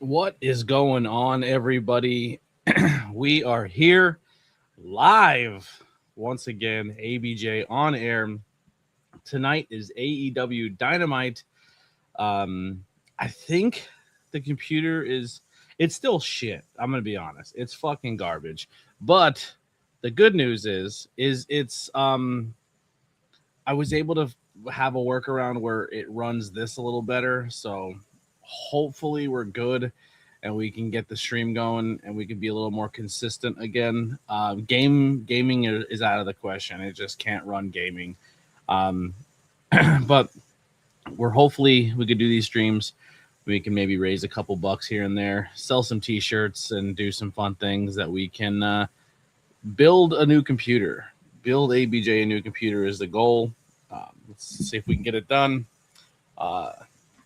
What is going on, everybody? We are here live once again, ABJ On Air. Tonight is AEW Dynamite. I think the computer it's still shit. I'm going to be honest. It's fucking garbage. But the good news is it's I was able to have a workaround where it runs this a little better. So hopefully we're good and we can get the stream going and we can be a little more consistent again. Gaming is out of the question. It just can't run gaming. But we could do these streams. We can maybe raise a couple bucks here and there, sell some t-shirts and do some fun things that we can build a new computer. Build ABJ a new computer is the goal. Let's see if we can get it done.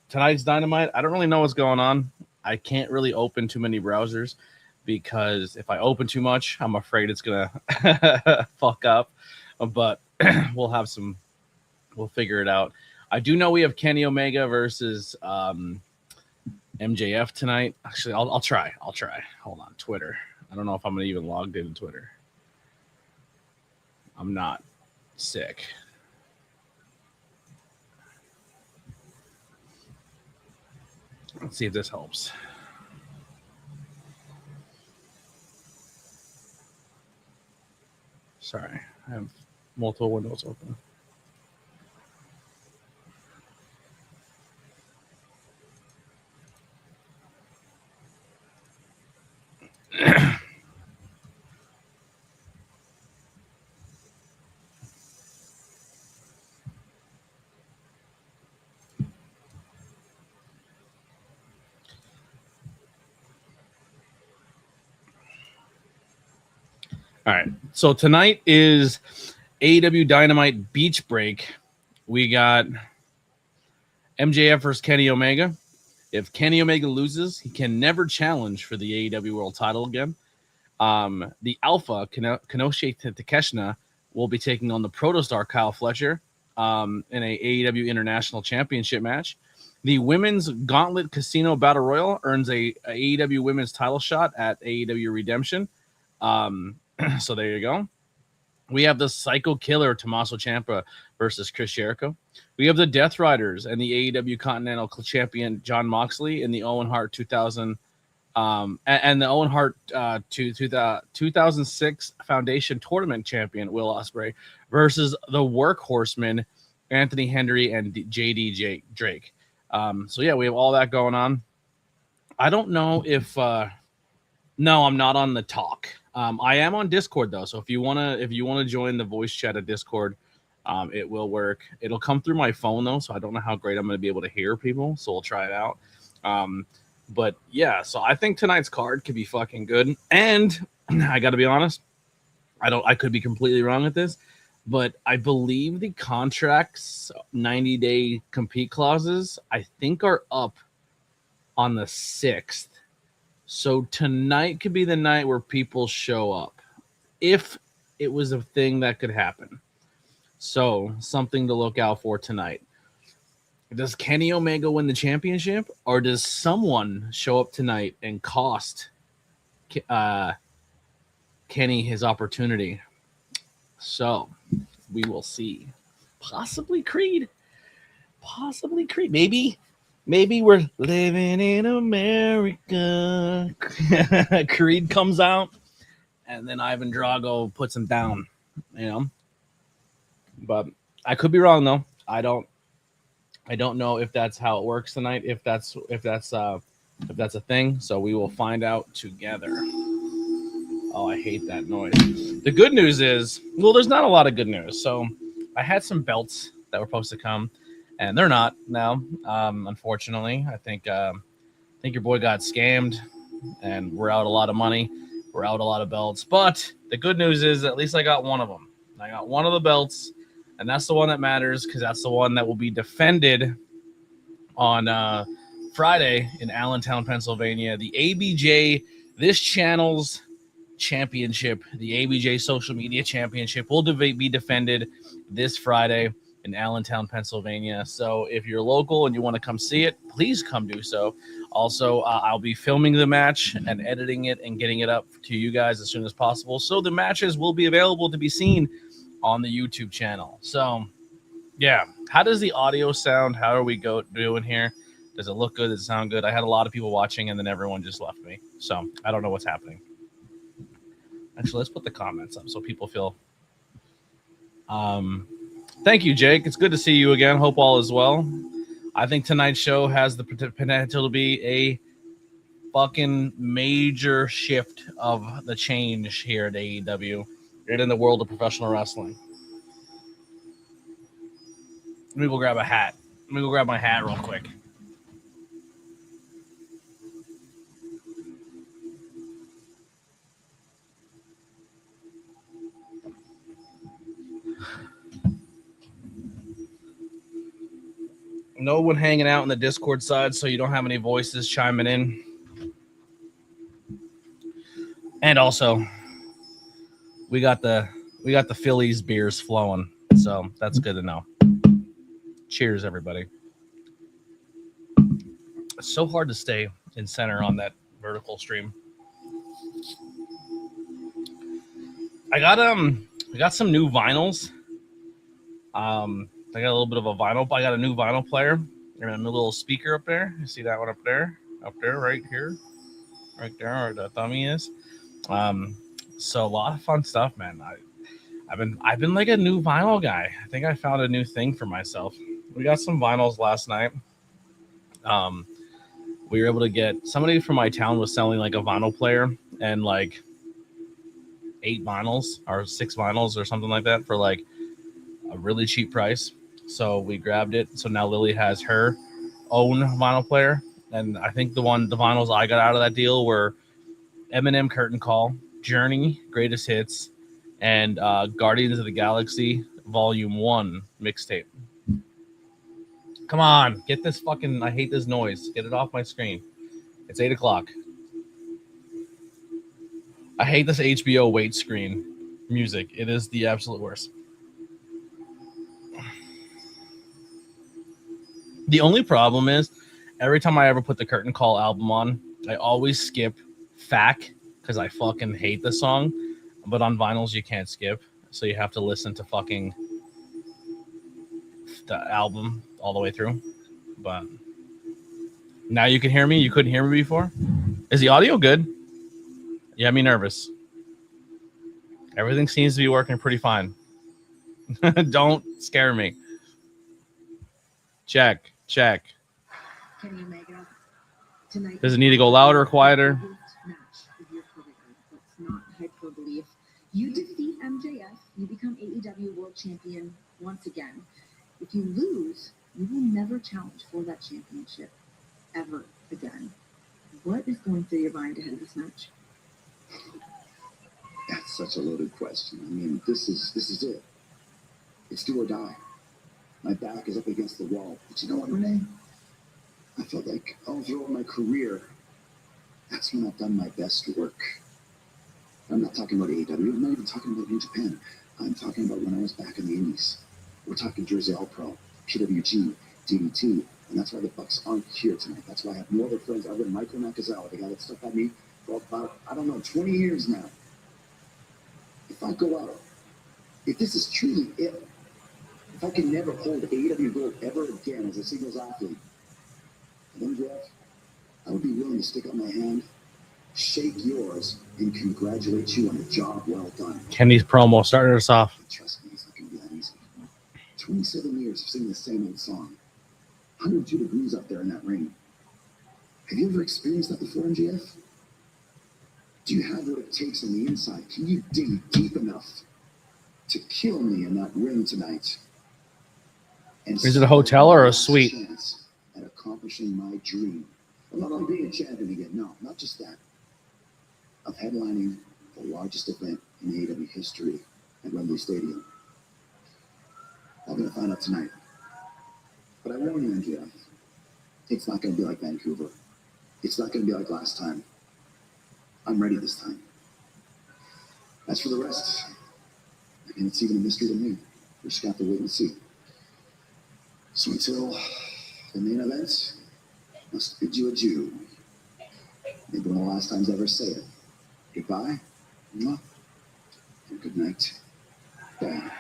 Tonight's Dynamite, I don't really know what's going on. I can't really open too many browsers because if I open too much, I'm afraid it's going to fuck up. But we'll figure it out. I do know we have Kenny Omega versus MJF tonight. Actually, I'll try. Hold on, Twitter. I don't know if I'm going to even logged into Twitter. I'm not sick. Let's see if this helps. Sorry, I have multiple windows open. All right, so tonight is AEW Dynamite Beach Break. We got MJF versus Kenny Omega. If Kenny Omega loses, he can never challenge for the AEW World Title again. The Alpha, Kenoshi Takeshita, will be taking on the Protostar Kyle Fletcher in a AEW International Championship match. The Women's Gauntlet Casino Battle Royal earns a AEW Women's title shot at AEW Redemption. So there you go. We have the Psycho Killer Tommaso Ciampa versus Chris Jericho. We have the Death Riders and the AEW Continental Champion Jon Moxley and the Owen Hart 2000 and the Owen Hart 2006 Foundation Tournament Champion Will Ospreay versus the Workhorsemen Anthony Henry and JD Drake. So yeah, we have all that going on. I don't know if no, I'm not on the talk. I am on Discord though, so if you wanna join the voice chat at Discord, it will work. It'll come through my phone though, so I don't know how great I'm gonna be able to hear people. So we'll try it out. But yeah, so I think tonight's card could be fucking good. And I got to be honest, I could be completely wrong at this, but I believe the contract's 90-day compete clauses I think are up on the 6th. So tonight could be the night where people show up, if it was a thing that could happen. So something to look out for tonight. Does Kenny Omega win the championship, or does someone show up tonight and cost Kenny his opportunity? So we will see. Possibly Creed. Maybe we're living in America. Creed comes out, and then Ivan Drago puts him down, But I could be wrong though. I don't know if that's how it works tonight. If that's a thing. So we will find out together. Oh, I hate that noise. The good news is, well, there's not a lot of good news. So I had some belts that were supposed to come, and they're not now. Unfortunately, I think your boy got scammed, and we're out a lot of money. We're out a lot of belts. But the good news is, at least I got one of them. I got one of the belts, and that's the one that matters because that's the one that will be defended on Friday in Allentown, Pennsylvania. The ABJ, this channel's championship, the ABJ Social Media Championship, will be defended this Friday. in Allentown, Pennsylvania. So if you're local and you want to come see it, please come do so. Also, I'll be filming the match and editing it and getting it up to you guys as soon as possible. So the matches will be available to be seen on the YouTube channel. So, yeah. How does the audio sound? How are we doing here? Does it look good? Does it sound good? I had a lot of people watching, and then everyone just left me. So I don't know what's happening. Actually, let's put the comments up so people feel. Thank you, Jake. It's good to see you again. Hope all is well. I think tonight's show has the potential to be a fucking major shift of the change here at AEW and in the world of professional wrestling. Let me go grab a hat. Let me go grab my hat real quick. No one hanging out in the Discord side, so you don't have any voices chiming in. And also, we got the Phillies beers flowing, so that's good to know. Cheers, everybody. It's so hard to stay in center on that vertical stream. I got some new vinyls. I got a little bit of a vinyl. I got a new vinyl player and a new little speaker up there. You see that one up there, right here, right there, where the thummy is. So a lot of fun stuff, man. I've been like a new vinyl guy. I think I found a new thing for myself. We got some vinyls last night. We were able to get somebody from my town was selling like a vinyl player and like 8 vinyls or 6 vinyls or something like that for like a really cheap price. So we grabbed it. So now Lily has her own vinyl player. And I think the vinyls I got out of that deal were Eminem Curtain Call, Journey, Greatest Hits, and Guardians of the Galaxy Volume 1 mixtape. Come on, get this fucking, I hate this noise. Get it off my screen. It's 8 o'clock. I hate this HBO wait screen music. It is the absolute worst. The only problem is every time I ever put the Curtain Call album on, I always skip FAC because I fucking hate the song. But on vinyls, you can't skip. So you have to listen to fucking the album all the way through. But now you can hear me. You couldn't hear me before. Is the audio good? You have me nervous. Everything seems to be working pretty fine. Don't scare me. Check. Can you make it up? Tonight, does it need to go louder or quieter? That's not hyperbole. If you defeat MJF, you become AEW World Champion once again. If you lose, you will never challenge for that championship ever again. What is going through your mind ahead of this match? That's such a loaded question. I mean, this is it. It's do or die. My back is up against the wall. But you know what, Renee? I felt like all throughout my career, that's when I've done my best work. I'm not talking about AEW. I'm not even talking about New Japan. I'm talking about when I was back in the Indies. We're talking Jersey All Pro, PWG, DDT, and that's why the Bucks aren't here tonight. That's why I have no other friends other than Michael Nakazawa, the guy that stuck at me for about, 20 years now. If I go out, if this is truly it, if I can never hold AEW gold ever again as a singles athlete, then Jeff, I would be willing to stick out my hand, shake yours, and congratulate you on a job well done. Kenny's promo starting us off. Trust me, it's not going to be that easy. 27 years of singing the same old song. 102 degrees up there in that ring. Have you ever experienced that before, MJF? Do you have what it takes on the inside? Can you dig deep enough to kill me in that ring tonight? And is it a hotel or a suite? At accomplishing my dream. I'm not only being a champion again, no, not just that. Of headlining the largest event in AEW history at Wembley Stadium. I'm going to find out tonight. But I warn you, MJF, it's not going to be like Vancouver. It's not going to be like last time. I'm ready this time. As for the rest, I mean, it's even a mystery to me. We're just going to have to wait and see. So until the main event, I must bid you adieu. Maybe one of the last times I ever say it. Goodbye. Mwah. And good night. Bye.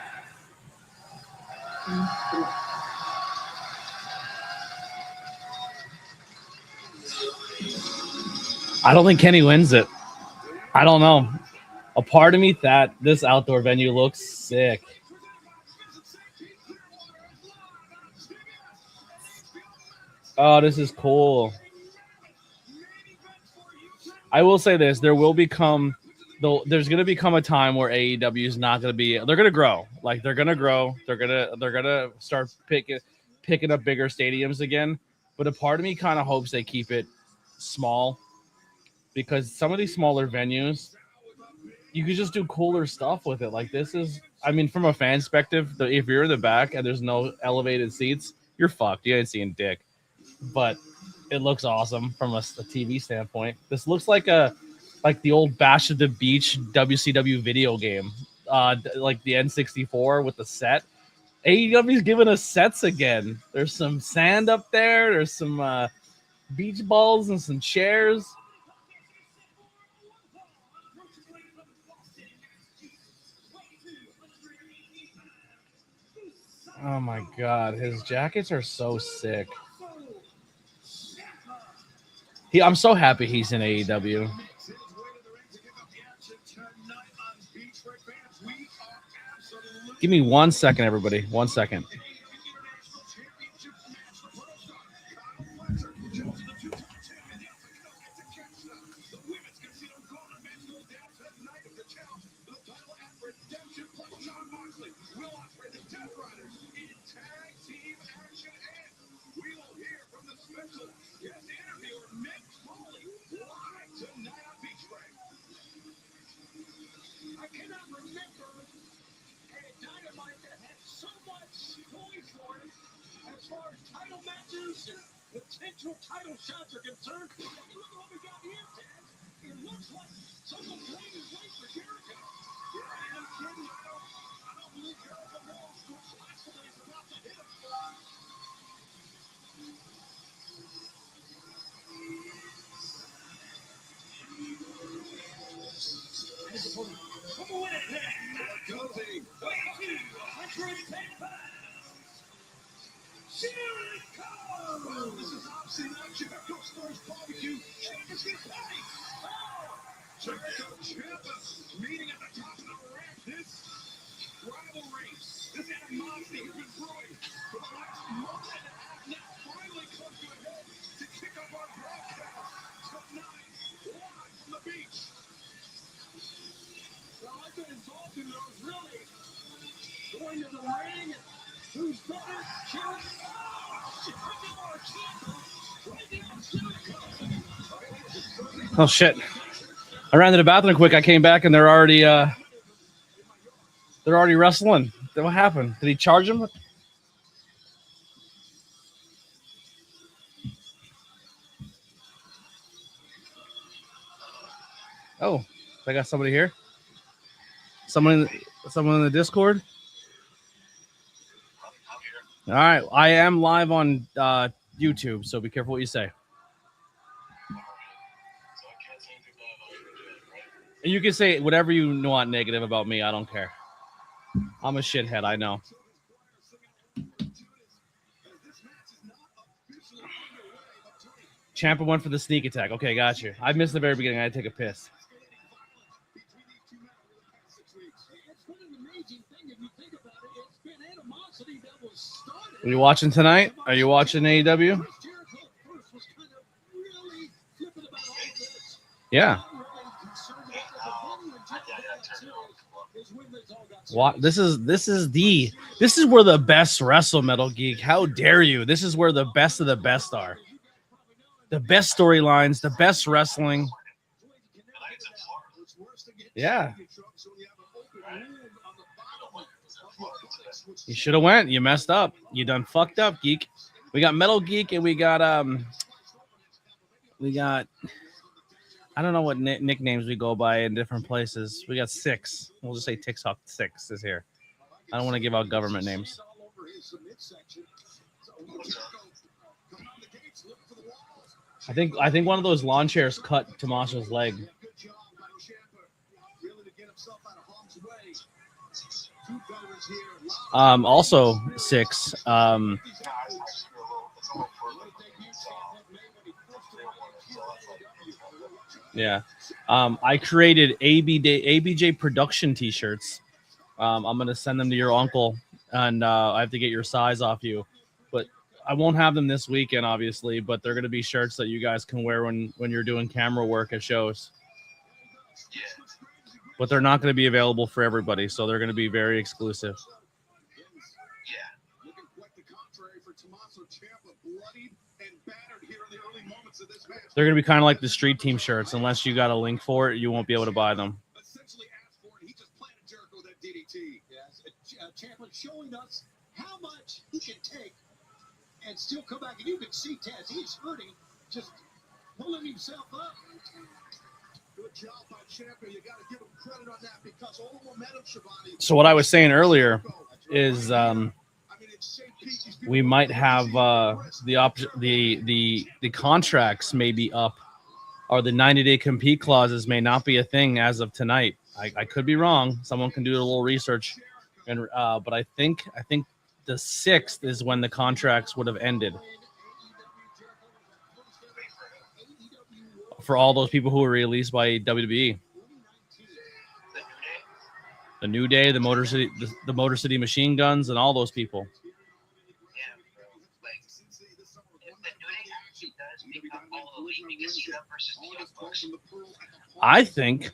I don't think Kenny wins it. I don't know. A part of me that this outdoor venue looks sick. Oh, this is cool. I will say this: there's going to become a time where AEW is not going to be. They're going to grow. Like they're going to grow. They're gonna start picking up bigger stadiums again. But a part of me kind of hopes they keep it small, because some of these smaller venues, you could just do cooler stuff with it. Like this is, I mean, from a fan perspective, if you're in the back and there's no elevated seats, you're fucked. You ain't seeing dick. But it looks awesome from a TV standpoint. This looks like the old Bash of the Beach WCW video game, like the N64 with the set. AEW's giving us sets again. There's some sand up there. There's some beach balls and some chairs. Oh my god, his jackets are so sick. I'm so happy he's in AEW. Give me 1 second, everybody. 1 second. Potential title shots are concerned. Look what we got here, Ted. It looks like someone's laying his way for Jericho. Yeah, I'm kidding. I don't believe Jericho knows what Lashley is about to hit him. Come on in there. Goldie. 110 pounds. Jericho! Well, this is obviously not Jericho Stars Barbecue. Championship Patty! Oh! Jericho Ciampa meeting at the top of the ramp. This rivalry, this animosity has been brewing for the last month and a half now. Finally comes to a head to kick off our broadcast tonight, live from the beach. Well, I've been involved in those, really. Going to the ring, who's better? Jericho! Oh shit! I ran to the bathroom quick. I came back and they're already wrestling. What happened? Did he charge him? Oh, I got somebody here. Someone in the Discord. All right, I am live on YouTube, so be careful what you say. And you can say whatever you want negative about me. I don't care. I'm a shithead. I know. Ciampa went for the sneak attack. Okay, got you. I missed the very beginning. I had to take a piss. Are you watching tonight? Are you watching AEW? Yeah. What? This is where the best wrestle, Metal Geek. How dare you? This is where the best of the best are. The best storylines, the best wrestling. Yeah. You should have went. You messed up. You done fucked up, Geek. We got Metal Geek and we got I don't know what nicknames we go by in different places. We got 6. We'll just say TikTok 6 is here. I don't want to give out government names. I think one of those lawn chairs cut Tommaso's leg. Also 6. Yeah. I created ABJ production t-shirts. I'm gonna send them to your uncle, and I have to get your size off you, but I won't have them this weekend, obviously. But they're gonna be shirts that you guys can wear when you're doing camera work at shows. But they're not going to be available for everybody, so they're going to be very exclusive. They're going to be kind of like the street team shirts. Unless you got a link for it, you won't be able to buy them. Champlin showing us how much he can take and still come back. And you can see Taz, he's hurting, just pulling himself up. Good job by Champion. You got to give him credit on that because all the momentum, Shivani. So what I was saying earlier is we might have the contracts may be up, or the 90-day compete clauses may not be a thing as of tonight. I could be wrong. Someone can do a little research, and but I think the 6th is when the contracts would have ended. For all those people who were released by WWE, the New Day, the Motor City Machine Guns, and all those people. I think,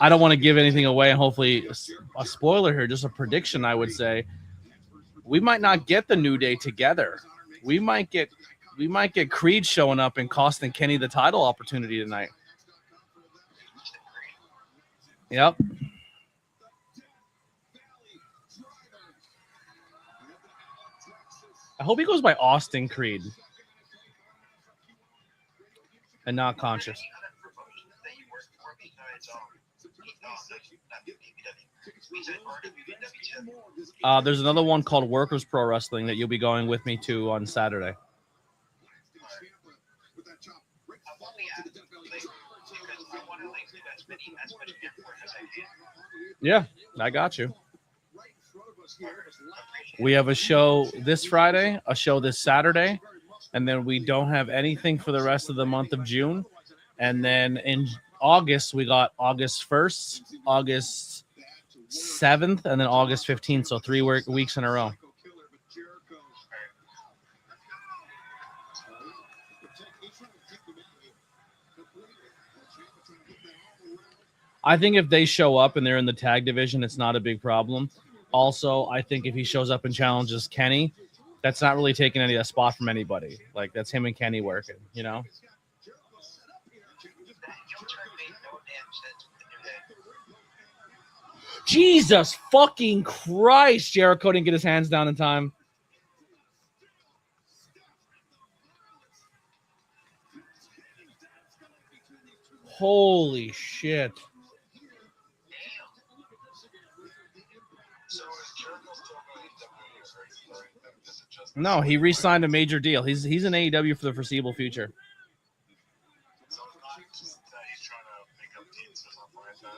I don't want to give anything away, and hopefully a spoiler here, just a prediction. I would say we might not get the New Day together. We might get Creed showing up and costing Kenny the title opportunity tonight. Yep. I hope he goes by Austin Creed and not Conscious. There's another one called Workers Pro Wrestling that you'll be going with me to on Saturday. Yeah, I got you. We have a show this Friday, a show this Saturday, and then we don't have anything for the rest of the month of June. And then in August, we got August 1st, August 7th, and then August 15th. So 3 weeks in a row. I think if they show up and they're in the tag division, it's not a big problem. Also, I think if he shows up and challenges Kenny, that's not really taking any spot from anybody. Like, that's him and Kenny working, you know? Jesus fucking Christ, Jericho didn't get his hands down in time. Holy shit. No, he re-signed a major deal. He's in AEW for the foreseeable future.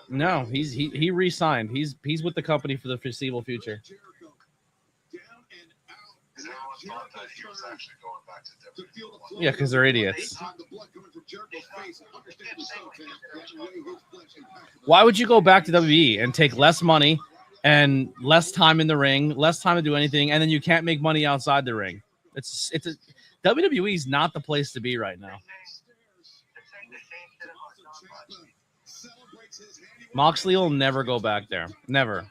No, he re-signed. He's with the company for the foreseeable future. Yeah, because they're idiots. Why would you go back to WWE and take less money and less time in the ring, less time to do anything, and then you can't make money outside the ring? WWE is not the place to be right now. Moxley will never go back there. Never.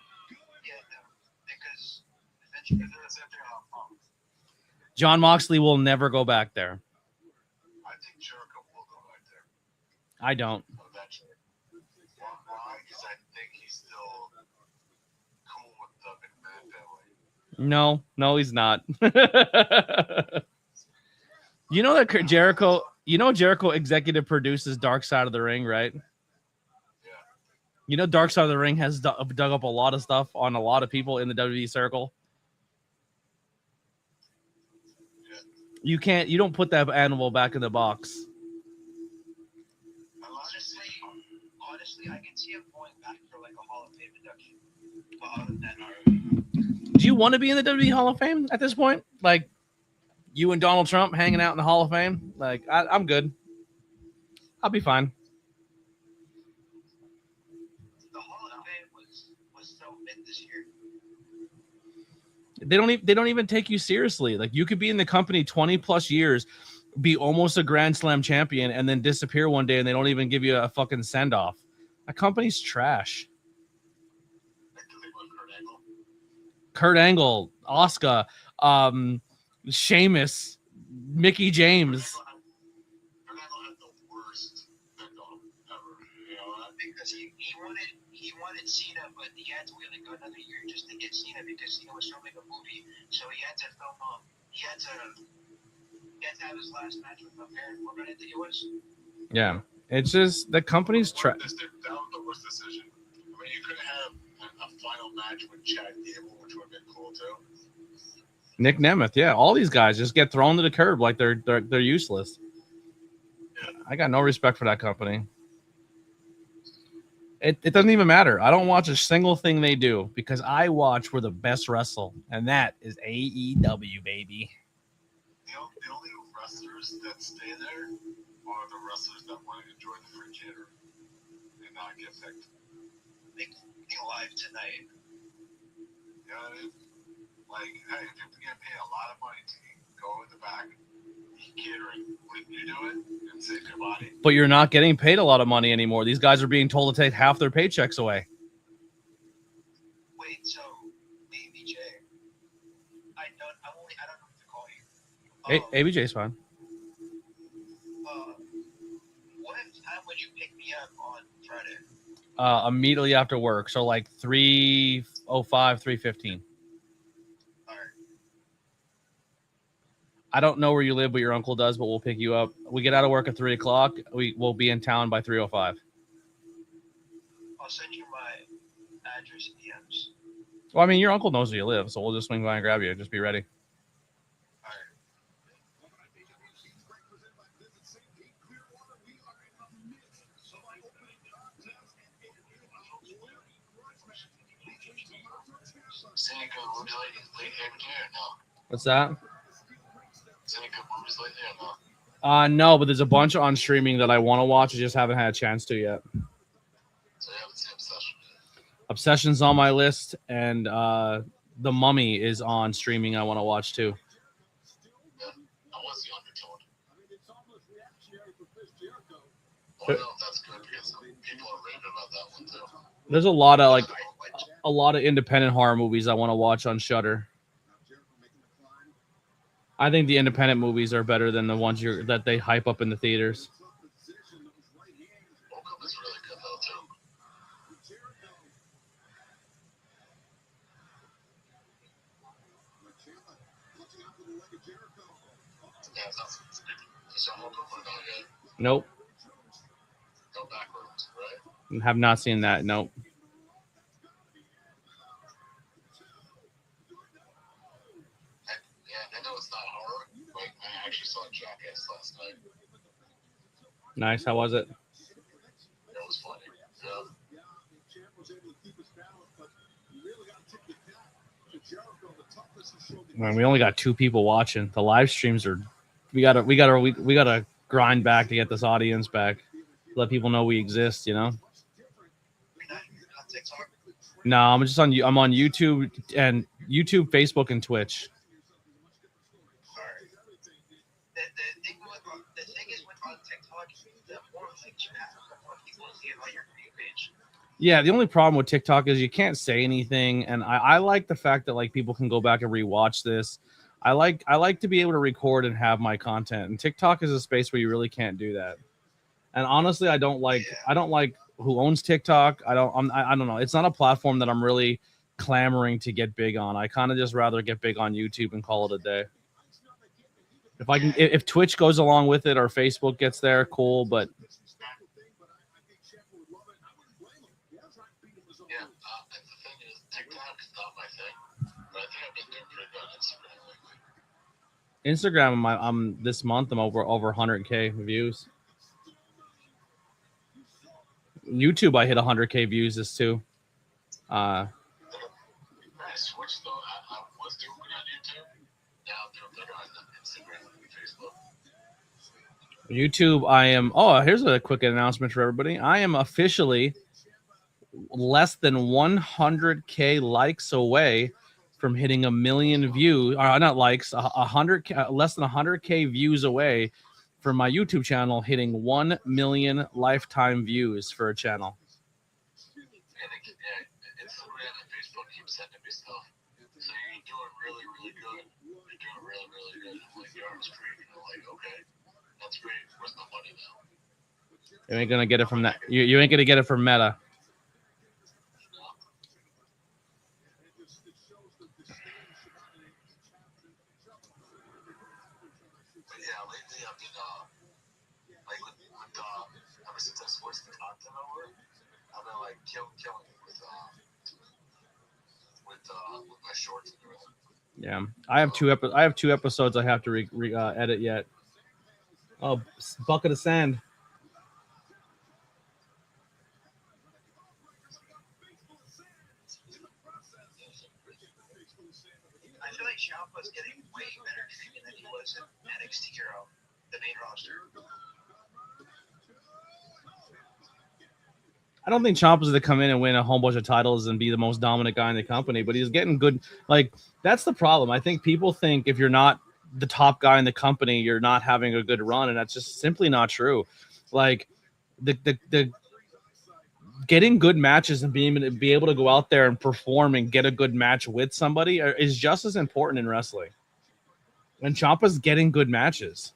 John Moxley will never go back there. I think Jericho will go back there. I don't. Eventually. Why? Because I think he's still cool with the McMahon family. No, he's not. You know that Jericho executive produces Dark Side of the Ring, right? Yeah. You know Dark Side of the Ring has dug up a lot of stuff on a lot of people in the WWE circle. Yeah, You can't. You don't put that animal back in the box. Honestly, I can see him going back for like a Hall of Fame induction. But other than that, Do you want to be in the WWE Hall of Fame at this point? Like you and Donald Trump hanging out in the Hall of Fame? Like I'm good. I'll be fine. the Hall of Fame was so mid this year. They don't even take you seriously. Like you could be in the company 20 plus years, be almost a Grand Slam champion, and then disappear one day, and they don't even give you a fucking send off. That company's trash. Kurt Angle, Asuka, Sheamus, Mickey James. Because he wanted Cena, but he had to wait like another year just to get Cena because Cena was filming a movie, so he had to film. He had to have his last match with Baron Corbin, I think it was. Yeah, it's just the company's trash. That was the worst decision. I mean, you could have a final match with Chad Gable, which would have been cool too. Nick Nemeth, yeah, all these guys just get thrown to the curb like they're useless. Yeah. I got no respect for that company. It doesn't even matter. I don't watch a single thing they do because I watch where the best wrestle, and that is AEW, baby. The only wrestlers that stay there are the wrestlers that want to enjoy the free catering and not get picked. Like live tonight. You know what I mean? Like, hey, if you're getting paid a lot of money to go in the back, eat catering, wouldn't you do it and save your body? But you're not getting paid a lot of money anymore. These guys are being told to take half their paychecks away. Wait, so ABJ? I don't know what to call you. ABJ's fine. What time would you pick me up on Friday? Immediately after work, so like 3:05, 3:15. All right. I don't know where you live, but your uncle does. But we'll pick you up. We get out of work at 3:00. We will be in town by 3:05. I'll send you my address and DMs. Well, I mean, your uncle knows where you live, so we'll just swing by and grab you. Just be ready. All right. Seen any good movies lately, ABJ, or no? What's that? Seen any good movies lately, or no? No, but there's a bunch on streaming that I want to watch. I just haven't had a chance to yet. So you haven't seen Obsession? Obsession's on my list, and The Mummy is on streaming. I want to watch too. Yeah. I want to see Undertone. I don't know if that's good because people are raving about that one too. There's a lot of independent horror movies I want to watch on Shudder. I think the independent movies are better than the ones that they hype up in the theaters. Welcome is really good though too. Yeah, is Welcome or not yet? Nope, Go backwards, right? have not seen that. Nope. Yeah, I know it's not horror, but I actually saw Jackass last night. Nice. How was it? It was funny. Yeah. Man, we only got 2 people watching. The live streams are. We gotta grind back to get this audience back. Let people know we exist. You know. You're not on TikTok? No, I'm just on. I'm on YouTube, Facebook, and Twitch. All right. The thing is with on TikTok, the more likes you have, the more people see it on your page. Yeah, the only problem with TikTok is you can't say anything, and I like the fact that like people can go back and rewatch this. I like to be able to record and have my content, and TikTok is a space where you really can't do that. And honestly, I don't like who owns TikTok. I don't know. It's not a platform that I'm really clamoring to get big on. I kind of just rather get big on YouTube and call it a day. If Twitch goes along with it or Facebook gets there, cool. But Yeah, and the thing is, TikTok is not my thing, but I think I've been doing pretty good on Instagram lately. Instagram, I'm this month I'm over 100K views. YouTube, I hit 100K views this too. I switched though. I was doing it on YouTube. Now I'm doing better on Instagram and Facebook. YouTube, I am. Oh, here's a quick announcement for everybody. I am officially less than 100K likes away from hitting a million views. Not likes, 100, less than 100K views away from my YouTube channel hitting 1 million lifetime views for a channel. Yeah, Instagram and Facebook keep sending me stuff. So you're doing really, really good. You're doing really, really good. I'm like, you're on stream. I'm like, okay, that's great. Where's the money now? You ain't gonna get it from that. You ain't gonna get it from Meta. But yeah, lately I've been like with ever since I switched the content over, I've been like killing it with my shorts and everything. Yeah, I have two episodes I have to edit yet. Oh, bucket of sand. I feel like Ciampa's getting way better treatment than he was in NXT or the main roster. I don't think Ciampa's to come in and win a whole bunch of titles and be the most dominant guy in the company, but he's getting good. Like, that's the problem. I think people think if you're not the top guy in the company, you're not having a good run, and that's just simply not true. Like, the getting good matches and be able to go out there and perform and get a good match with somebody is just as important in wrestling. And Ciampa's getting good matches.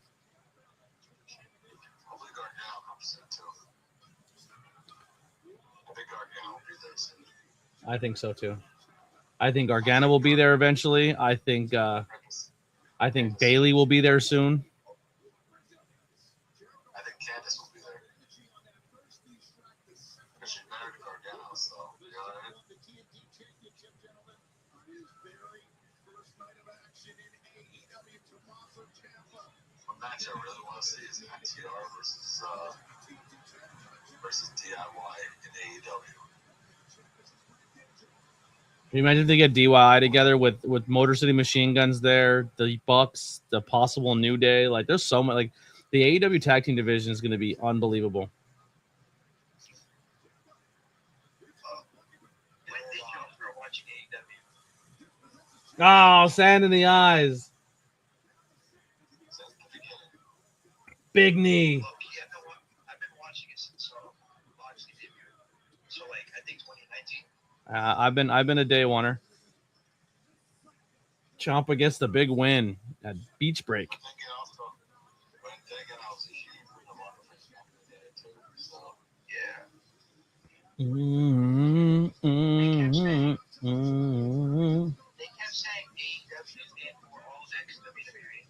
I think so too. I think Gargano will be there eventually. I think Bailey will be there soon. I think Candice will be there. Because she's married to Gargano, so you know what I mean? A match I really want to see is FTR versus DIY in AEW. Can you imagine if they get DIY together with Motor City Machine Guns there, the Bucks, the possible New Day? Like, there's so much. Like, the AEW tag team division is going to be unbelievable. Oh, sand in the eyes. Big knee. I've been watching it since Moxley debuted. So, like, I think 2019. I've been a day oneer. Ciampa gets the big win at Beach Break. They kept saying AEW stand for all things WWE.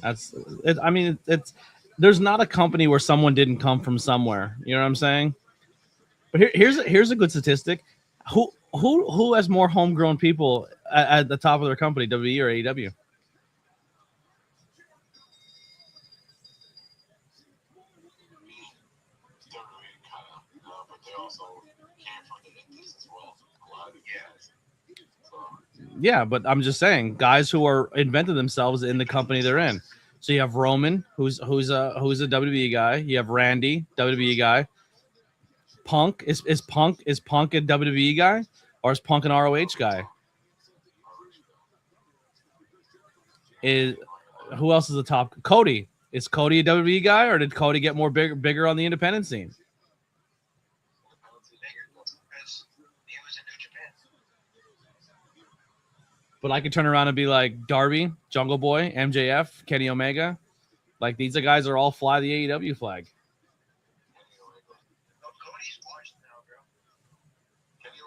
That's it. I mean, it's there's not a company where someone didn't come from somewhere. You know what I'm saying? But here's a good statistic. Who has more homegrown people at the top of their company, WWE or AEW? Yeah, but I'm just saying, guys who are invented themselves in the company they're in. So you have Roman, who's a WWE guy. You have Randy, WWE guy. Punk is Punk a WWE guy, or is Punk an ROH guy? Is who else is the top? Cody. Is Cody a WWE guy, or did Cody get more bigger on the independent scene? But I could turn around and be like Darby, Jungle Boy, MJF, Kenny Omega. Like, these guys are all fly the AEW flag. Cody's washed now, bro. Kenny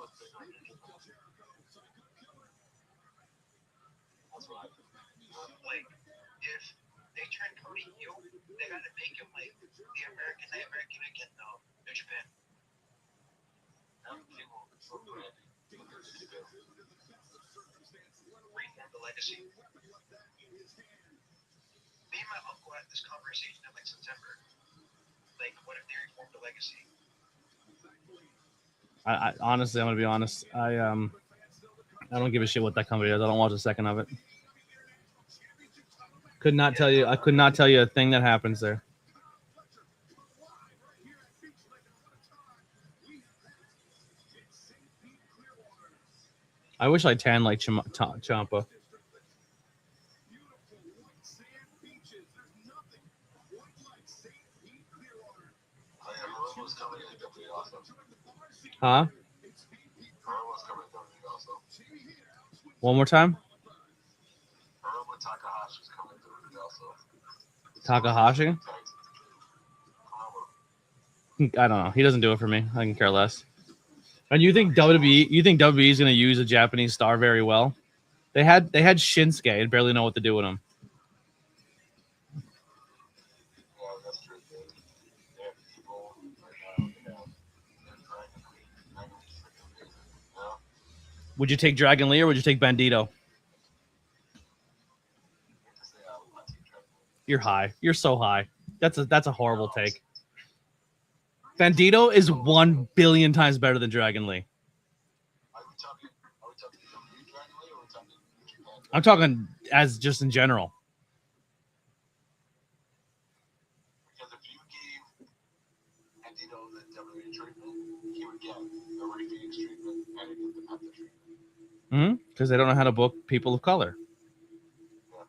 was bigger on New Japan. That's right. Like, if they turn Cody heel, they gotta make him like the American again, though. New Japan. reform the legacy. Me and my uncle had this conversation in like September. Like, what if they reformed the legacy? I honestly, I'm gonna be honest. I don't give a shit what that company does. I don't watch a second of it. Could not tell you. I could not tell you a thing that happens there. I wish I tan like Ciampa. Huh? One more time. Takahashi? I don't know. He doesn't do it for me. I can care less. And you think WWE? You think WWE is going to use a Japanese star very well? They had Shinsuke and barely know what to do with him. Would you take Dragon Lee or would you take Bandito? You're high. You're so high. That's a horrible take. Bandito is 1 billion times better than Dragon Lee. I'm talking as just in general. Because if you gave Bandito the WWE treatment, he would get the Ray Phoenix treatment and he'd get the Penta treatment. Because they don't know how to book people of color. Yeah.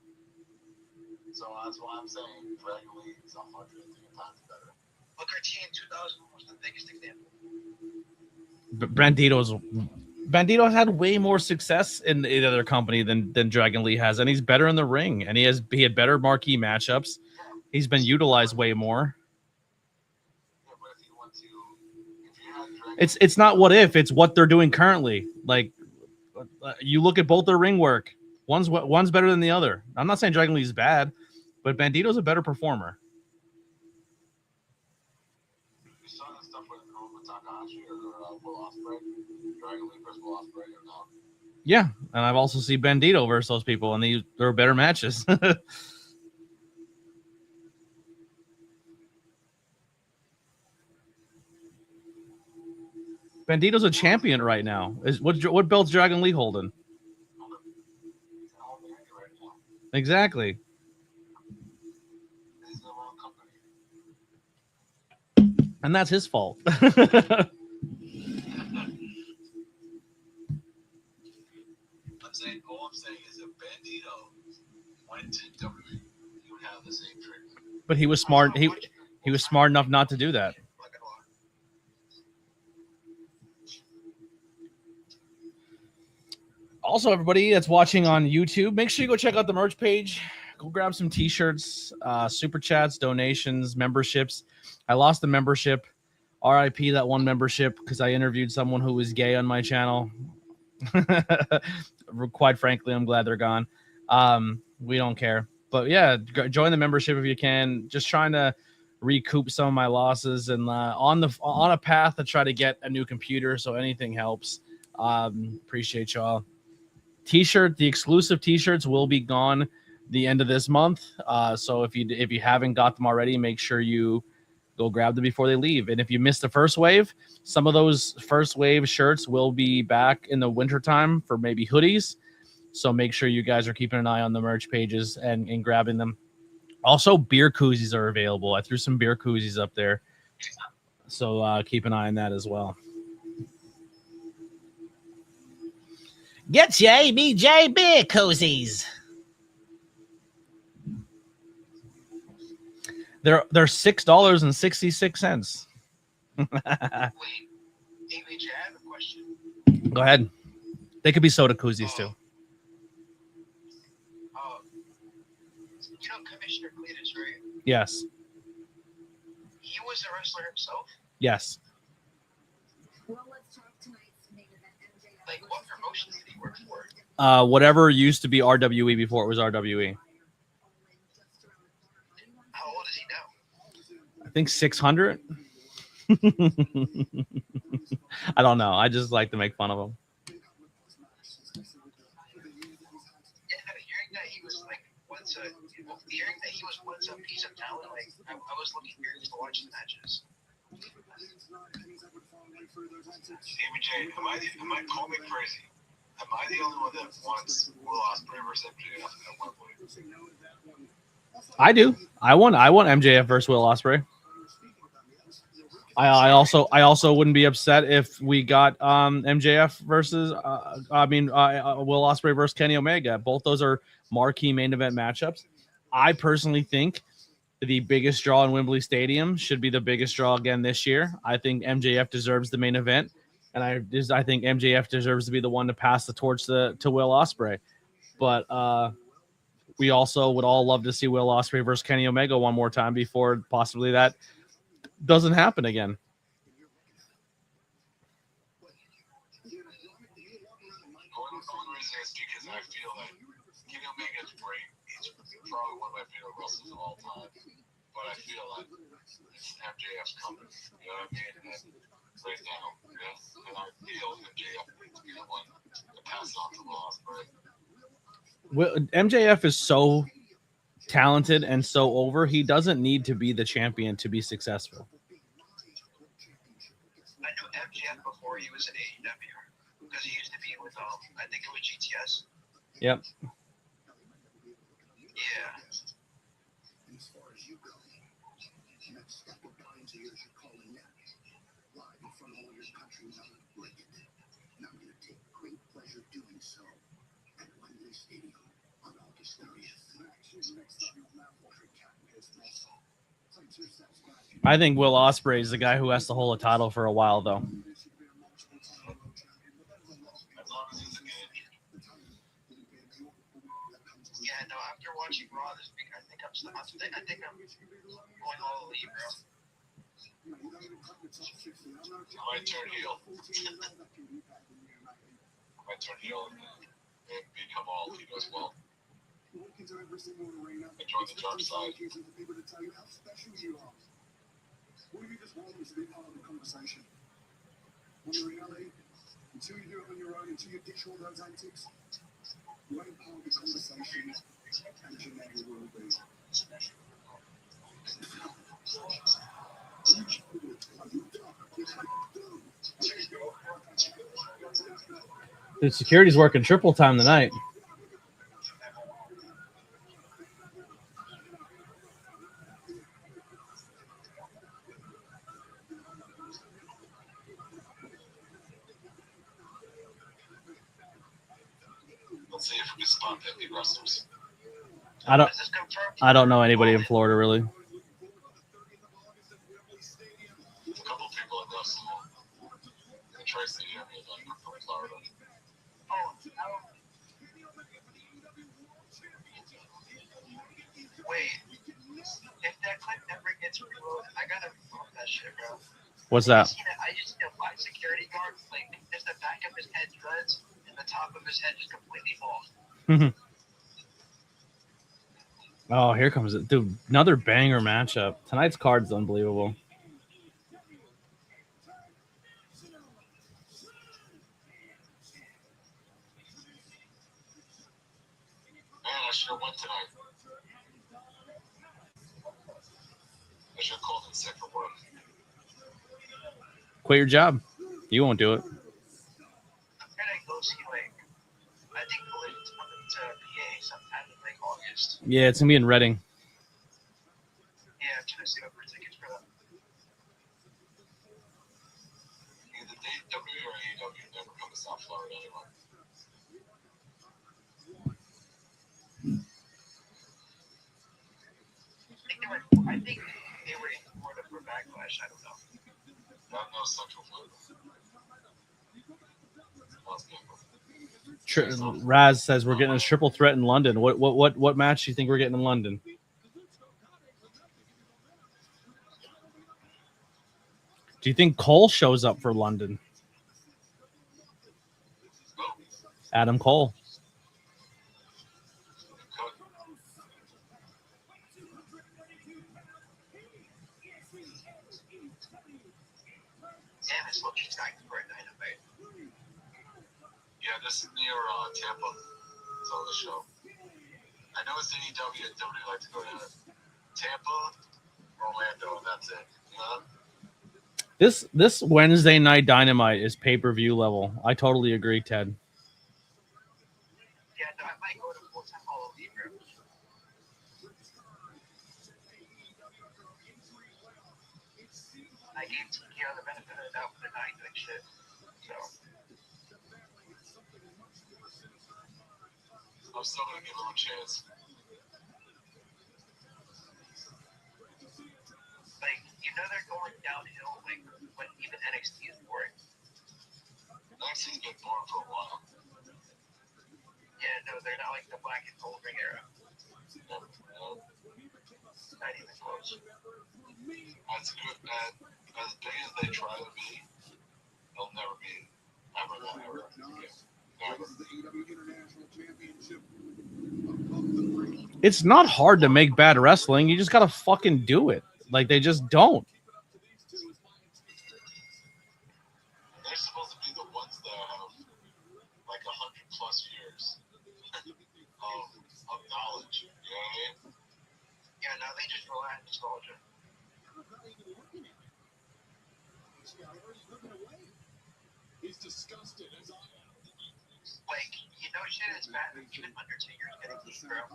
So that's why I'm saying Dragon Lee is 100 times better. Booker T in 2000 was the biggest example. Bandito's had way more success in the other company than Dragon Lee has, and he's better in the ring, and he had better marquee matchups. He's been utilized way more. Yeah, but if you want to, if you had Dragon It's not what if, it's what they're doing currently. Like you look at both their ring work. One's better than the other. I'm not saying Dragon Lee's bad, but Bandito's a better performer. you saw that stuff with Takahashi or Will Ospreay, Dragon Lee versus Will Ospreay or not. Yeah, and I've also seen Bandito versus those people, and they're better matches. Bandito's a champion right now. What belt's Dragon Lee holding? Exactly. This is the wrong company. And that's his fault. I'm saying, all I'm saying is if Bandito went to WWE, he would have the same treatment. But he was smart. He was smart enough not to do that. Also, everybody that's watching on YouTube, make sure you go check out the merch page. Go grab some t-shirts, super chats, donations, memberships. I lost the membership. RIP that one membership because I interviewed someone who was gay on my channel. Quite frankly, I'm glad they're gone. We don't care. But yeah, join the membership if you can. Just trying to recoup some of my losses and on a path to try to get a new computer, so anything helps. Appreciate y'all. T-shirt, the exclusive t-shirts will be gone the end of this month. So if you haven't got them already, make sure you go grab them before they leave. And if you missed the first wave, some of those first wave shirts will be back in the wintertime for maybe hoodies. So make sure you guys are keeping an eye on the merch pages and grabbing them. Also, beer koozies are available. I threw some beer koozies up there. So keep an eye on that as well. Get your ABJ beer cozies. They're $6.66. Wait, ABJ, I have a question. Go ahead. They could be soda koozies too. You know Commissioner Cletus, right? Yes. He was a wrestler himself. Yes. Well, let's talk tonight's main event. MJF. Like, what promotion did he work for? Whatever used to be RWE before it was RWE. How old is he now? I think 600. I don't know. I just like to make fun of him. hearing that he was once a piece of talent, like I was looking curious to watch the matches. ABJ, am I call me crazy? Am I the only one that wants Will Ospreay versus MJF at one point? I do. I want MJF versus Will Ospreay. I also wouldn't be upset if we got MJF versus Will Ospreay versus Kenny Omega. Both those are marquee main event matchups. I personally think the biggest draw in Wembley Stadium should be the biggest draw again this year. I think MJF deserves the main event, and I think MJF deserves to be the one to pass the torch to Will Ospreay. But we also would all love to see Will Ospreay versus Kenny Omega one more time before possibly that doesn't happen again. Because I feel that Kenny Omega is great. He's probably one of my favorite wrestlers of all time. But I feel like it's MJF's coming. You know what I mean? And right now, and I feel MJF needs to be the one to pass on to Will Ospreay. MJF is so talented and so over. He doesn't need to be the champion to be successful. I knew MJF before he was in AEW because he used to be with I think it was GTS. Yep. Yeah. As far as you go, next step we're going to use your calling net. Live in front of all your countrymen, like it. And I'm going to take great pleasure doing so at Wembley Stadium on August 30th. I think Will Ospreay is the guy who has to hold a title for a while, though. Yeah, no, after watching Raw this week, I think I'm going all elite, bro. I might turn heel. I might turn heel and become all elite as well. Enjoy the dark side. What if you just want to be part of the conversation? When in reality, until you do it on your own, until you ditch all those antics, you ain't part of the conversation, and you never will be. Dude, security's working triple time tonight. Let's see if we can spot that big wrestlers. I don't Is this confirmed? know anybody in Florida really. A couple people in Russell, the Tri-State area, like from Florida. Wait, if that clip never gets reloaded, I gotta reload that shit, bro. What's that? I just see a black security guard, like, just the back of his head dreads, and the top of his head just completely bald. Oh, here comes it. Dude, another banger matchup. Tonight's card's unbelievable. Man, I should have went tonight. I should have called in sick for work. Quit your job. You won't do it. I'm gonna go see, like, I think Collision's coming to PA sometime in, like, August. Yeah, it's gonna be in Reading. Yeah, I'm trying to save up for tickets for that. Either AEW or AEW never come to South Florida anymore. I think they were in Florida for Backlash. I don't know. Not no Central Florida. Raz says we're getting a triple threat in London. What match do you think we're getting in London? Do you think Cole shows up for London? Adam Cole. Damn, it's looking stacked for a Dynamite. Yeah, this is near Tampa. It's on the show. I know it's AEW and WWE like to go to Tampa, Orlando, and that's it. You know? This Wednesday night Dynamite is pay-per-view level. I totally agree, Ted. Yeah, no, I might go to full-time Hall of Fame. I gave TKO the benefit of the doubt for the night doing shit. So I'm still gonna give him a chance. like, you know they're going downhill like when even NXT is boring. NXT's been boring for a while. Yeah, no, they're not like the black and gold ring era. No. Not even close. As good as big as they try to be, they'll never be ever that ever again. Never. It's not hard to make bad wrestling. You just gotta fucking do it. Like they just don't. They're supposed to be the ones that have like 100+ years of knowledge. You know what I mean? Yeah, now they just rely on nostalgia. He's disgusted as I am. Like, you know shit is bad that even Undertaker's getting heat, bro.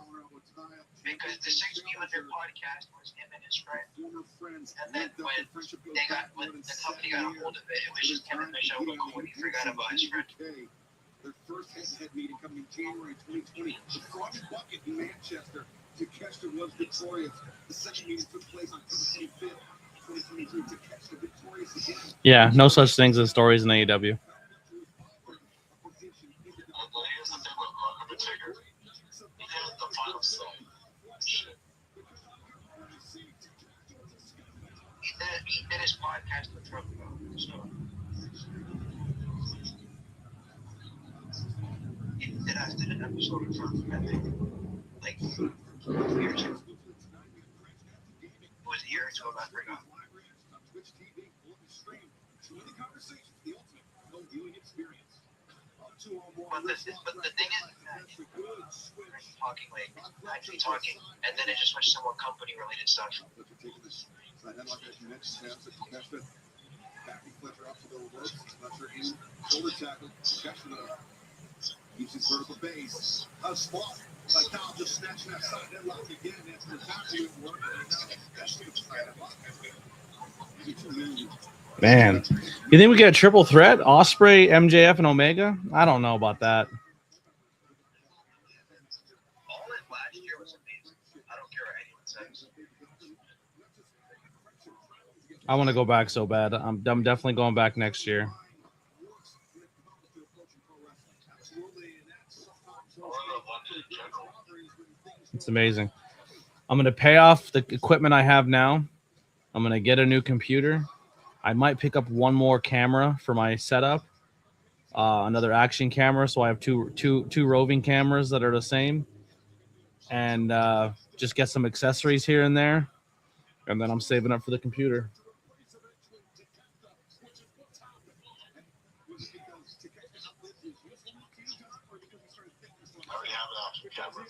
Because the 6 Feet Under podcast was him and his friend. And then when the company got a hold of it, it was just him and Michelle McCool when he forgot about his friend. Their first head-to-head meeting coming in January 2020. The Froggy Bucket in Manchester. Takeshita was victorious. The second meeting took place on February 25th, 2022. Takeshita victorious again. Yeah, no such things as stories in AEW. Well, here's the thing with Undertaker. He had the final say. Shit. He did his podcast with Trump, though. So. He did an episode of Trump, I think. Like, 2 years ago. It was a year or two ago, I forgot. But the thing is, talking like actually talking, and then it just went to some more company related stuff. Keeps his vertical base. A spot. Like Dom just snatching that side headlock again. That's the top of it work. Man, you think we get a triple threat? Ospreay, MJF, and Omega? I don't know about that. All in last year was amazing. I don't care what anyone says. I want to go back so bad. I'm definitely going back next year. It's amazing. I'm going to pay off the equipment I have now. I'm going to get a new computer. I might pick up one more camera for my setup, another action camera. So I have two roving cameras that are the same, and just get some accessories here and there. And then I'm saving up for the computer. I already have an action camera.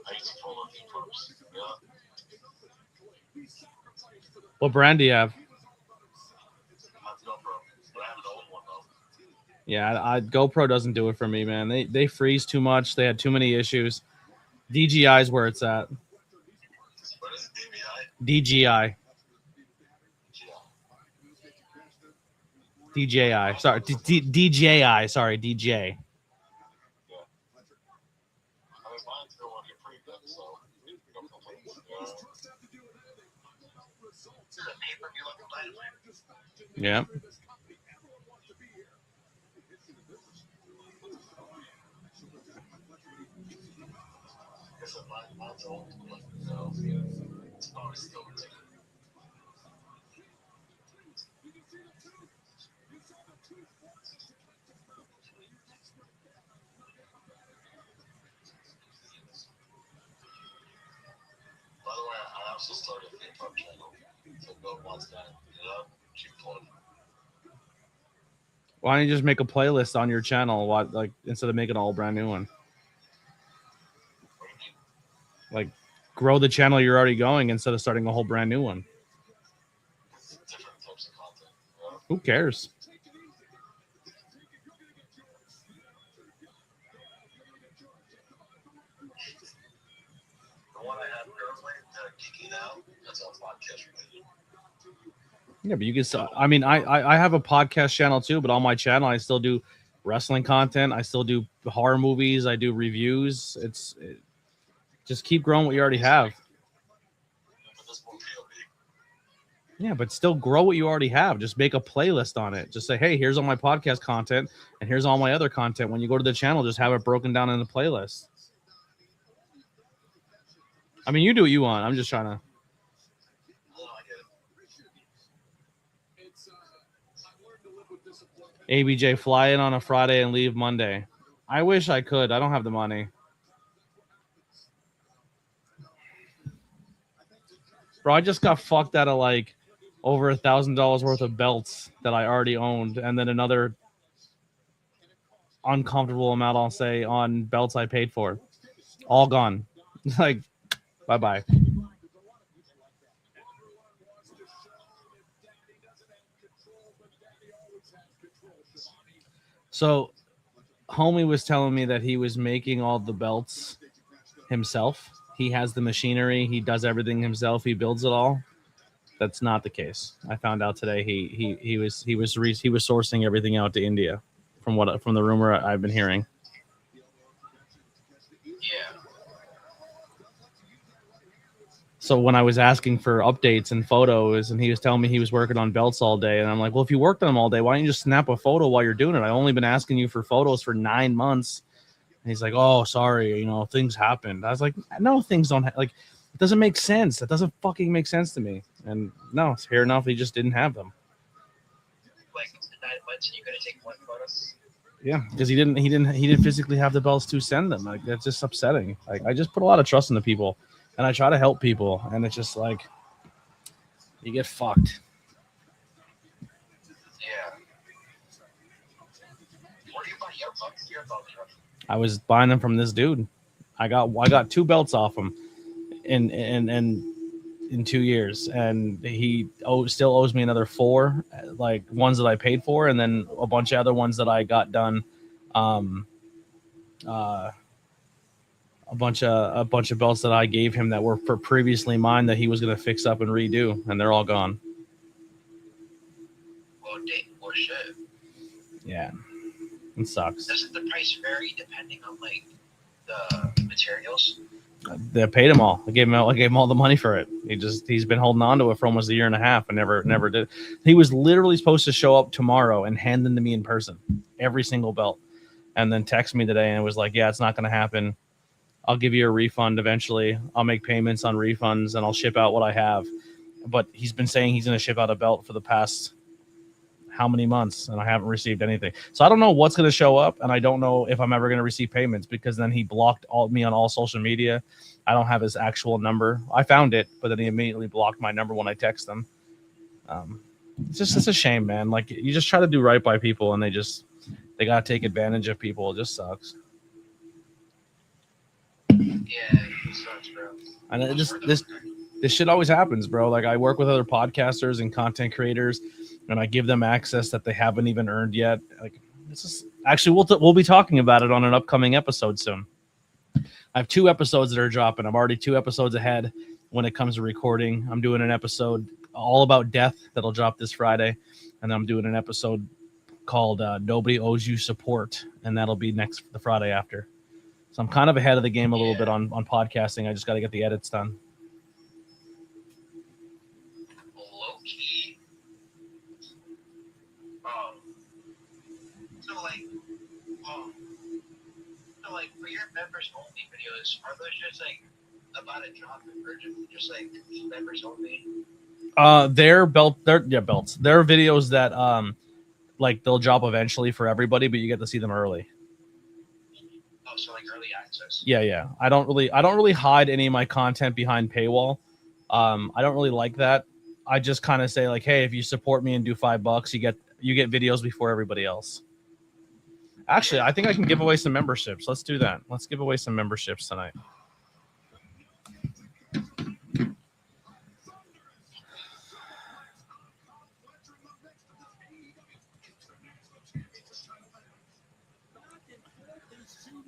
I used to follow the first. Yeah. What brand do you have? Let's go, bro. But I have an old one, though. Yeah, GoPro doesn't do it for me, man. They freeze too much. They had too many issues. DJI is where it's at. What is it, DJI. DJI. Sorry, DJI. Sorry, DJ. I mean, mine's still working pretty good, so no complaints. The pay-per-view of the Dynamite. Yeah. Mine's old, so it's probably still good. By the way, I also started a hip hop channel. So go watch that. You know, cheap plug. Why don't you just make a playlist on your channel? Instead of making a whole brand new one? What do you mean? Like, grow the channel you're already going instead of starting a whole brand new one. Different types of content. You know? Who cares? The one I have currently, Geeking Out, that's all podcast related. Yeah, but you can still, I mean, I have a podcast channel too, but on my channel, I still do wrestling content. I still do horror movies. I do reviews. Just keep growing what you already have. But this more POV. Yeah, but still grow what you already have. Just make a playlist on it. Just say, hey, here's all my podcast content and here's all my other content. When you go to the channel, just have it broken down in a playlist. I mean, you do what you want. I'm just trying to. Oh, I get it. ABJ, fly in on a Friday and leave Monday. I wish I could. I don't have the money. Bro, I just got fucked out of like over $1,000 worth of belts that I already owned, and then another uncomfortable amount, I'll say, on belts I paid for. All gone. Like, bye-bye. So, homie was telling me that he was making all the belts himself. He has the machinery. He does everything himself. He builds it all. That's not the case. I found out today he was sourcing everything out to India, from the rumor I've been hearing. Yeah. So when I was asking for updates and photos, and he was telling me he was working on belts all day, and I'm like, well, if you worked on them all day, why don't you just snap a photo while you're doing it? I've only been asking you for photos for 9 months. And he's like, oh, sorry, things happened. I was like, no, things don't like. It doesn't make sense. That doesn't fucking make sense to me. And no, fair enough. He just didn't have them. Like 9 months, and you're gonna take one photo. Yeah, because he didn't physically have the belts to send them. Like, that's just upsetting. Like, I just put a lot of trust into people, and I try to help people, and it's just like you get fucked. Yeah. Where do you buy your belts from? I was buying them from this dude. I got 2 belts off him in 2 years, and he still owes me another 4, like ones that I paid for, and then a bunch of other ones that I got done. A bunch of belts that I gave him that were for previously mine that he was going to fix up and redo, and they're all gone. Well, shit. Yeah, it sucks. Doesn't the price vary depending on like the materials? They paid him all. I gave him all the money for it. He's been holding on to it for almost a year and a half and never did. He was literally supposed to show up tomorrow and hand them to me in person, every single belt, and then text me today and it was like, yeah, it's not going to happen. I'll give you a refund eventually. I'll make payments on refunds and I'll ship out what I have. But he's been saying he's going to ship out a belt for the past how many months, and I haven't received anything. So I don't know what's going to show up, and I don't know if I'm ever going to receive payments, because then he blocked me on all social media. I don't have his actual number. I found it, but then he immediately blocked my number when I text him. It's a shame, man. Like, you just try to do right by people, and they got to take advantage of people. It just sucks. Yeah, it sucks, bro. And this shit always happens, bro. Like, I work with other podcasters and content creators, and I give them access that they haven't even earned yet. Like, this is actually we'll be talking about it on an upcoming episode soon. I have 2 episodes that are dropping. I'm already 2 episodes ahead when it comes to recording. I'm doing an episode all about death that'll drop this Friday, and I'm doing an episode called "Nobody Owes You Support," and that'll be the Friday after. So I'm kind of ahead of the game a little bit on podcasting. I just got to get the edits done. Low key. So like for your members only videos, are those just like about a drop in virgin, just like members only? They're belts. They're videos that like they'll drop eventually for everybody, but you get to see them early. Oh, so like early access. Yeah. I don't really hide any of my content behind paywall. I don't really like that. I just kind of say like, hey, if you support me and do $5, you get videos before everybody else. Actually, I think I can give away some memberships. Let's do that. Let's give away some memberships tonight.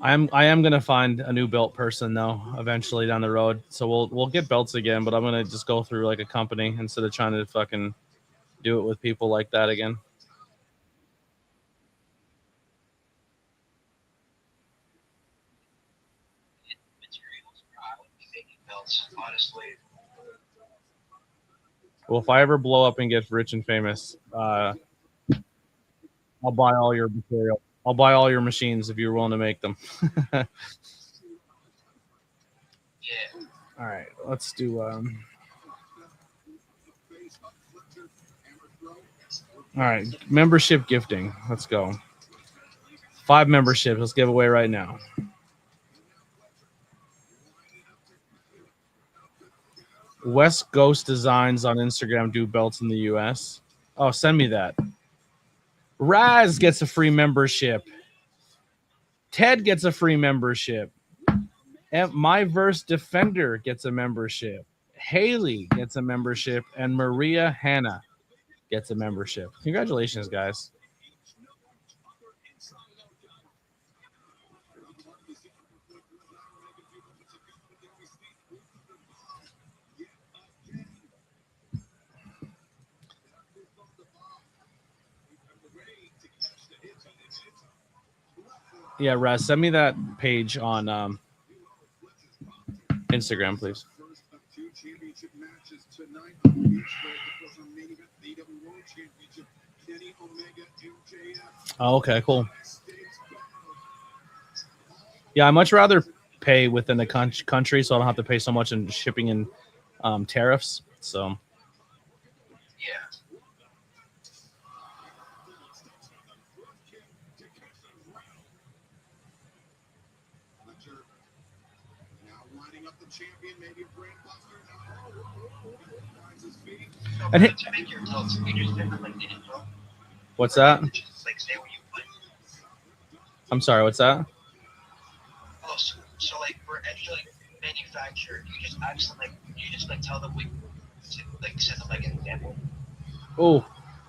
I am gonna find a new belt person though eventually down the road. So we'll get belts again, but I'm gonna just go through like a company instead of trying to fucking do it with people like that again. Materials, I would be making belts, honestly. Well, if I ever blow up and get rich and famous, I'll buy all your material. I'll buy all your machines if you're willing to make them. Yeah. All right, let's do. All right, membership gifting. Let's go. 5 memberships. Let's give away right now. West Ghost Designs on Instagram do belts in the US. Oh, send me that. Raz gets a free membership. Ted gets a free membership. My Verse Defender gets a membership. Haley gets a membership. And Maria Hanna gets a membership. Congratulations, guys. Yeah, Raz, send me that page on Instagram, please. Oh, okay, cool. Yeah, I much rather pay within the country, so I don't have to pay so much in shipping and tariffs. So, Yeah. And So, to make your belts, you just never like did it, bro. What's that? Just like say where you put. I'm sorry, what's that? Oh, so like for any like manufacturer, you just actually like you just like tell them like send them like an example. Oh,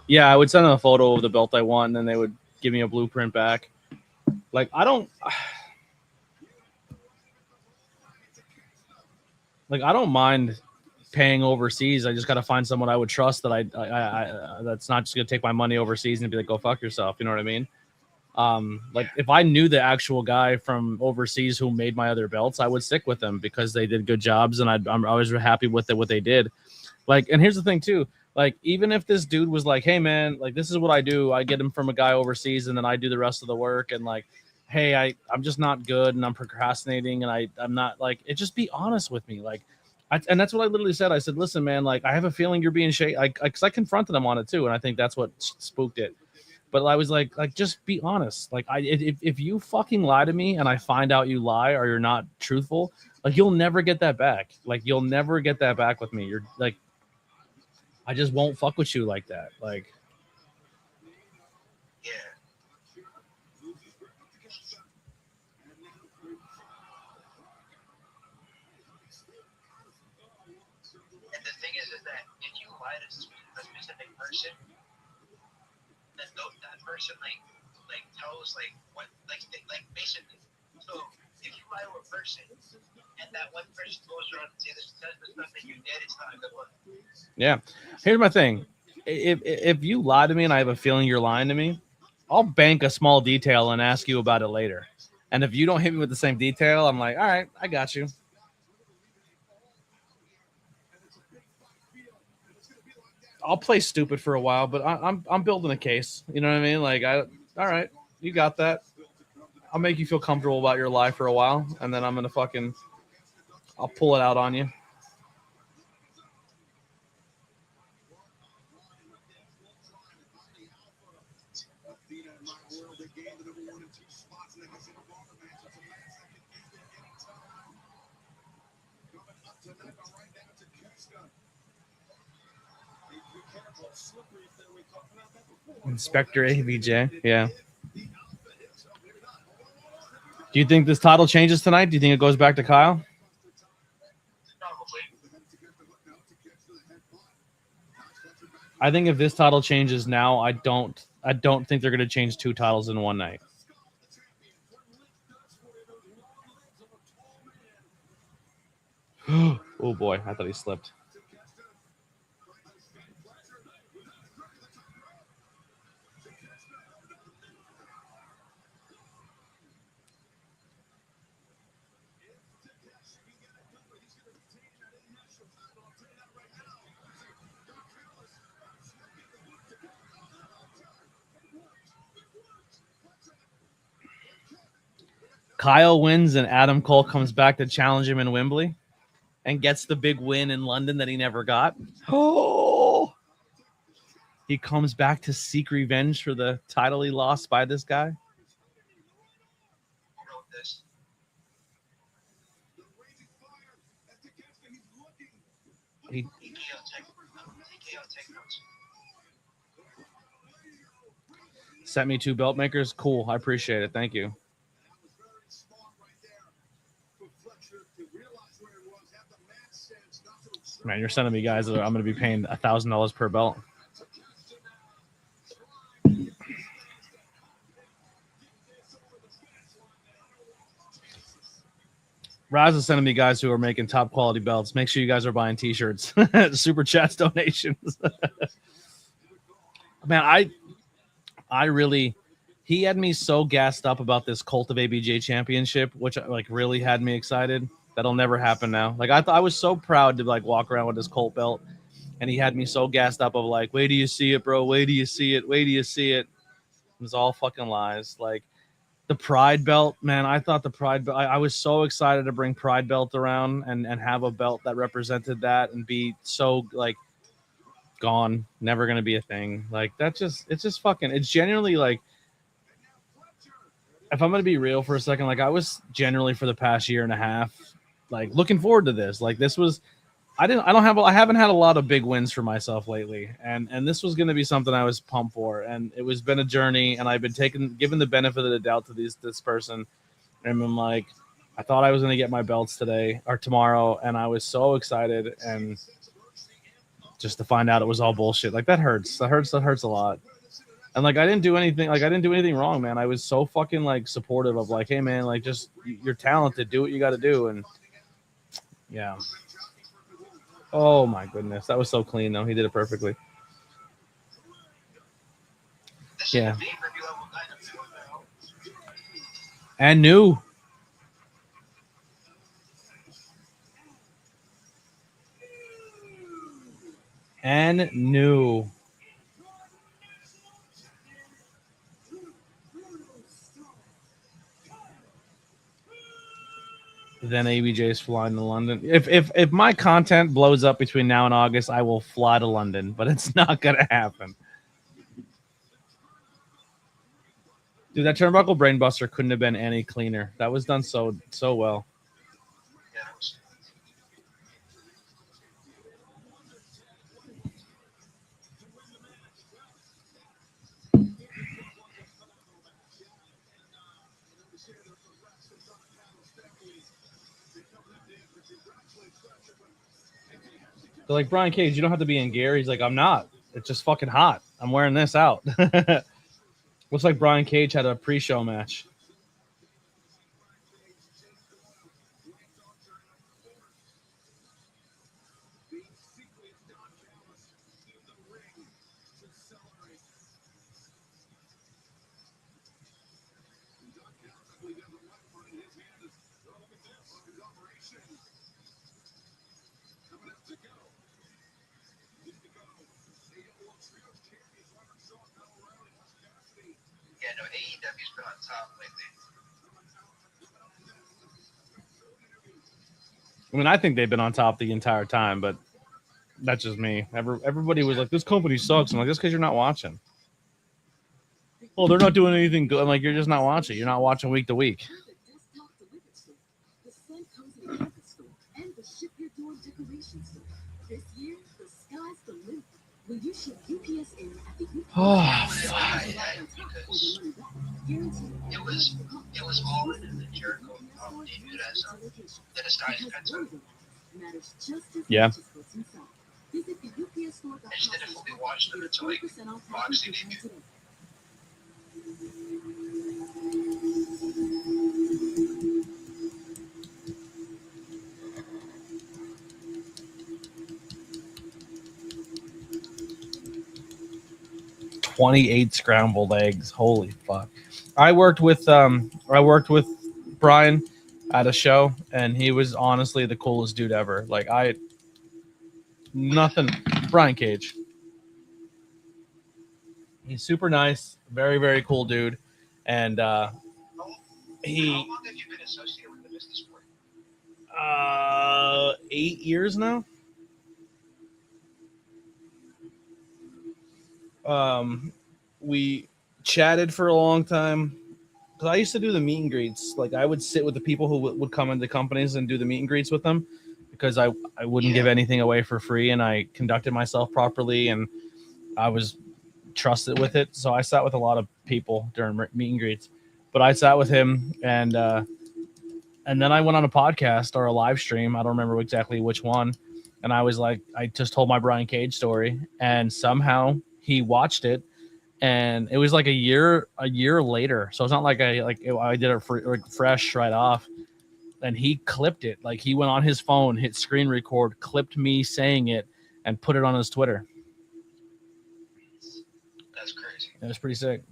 yeah, I would send them a photo of the belt I want, and then they would give me a blueprint back. Like, I don't mind paying overseas. I just got to find someone I would trust that I that's not just gonna take my money overseas and be like, go fuck yourself. You know what I mean? Like if I knew the actual guy from overseas who made my other belts, I would stick with them because they did good jobs and I'm always happy with what they did. Like, and here's the thing too. Like, even if this dude was like, hey man, like this is what I do. I get him from a guy overseas and then I do the rest of the work. And like, hey, I'm just not good and I'm procrastinating and I'm not like, it just be honest with me. Like, and that's what I literally said. I said, listen, man, like I have a feeling you're being because I confronted him on it too. And I think that's what spooked it. But I was like, just be honest. Like, if you fucking lie to me and I find out you lie or you're not truthful, like you'll never get that back. Like you'll never get that back with me. You're like, I just won't fuck with you like that. Like, Yeah. And the thing is that if you lie to a specific person, then that person like tells like what like basically. So if you lie to a person and that one person goes around and says the stuff that you did, it's not a good one. yeah. Here's my thing. If you lie to me and I have a feeling you're lying to me, I'll bank a small detail and ask you about it later. And if you don't hit me with the same detail, I'm like, all right, I got you. I'll play stupid for a while, but I'm building a case. You know what I mean? Like, all right, you got that. I'll make you feel comfortable about your lie for a while, and then I'm gonna I'll pull it out on you. Inspector ABJ, yeah. Do you think this title changes tonight? Do you think it goes back to Kyle? Probably. I think if this title changes now, I don't think they're going to change 2 titles in one night. Oh boy, I thought he slipped. Kyle wins and Adam Cole comes back to challenge him in Wembley and gets the big win in London that he never got. Oh, he comes back to seek revenge for the title he lost by this guy. Who wrote this? He TKO take notes. sent me 2 belt makers. Cool. I appreciate it. Thank you. Man, you're sending me guys that I'm going to be paying $1,000 per belt. Raz is sending me guys who are making top quality belts. Make sure you guys are buying t-shirts. Super chats, donations. Man, I really, he had me so gassed up about this Cult of ABJ championship, which like really had me excited. That'll never happen now. Like I was so proud to like walk around with this Colt belt, and he had me so gassed up of like, wait till you see it, bro. Wait till you see it. Wait till you see it. It was all fucking lies. Like the Pride belt, man. I thought the Pride belt. I was so excited to bring Pride belt around and have a belt that represented that and be so like gone, never gonna be a thing. Like it's just fucking. It's genuinely like. If I'm gonna be real for a second, like I was generally for the past year and a half, like looking forward to this. Like this was, I haven't had a lot of big wins for myself lately, and this was gonna be something I was pumped for, and it was been a journey, and I've been given the benefit of the doubt to this person, and I'm like, I thought I was gonna get my belts today or tomorrow, and I was so excited, and just to find out it was all bullshit, like that hurts. That hurts a lot. And like I didn't do anything wrong, man. I was so fucking like supportive of like, hey man, like just you're talented, do what you got to do, and yeah. Oh my goodness, that was so clean though. He did it perfectly. Yeah. And new. And new. Then ABJ is flying to London. If my content blows up between now and August, I will fly to London, but it's not gonna happen. Dude, that turnbuckle brainbuster couldn't have been any cleaner. That was done so well. They're like, Brian Cage, you don't have to be in gear. He's like, I'm not. It's just fucking hot. I'm wearing this out. Looks like Brian Cage had a pre-show match. Yeah, no, AEW's been on top lately. I mean, I think they've been on top the entire time, but that's just me. Everybody was like, this company sucks. I'm like, that's because you're not watching. Oh, they're not doing anything good. I'm like, you're just not watching. You're not watching week to week. Oh, fuck. It was all in the Jericho debuted as the disguise pencil. Yeah. I just didn't fully watch them until like Moxley debuted. 28 scrambled eggs. Holy fuck. I worked with Brian at a show, and he was honestly the coolest dude ever. Like nothing. Brian Cage. He's super nice, very, very cool dude. And How long have you been associated with the business sport? 8 years now. We chatted for a long time because I used to do the meet and greets. Like I would sit with the people who would come into companies and do the meet and greets with them because I wouldn't give anything away for free, and I conducted myself properly, and I was trusted with it. So I sat with a lot of people during meet and greets, but I sat with him, and then I went on a podcast or a live stream. I don't remember exactly which one. And I was like, I just told my Brian Cage story, and somehow he watched it, and it was like a year later. So it's not like I did it fresh right off. And he clipped it. Like he went on his phone, hit screen record, clipped me saying it, and put it on his Twitter. That's crazy. It was pretty sick.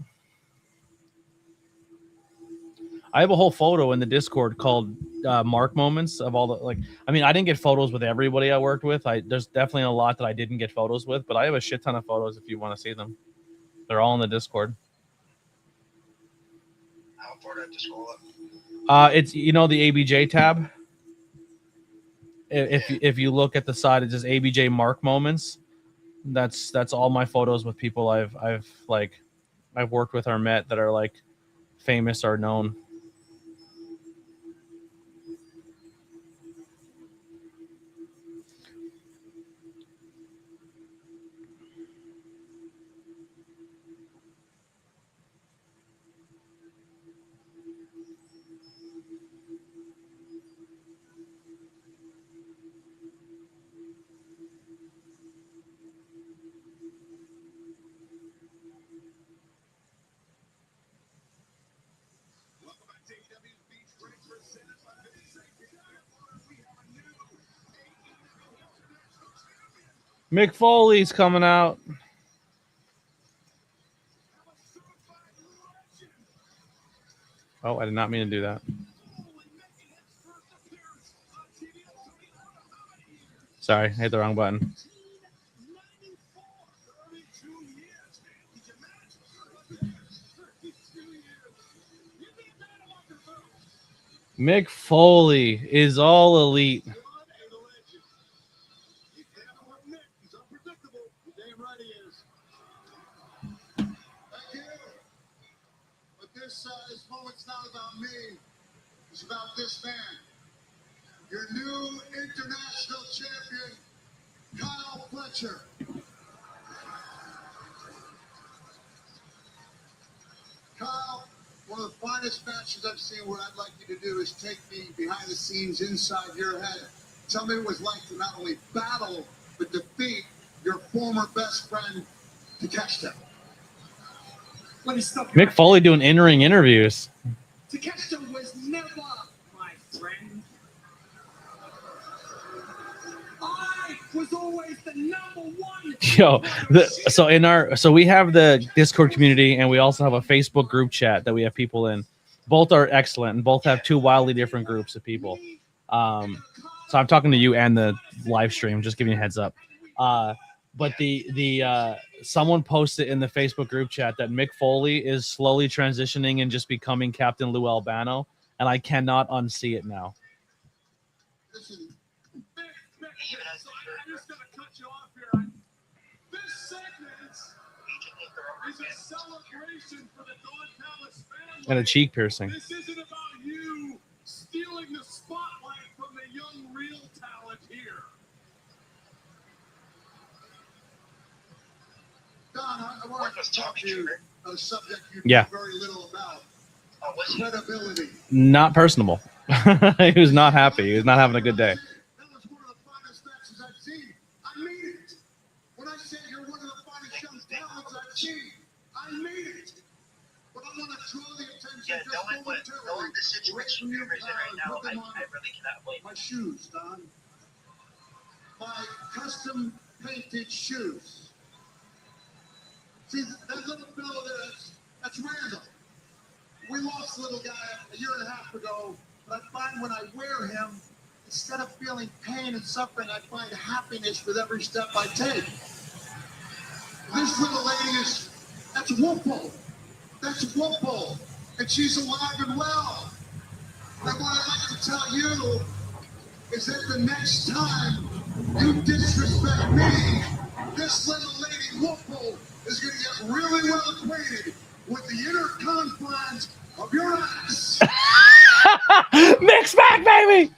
I have a whole photo in the Discord called Mark Moments of all the I didn't get photos with everybody I worked with. There's definitely a lot that I didn't get photos with, but I have a shit ton of photos if you want to see them. They're all in the Discord. How far do I have to scroll up? It's the ABJ tab. If you look at the side, it's just ABJ Mark Moments. That's all my photos with people I've worked with or met that are like famous or known. Welcome back to AEW Beach Break presented by ABJ On Air. We have a new AEW International Champion. Mick Foley's coming out. Oh, I did not mean to do that. Sorry, I hit the wrong button. Mick Foley is all elite. He's unpredictable. Damn right he is. Thank you. But this moment's not about me. It's about this man. Your new international champion, Kyle Fletcher. Kyle, one of the finest matches I've seen. What I'd like you to do is take me behind the scenes inside your head. Tell me what it was like to not only battle, but defeat your former best friend, Takeshita. Let me stop you. Mick Foley doing in-ring interviews. Takeshita was never my friend. I was always the number one. Yo, so we have the Discord community, and we also have a Facebook group chat that we have people in. Both are excellent, and both have two wildly different groups of people. So I'm talking to you and the live stream, just giving you a heads up. But the someone posted in the Facebook group chat that Mick Foley is slowly transitioning and just becoming Captain Lou Albano, and I cannot unsee it now. I just gotta cut you off here. This segment is a celebration for the Dawn Palace family. And a cheek piercing. This isn't about you stealing the spotlight from the young real talent here. Don, I want to talk to you on a subject you know very little about. Credibility. Not personable. He was not happy. He was not having a good day. That was one of the finest matches I've seen. I mean it. When I say you're one of the finest young talents I've seen, I mean it. But I want to draw the attention Yeah, just momentarily. knowing the situation you're in right now, I really cannot blame my shoes, Don. My custom painted shoes. See, that little fellow that's Randall. We lost a little guy a year and a half ago, but I find when I wear him, instead of feeling pain and suffering, I find happiness with every step I take. This little lady that's Whoopo. That's Whoopo. And she's alive and well. And what I'd like to tell you is that the next time you disrespect me, this little lady Whoopo is going to get really well acquainted with the inner confines of your ass. Mix back, baby.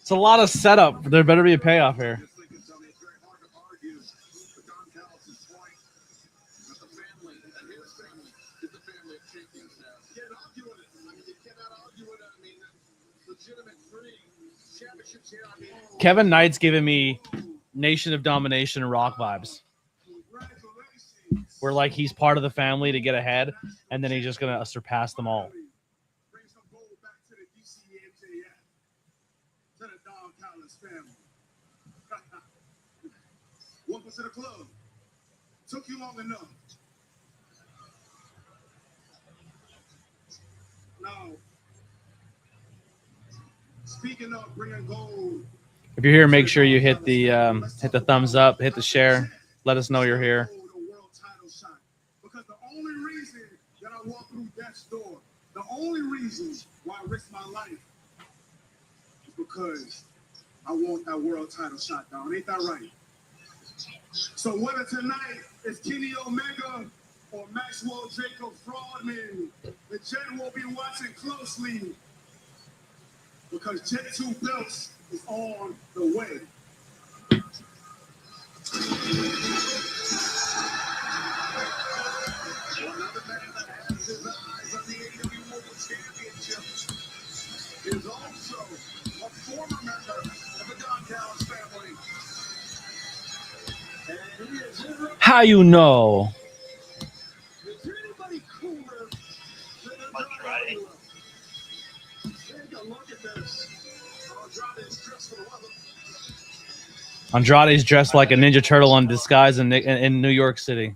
It's a lot of setup. There better be a payoff here. Kevin Knight's giving me Nation of Domination and Rock vibes. Where like he's part of the family to get ahead, and then he's just gonna surpass them all. Welcome to the club. Took you long enough. Now, speaking of bringing gold. If you're here, make sure you hit the thumbs up, hit the share. Let us know you're here. Because the only reason that I walk through death's door, the only reason why I risk my life is because I want that world title shot down. Ain't that right? So whether tonight is Kenny Omega or Maxwell Jacob Fraudman, the Jet will be watching closely because Jet 2 belts is on the way. Another man that has his eyes on the AEW World Championship is also a former member of the Don Callis family. And he is in the How you know? Is there anybody cooler than Andrade? Take a look at this. Andrade's dressed for the weather. Andrade's dressed like a Ninja Turtle in disguise in New York City.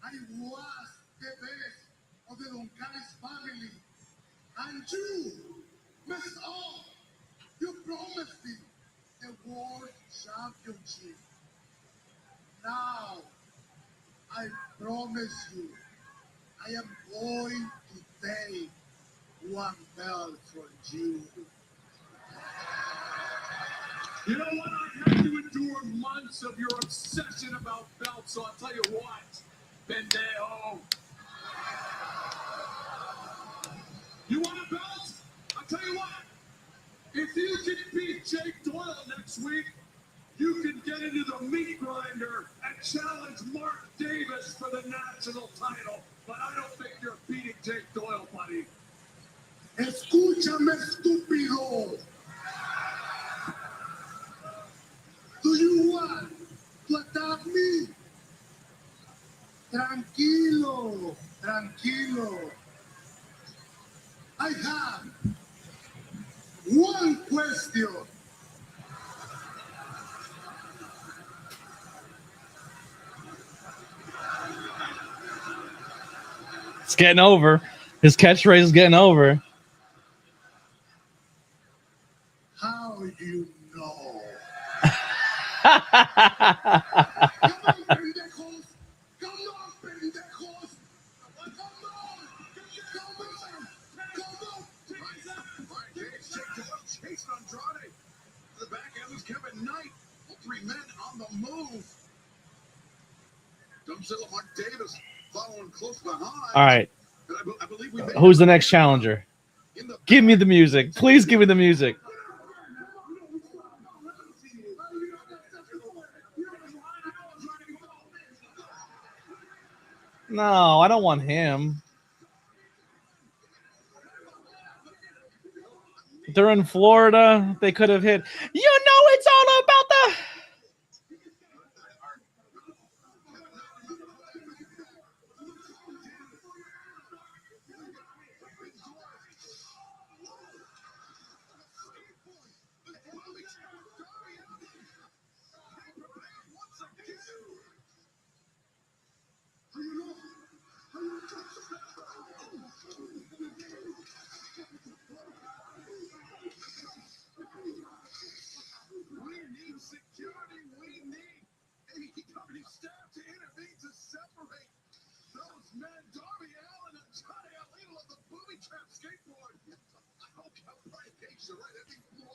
I was the best of the Don Callis family. And you, Miss all, you promised me the World Championship. Now, I promise you, I am going to take one belt for you. You know what? I've had to endure months of your obsession about belts, so I'll tell you what, Bendejo. You want a belt? I'll tell you what. If you can beat Jake Doyle next week, you can get into the meat grinder and challenge Mark Davis for the national title. But I don't think you're beating Jake Doyle, buddy. Escúchame, estúpido. Do you want to attack me? Tranquilo, tranquilo. I have one question. It's getting over. His catchphrase is getting over. How do you know? Come Come on, pendejos. Come on, pendejos. Come on. Chase Andrade. The back end was Kevin Knight. All three men on the move. Dumpzilla Mark Davis following close behind. All right. And I believe we Who's the next challenger? Give me the music. Please give me the music. No, I don't want him. They're in Florida. They could have hit. You know it's all about the... We need security. We need AEW staff to intervene to separate those men. Darby Allin and Johnny Alito of the booby trap skateboard.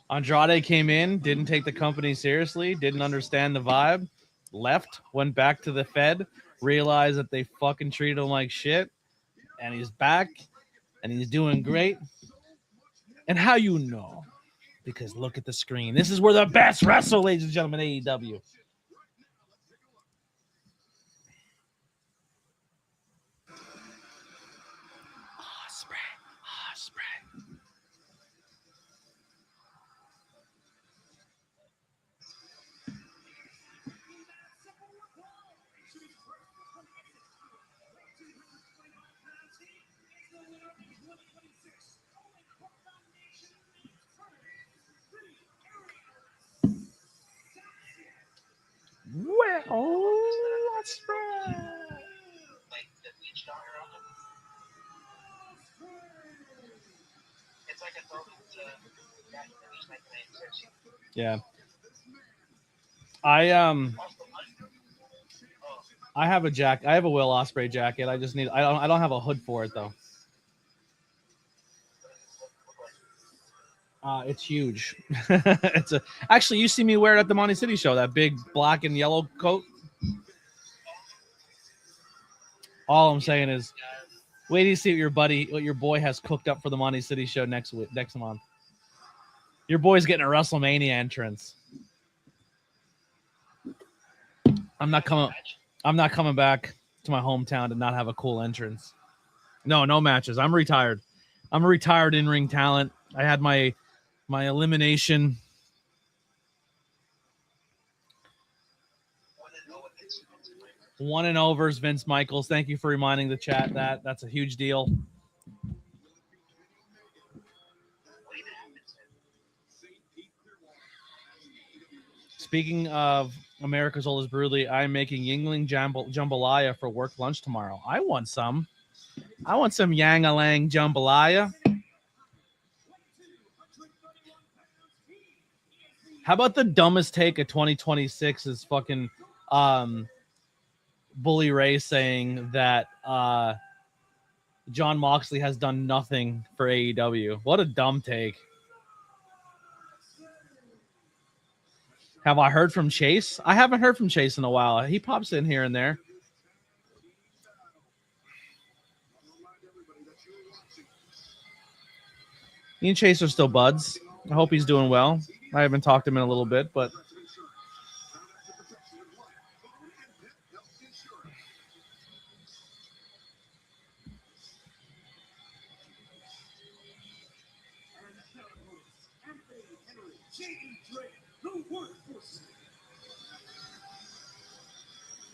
Andrade came in, didn't take the company seriously, didn't understand the vibe, left, went back to the Fed, realized that they fucking treated him like shit, and he's back, and he's doing great. And how you know? Because look at the screen. This is where the best wrestle, ladies and gentlemen, AEW. Well, let's spread. Like the beach dog or something. It's like a throwback to back in the beach 1996. Yeah. I have a jacket. I have a Will Ospreay jacket. I just need. I don't have a hood for it though. It's huge. It's a. Actually, you see me wear it at the Monty City show. That big black and yellow coat. All I'm saying is, wait till you see what your boy has cooked up for the Monty City show next month. Your boy's getting a WrestleMania entrance. I'm not coming back to my hometown to not have a cool entrance. No matches. I'm retired. I'm a retired in-ring talent. I had my elimination. One and overs, Vince Michaels. Thank you for reminding the chat that. That's a huge deal. Speaking of America's Oldest Brutally, I'm making Yingling Jambalaya for work lunch tomorrow. I want some Yang-a-Lang Jambalaya. How about the dumbest take of 2026 is fucking Bully Ray saying that John Moxley has done nothing for AEW. What a dumb take. Have I heard from Chase? I haven't heard from Chase in a while. He pops in here and there. Me and Chase are still buds. I hope he's doing well. I haven't talked to him in a little bit, but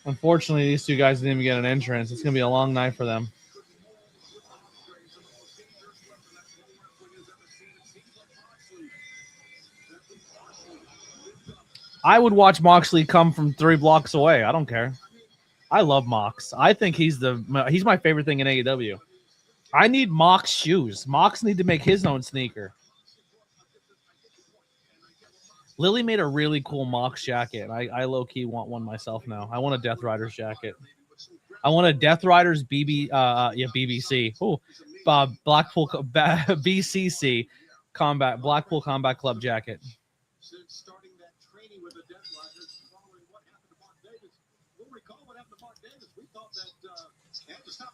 unfortunately, these two guys didn't even get an entrance. It's going to be a long night for them. I would watch Moxley come from 3 blocks away. I don't care. I love Mox. I think he's my favorite thing in AEW. I need Mox shoes. Mox need to make his own sneaker. Lily made a really cool Mox jacket. I low-key want one myself now. I want a Death Riders jacket. I want a Death Riders BBC. Oh, Blackpool BCC Combat Blackpool Combat Club jacket.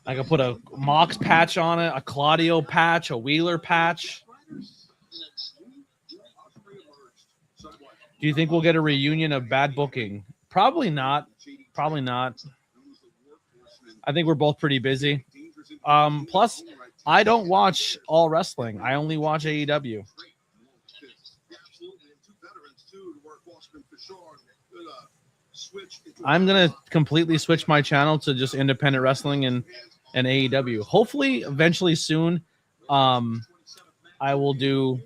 I could put a Mox patch on it, a Claudio patch, a Wheeler patch. Do you think we'll get a reunion of bad booking? Probably not. Probably not. I think we're both pretty busy. Plus, I don't watch all wrestling. I only watch AEW. I'm going to completely switch my channel to just independent wrestling and AEW. Hopefully, eventually soon, I will do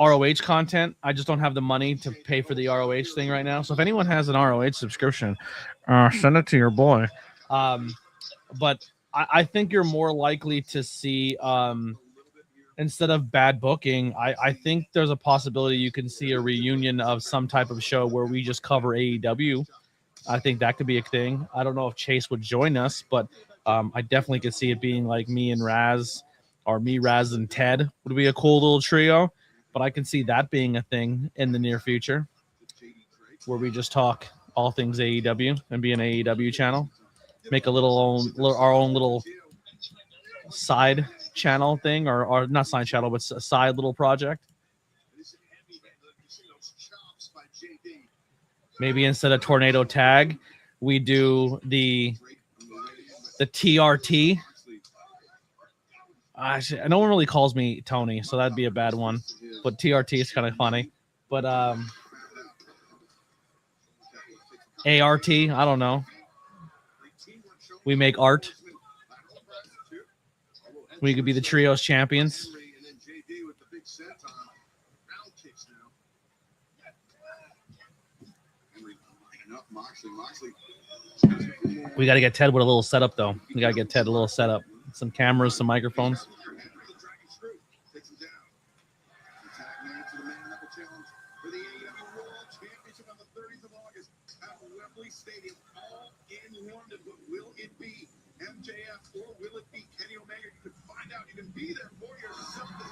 ROH content. I just don't have the money to pay for the ROH thing right now. So if anyone has an ROH subscription, send it to your boy. But I think you're more likely to see, instead of bad booking, I think there's a possibility you can see a reunion of some type of show where we just cover AEW. I think that could be a thing. I don't know if Chase would join us, but I definitely could see it being like me and Raz, or me, Raz, and Ted would be a cool little trio. But I can see that being a thing in the near future where we just talk all things AEW and be an AEW channel. Make a our own little side channel thing, or not side channel, but a side little project. Maybe instead of Tornado Tag, we do the TRT. Actually, no one really calls me Tony, so that'd be a bad one. But TRT is kind of funny. But ART, I don't know. We make art. We could be the trios champions. We got to get Ted with a little setup, though. We got to get Ted a little setup. Some cameras, some microphones. Will it be MJF or will it be Kenny Omega? You can find out. You can be there for yourself at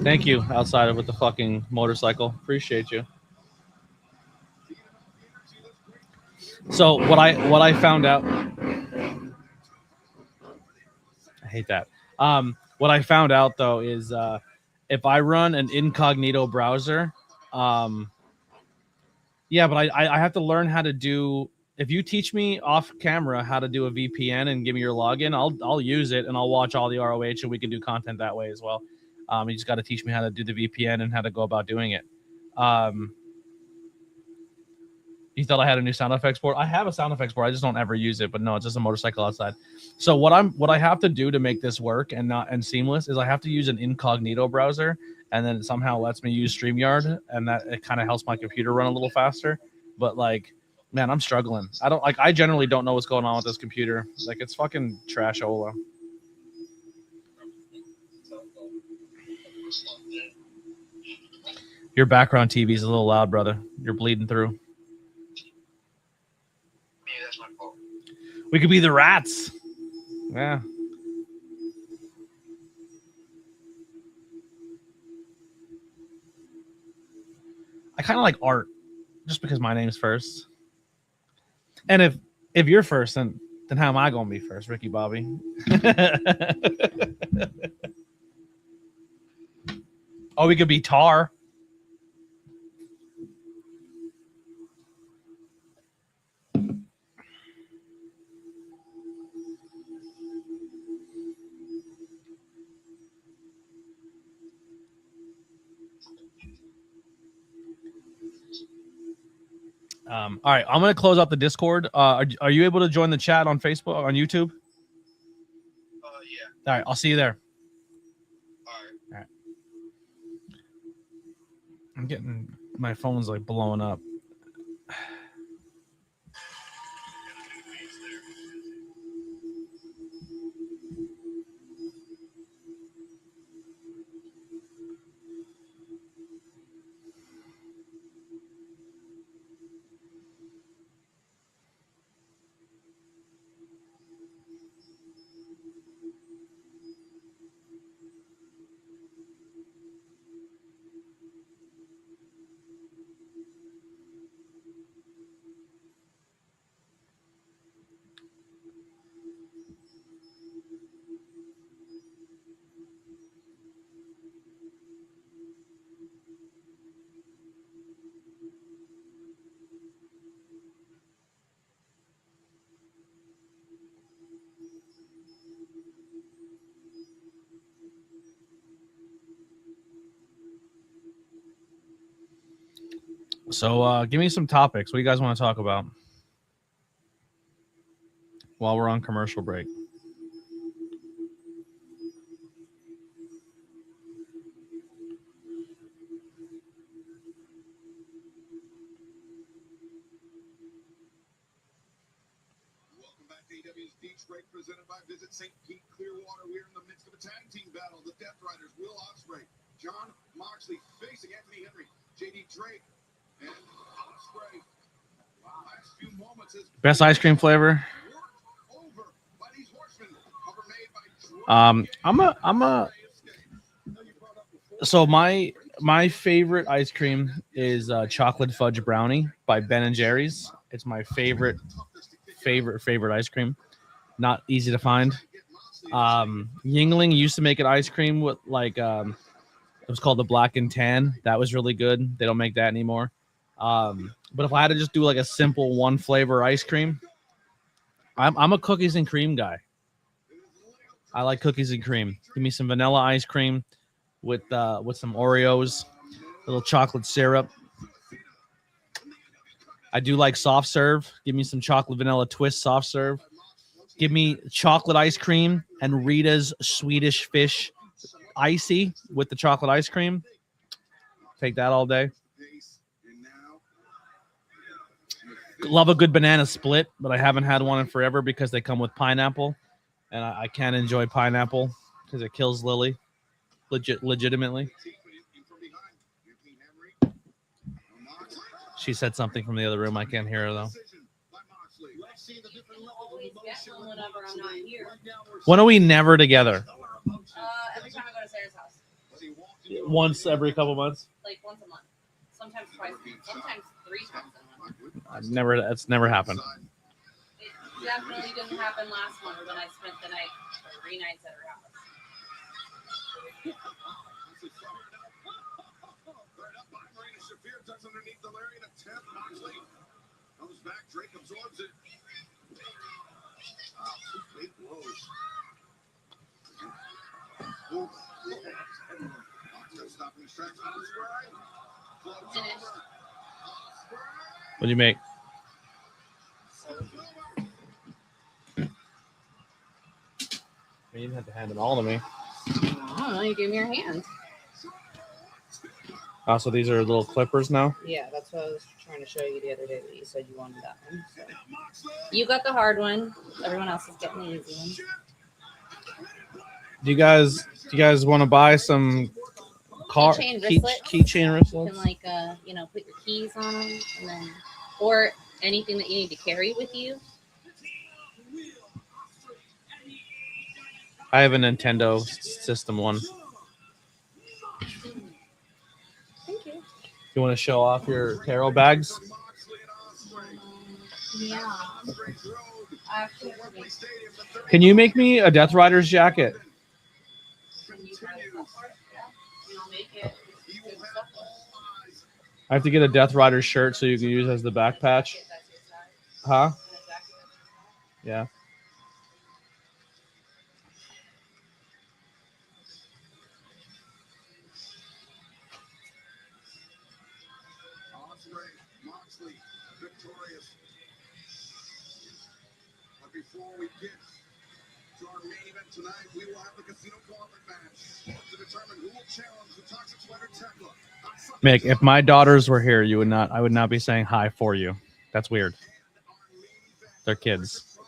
Thank you, outsider with the fucking motorcycle. Appreciate you. So what I found out, I hate that. What I found out though is if I run an incognito browser, yeah, but I have to learn how to do. If you teach me off camera how to do a VPN and give me your login, I'll use it and I'll watch all the ROH and we can do content that way as well. You just got to teach me how to do the VPN and how to go about doing it. You thought I had a new sound effects board? I have a sound effects board. I just don't ever use it. But no, it's just a motorcycle outside. So what I have to do to make this work and seamless is I have to use an incognito browser, and then it somehow lets me use StreamYard, and that it kind of helps my computer run a little faster. But like, man, I'm struggling. I generally don't know what's going on with this computer. Like, it's fucking trash-ola. Your background TV is a little loud, brother. You're bleeding through. That's my fault. We could be the rats. Yeah. I kind of like art just because my name's first. And if you're first, then how am I going to be first, Ricky Bobby? Oh, we could be Tar. All right, I'm going to close out the Discord. Are you able to join the chat on Facebook, on YouTube? Yeah. All right, I'll see you there. All right. I'm getting, my phone's like blowing up. So give me some topics. What do you guys want to talk about while we're on commercial break? Welcome back to AEW's Beach Break, presented by Visit St. Pete Clearwater. We're in the midst of a tag team battle. The Death Riders, Will Ospreay, John Moxley facing Anthony Henry, JD Drake, and Ospreay. Last few moments is Best ice cream flavor. worked over by these horsemen. Cover made by So my favorite ice cream is chocolate fudge brownie by Ben and Jerry's. It's my favorite ice cream. Not easy to find. Yingling used to make an ice cream with like it was called the Black and Tan. That was really good. They don't make that anymore. But if I had to just do like a simple one flavor ice cream, I'm a cookies and cream guy. I like cookies and cream. Give me some vanilla ice cream with some Oreos, a little chocolate syrup. I do like soft serve. Give me some chocolate vanilla twist soft serve. Give me chocolate ice cream and Rita's Swedish fish icy with the chocolate ice cream. Take that all day. Love a good banana split, but I haven't had one in forever because they come with pineapple, and I can't enjoy pineapple because it kills Lily. Legitimately. She said something from the other room. I can't hear her though. When are we never together? Every time I go to Sarah's house. Once every couple months. Like once a month. Sometimes twice. Sometimes 3 times a month. That's never happened. It definitely didn't happen last month when I spent the night, 3 nights at her house. Underneath the lariat attempt, Moxley comes back. Drake absorbs it. Two big blows. Moxley stopping his tracks on his right. Floats over. What do you make? You didn't have to hand it all to me. I don't know. You gave me your hand. So these are little clippers now? Yeah, that's what I was trying to show you the other day that you said you wanted that one. So. You got the hard one. Everyone else is getting the easy one. Do you guys want to buy some Keychain wristlets? Keychain wristlets? You can put your keys on them, and then or anything that you need to carry with you. I have a Nintendo System one. You want to show off your tarot bags? Yeah. Can you make me a Death Riders jacket? I have to get a Death Riders shirt so you can use as the back patch. Huh? Yeah. Moxley victorious. But before we get to our main event tonight, we will have the Casino Gauntlet match to determine who will challenge the Toxic Sweater Tekla. Mick, if my daughters were here, I would not be saying hi for you. That's weird. They're kids.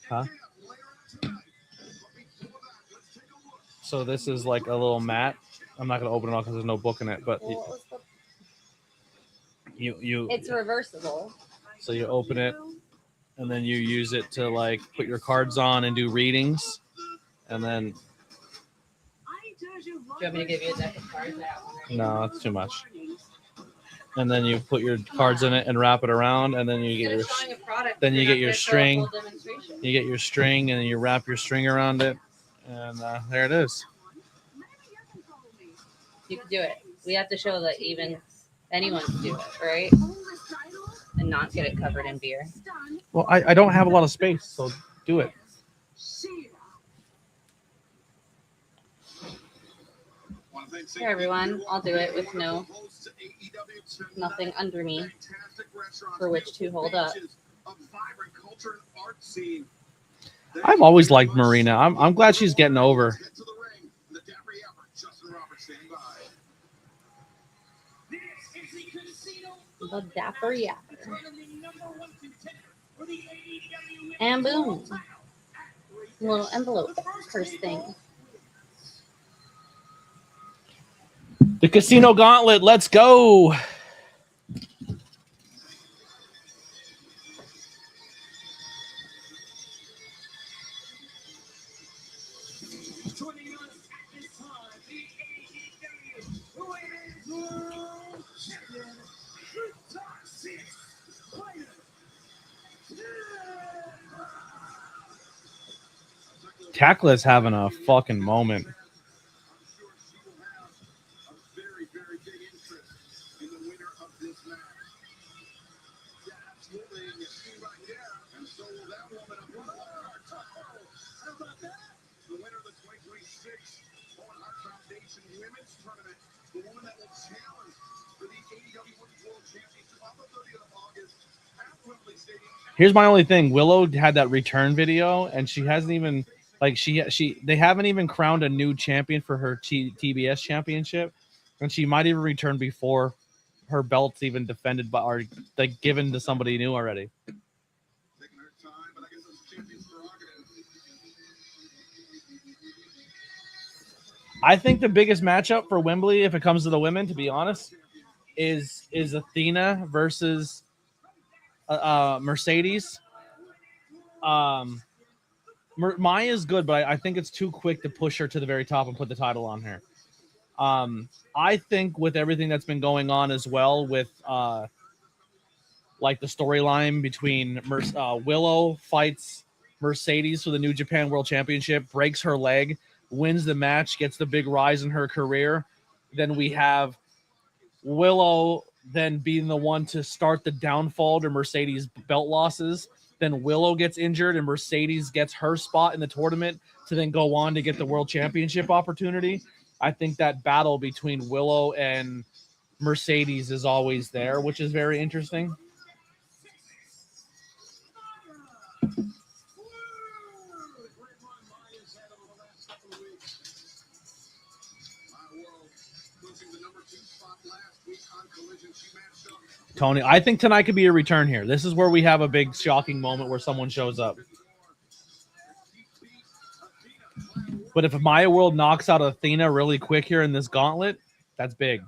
Huh? So this is like a little mat. I'm not gonna open it all because there's no book in it, but you It's reversible. So you open it and then you use it to like put your cards on and do readings, and then. Do you want me to give you a deck of cards? No, that's too much. And then you put your cards in it and wrap it around, and then you get your string. You get your string, and you wrap your string around it, and there it is. You can do it. We have to show that even anyone can do it, right? And not get it covered in beer. Well, I don't have a lot of space, so do it. Here, everyone. I'll do it with nothing under me for which to hold up. I've always liked Marina. I'm glad she's getting over. The Dapper Yapper. And boom. A little envelope first thing. The Casino Gauntlet. Let's go. Tackle is having a fucking moment. Here's my only thing. Willow had that return video, and she hasn't even they haven't even crowned a new champion for her TBS championship, and she might even return before her belt's even defended by or like given to somebody new already. I think the biggest matchup for Wembley, if it comes to the women, to be honest, is Athena versus Mercedes. Maya's good, but I think it's too quick to push her to the very top and put the title on her. I think with everything that's been going on as well with like the storyline between Willow fights Mercedes for the New Japan World Championship, breaks her leg, wins the match, gets the big rise in her career. Then we have Willow then being the one to start the downfall to Mercedes' belt losses. Then Willow gets injured and Mercedes gets her spot in the tournament to then go on to get the world championship opportunity. I think that battle between Willow and Mercedes is always there, which is very interesting. Tony, I think tonight could be a return here. This is where we have a big shocking moment where someone shows up. But if Maya World knocks out Athena really quick here in this gauntlet, that's big.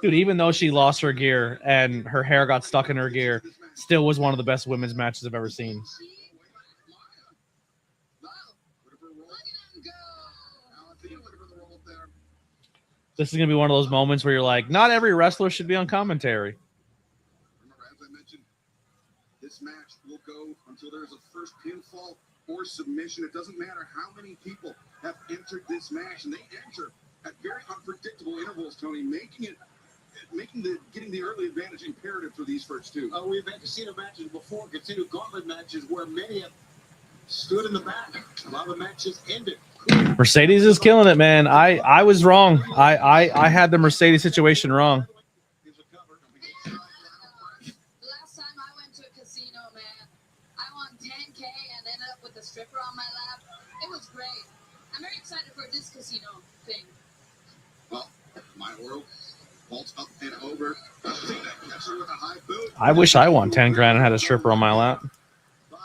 Dude, even though she lost her gear and her hair got stuck in her gear, still was one of the best women's matches I've ever seen. This is going to be one of those moments where you're like, not every wrestler should be on commentary. Remember, as I mentioned, this match will go until there's a first pinfall or submission. It doesn't matter how many people have entered this match, and they enter at very unpredictable intervals, Tony, getting the early advantage imperative for these first two. We've had casino matches before, casino gauntlet matches where many have stood in the back. A lot of the matches ended. Mercedes is killing it, man. I was wrong. I had the Mercedes situation wrong. Last time I went to a casino, man, I won $10K and ended up with a stripper on my lap. It was great. I'm very excited for this casino thing. Well, my world vaults up and over. I wish I won 10 grand and had a stripper on my lap. Maya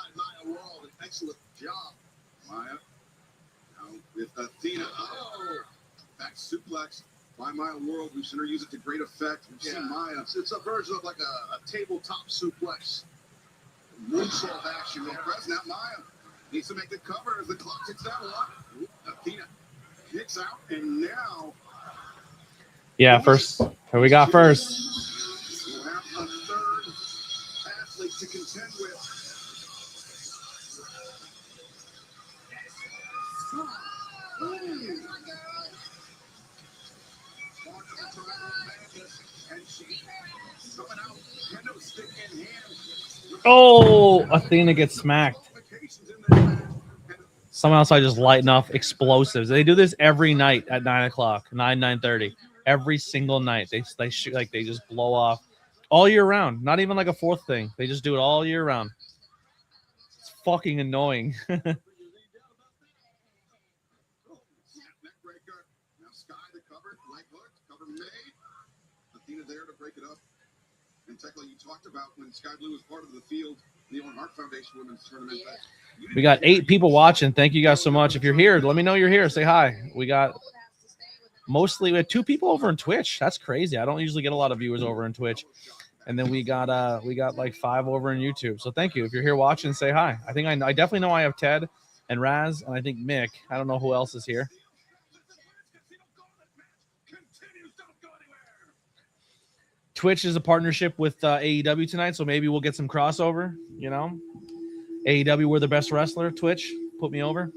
World, an excellent job. Maya. With Athena, back suplex by Maya World. We've seen her use it to great effect. We've seen Maya. It's a version of like a tabletop suplex. Moonsault action. Now Maya needs to make the cover as the clock ticks down a lot. Athena kicks out, and now. Yeah, first. Here we got first. We'll have a third athlete to contend with. Oh, Athena gets smacked. Someone outside just lighting off explosives. They do this every night at 9 o'clock, 9:30. Every single night. They shoot, like, they just blow off all year round. Not even like a fourth thing. They just do it all year round. It's fucking annoying. Neckbreaker. Now Sky the cover, leg hook, cover made. Athena there to break it up. And technically, you talked about when Sky Blue was part of the field, the Owen Hart Foundation Women's Tournament. We got 8 people watching. Thank you guys so much. If you're here, let me know you're here. Say hi. We had 2 people over in Twitch. That's crazy. I don't usually get a lot of viewers over in Twitch. And then we got like 5 over in YouTube. So thank you. If you're here watching, say hi. I think I definitely know I have Ted and Raz, and I think Mick. I don't know who else is here. Twitch is a partnership with AEW tonight, so maybe we'll get some crossover, you know. AEW, we're the best wrestler. Twitch, put me over.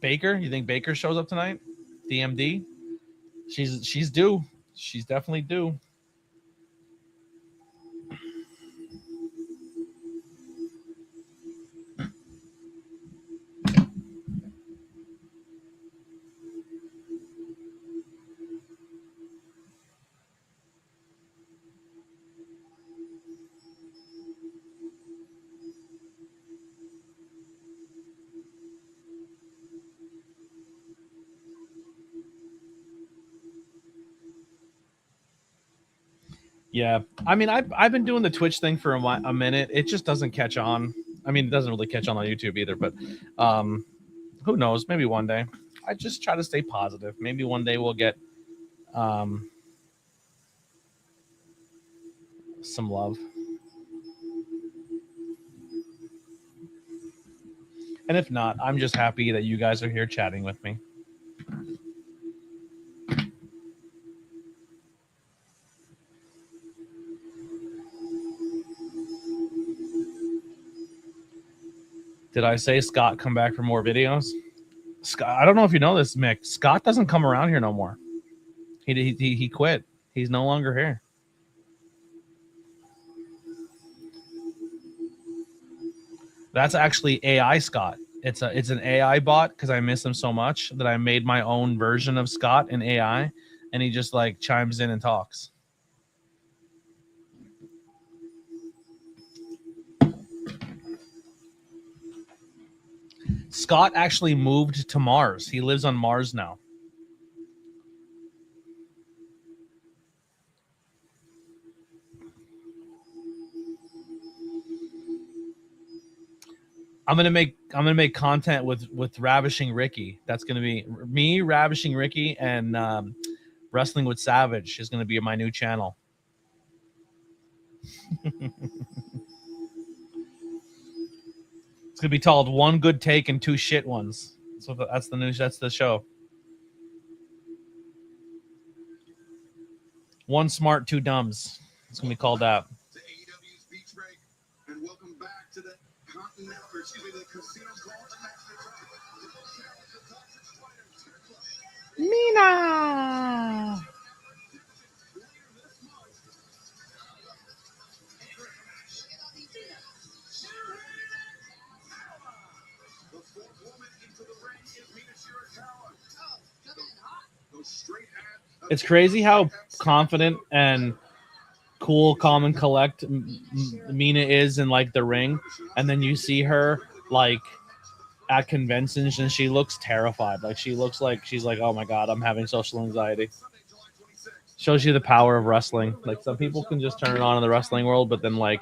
Baker, you think Baker shows up tonight? DMD? She's due. She's definitely due. Yeah, I mean, I've been doing the Twitch thing for a minute. It just doesn't catch on. I mean, it doesn't really catch on YouTube either. But who knows? Maybe one day. I just try to stay positive. Maybe one day we'll get some love. And if not, I'm just happy that you guys are here chatting with me. Did I say Scott come back for more videos? Scott, I don't know if you know this, Mick. Scott doesn't come around here no more. He quit. He's no longer here. That's actually AI Scott. It's an AI bot because I miss him so much that I made my own version of Scott in AI, and he just like chimes in and talks. Scott actually moved to Mars. He lives on Mars now. I'm gonna make content with Ravishing Ricky. That's gonna be me, Ravishing Ricky, and Wrestling with Savage is gonna be my new channel. It's gonna be called One Good Take and Two Shit Ones. So that's the show. One Smart, Two Dumbs. It's gonna be called that. To AEW's Beach Break, and welcome back to the Continental, or excuse me, the Casino Golden Mina. It's crazy how confident and cool, calm, and collect Mina is in like the ring, and then you see her like at conventions and she looks terrified. Like she looks like she's like, oh my god, I'm having social anxiety. Shows you the power of wrestling. Like some people can just turn it on in the wrestling world, but then like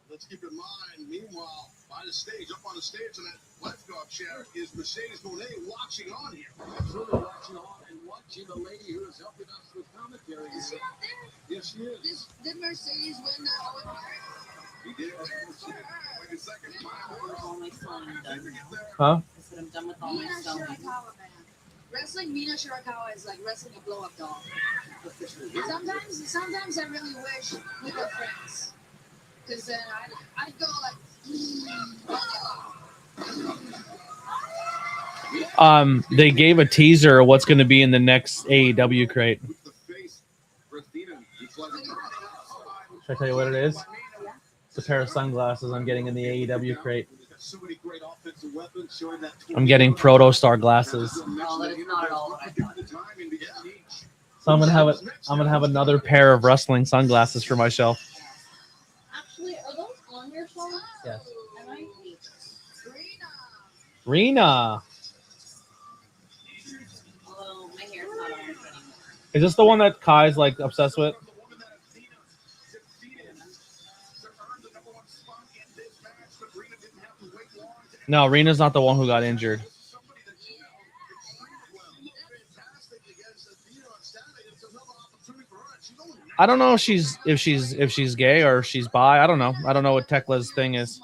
Let's keep in mind, meanwhile, by the stage, up on the stage in that lifeguard chair is Mercedes Monet watching on here. Absolutely watching on and watching the lady who is helping us with commentary. Is she up there? Yes, she is. Did Mercedes win that one? He did. Wait a second. All my sewing done. huh? I said I'm done with all my Mina sewing. Shirakawa, man. Wrestling Mina Shirakawa is like wrestling a blow-up doll. Sometimes I really wish we were friends. Because then I'd go like... They gave a teaser of what's going to be in the next AEW crate. Should I tell you what it is? The pair of sunglasses I'm getting in the AEW crate. I'm getting Proto Star glasses. No, that is not at all what I thought. So I'm gonna have another pair of wrestling sunglasses for my shelf. Actually, are those on your shelf? Yes. I might need Rena. although my hair's not orange anymore. Is this the one that Kai's like obsessed with? No, Rena's not the one who got injured. I don't know if she's gay or if she's bi. I don't know. I don't know what Tekla's thing is.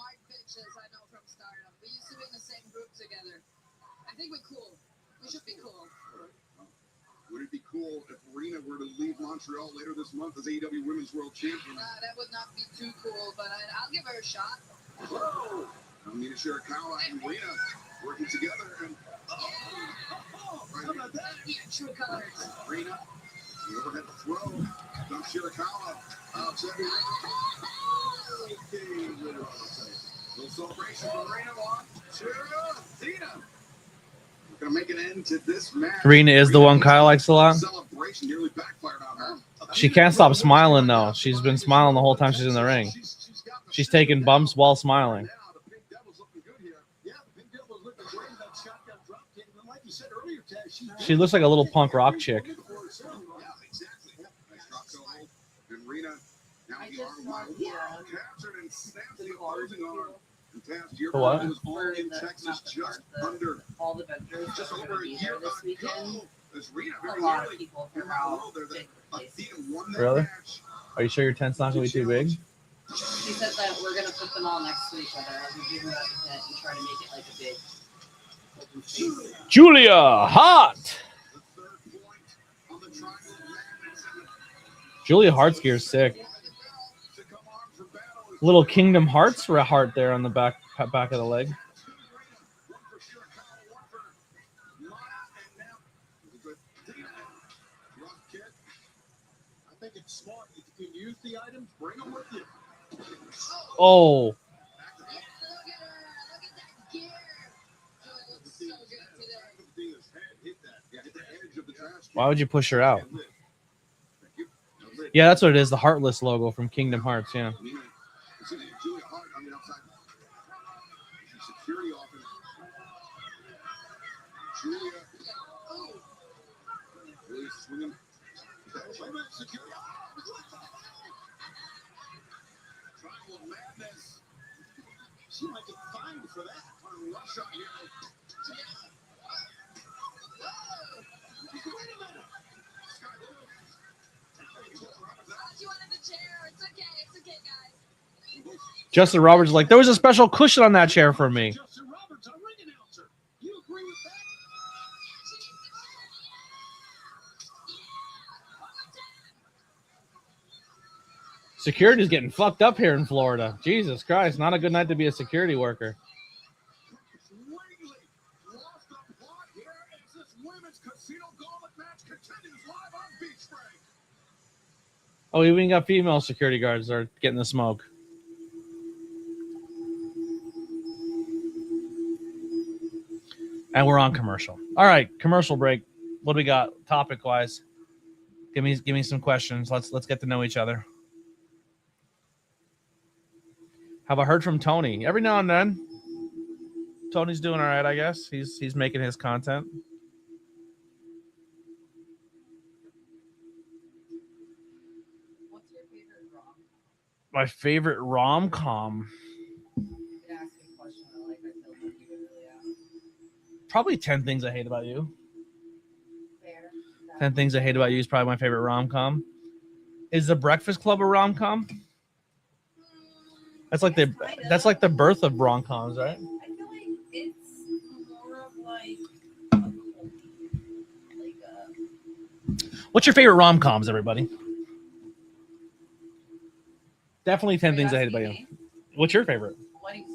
Would it be cool if Rena were to leave Montreal later this month as AEW Women's World Champion? That would not be too cool, but I'll give her a shot. Whoa! Amina Shirakawa and Rena working together, and How about that? Yeah, true colors. Rena, the overhead throw, dump Shirakawa, outside. Okay, little celebration for Rena on Shirakawa. We're gonna make an end to this match. Rena is the one Kyle likes a lot. Celebration nearly backfired on her. She can't stop smiling though. She's been smiling the whole time she's in the ring. She's taking bumps while smiling. She looks like a little punk rock chick. For what? All the vendors just over a year this weekend. A lot of people from how big the place is. Really? Are you sure your tent's not going to be too big? She said that we're gonna put them all next to each other as we do that tent and try to make it like a big open space. Julia, hot! Julia Hart's gear is sick. Little Kingdom Hearts heart there on the back of the leg. I think it's smart. If you can use the items, bring them with you. Oh, Look at that gear. Oh, it looks so good today. why would you push her out? Yeah, that's what it is. The Heartless logo from Kingdom Hearts. Yeah. Julia Hart on the outside. Security officer. Julia. Really swinging. Security. Triangle of madness. She might get fined for that. One shot here. You wanted the chair. It's okay, guys. Justin Roberts is like, there was a special cushion on that chair for me. Justin Roberts, our ring announcer. You agree with that? Security's getting fucked up here in Florida. Jesus Christ, not a good night to be a security worker. Lost the plot here as this women's casino gauntlet match continues live on Beach Break. Oh, we even got female security guards that are getting the smoke. And we're on commercial. All right, commercial break. What do we got topic wise? Give me some questions. Let's get to know each other. Have I heard from Tony? Every now and then. Tony's doing all right, I guess. He's making his content. What's your favorite rom? My favorite rom-com. Ask me a question I like. I feel like you would really ask. Probably 10 Things I Hate About You. Fair. 10 Things I Hate About You is probably my favorite rom-com. Is The Breakfast Club a rom-com? That's like the birth of rom-coms, right? I feel like it's more of like a culty, like What's your favorite rom-coms, everybody? Definitely 10 Things I Hate About You. What's your favorite? Wedding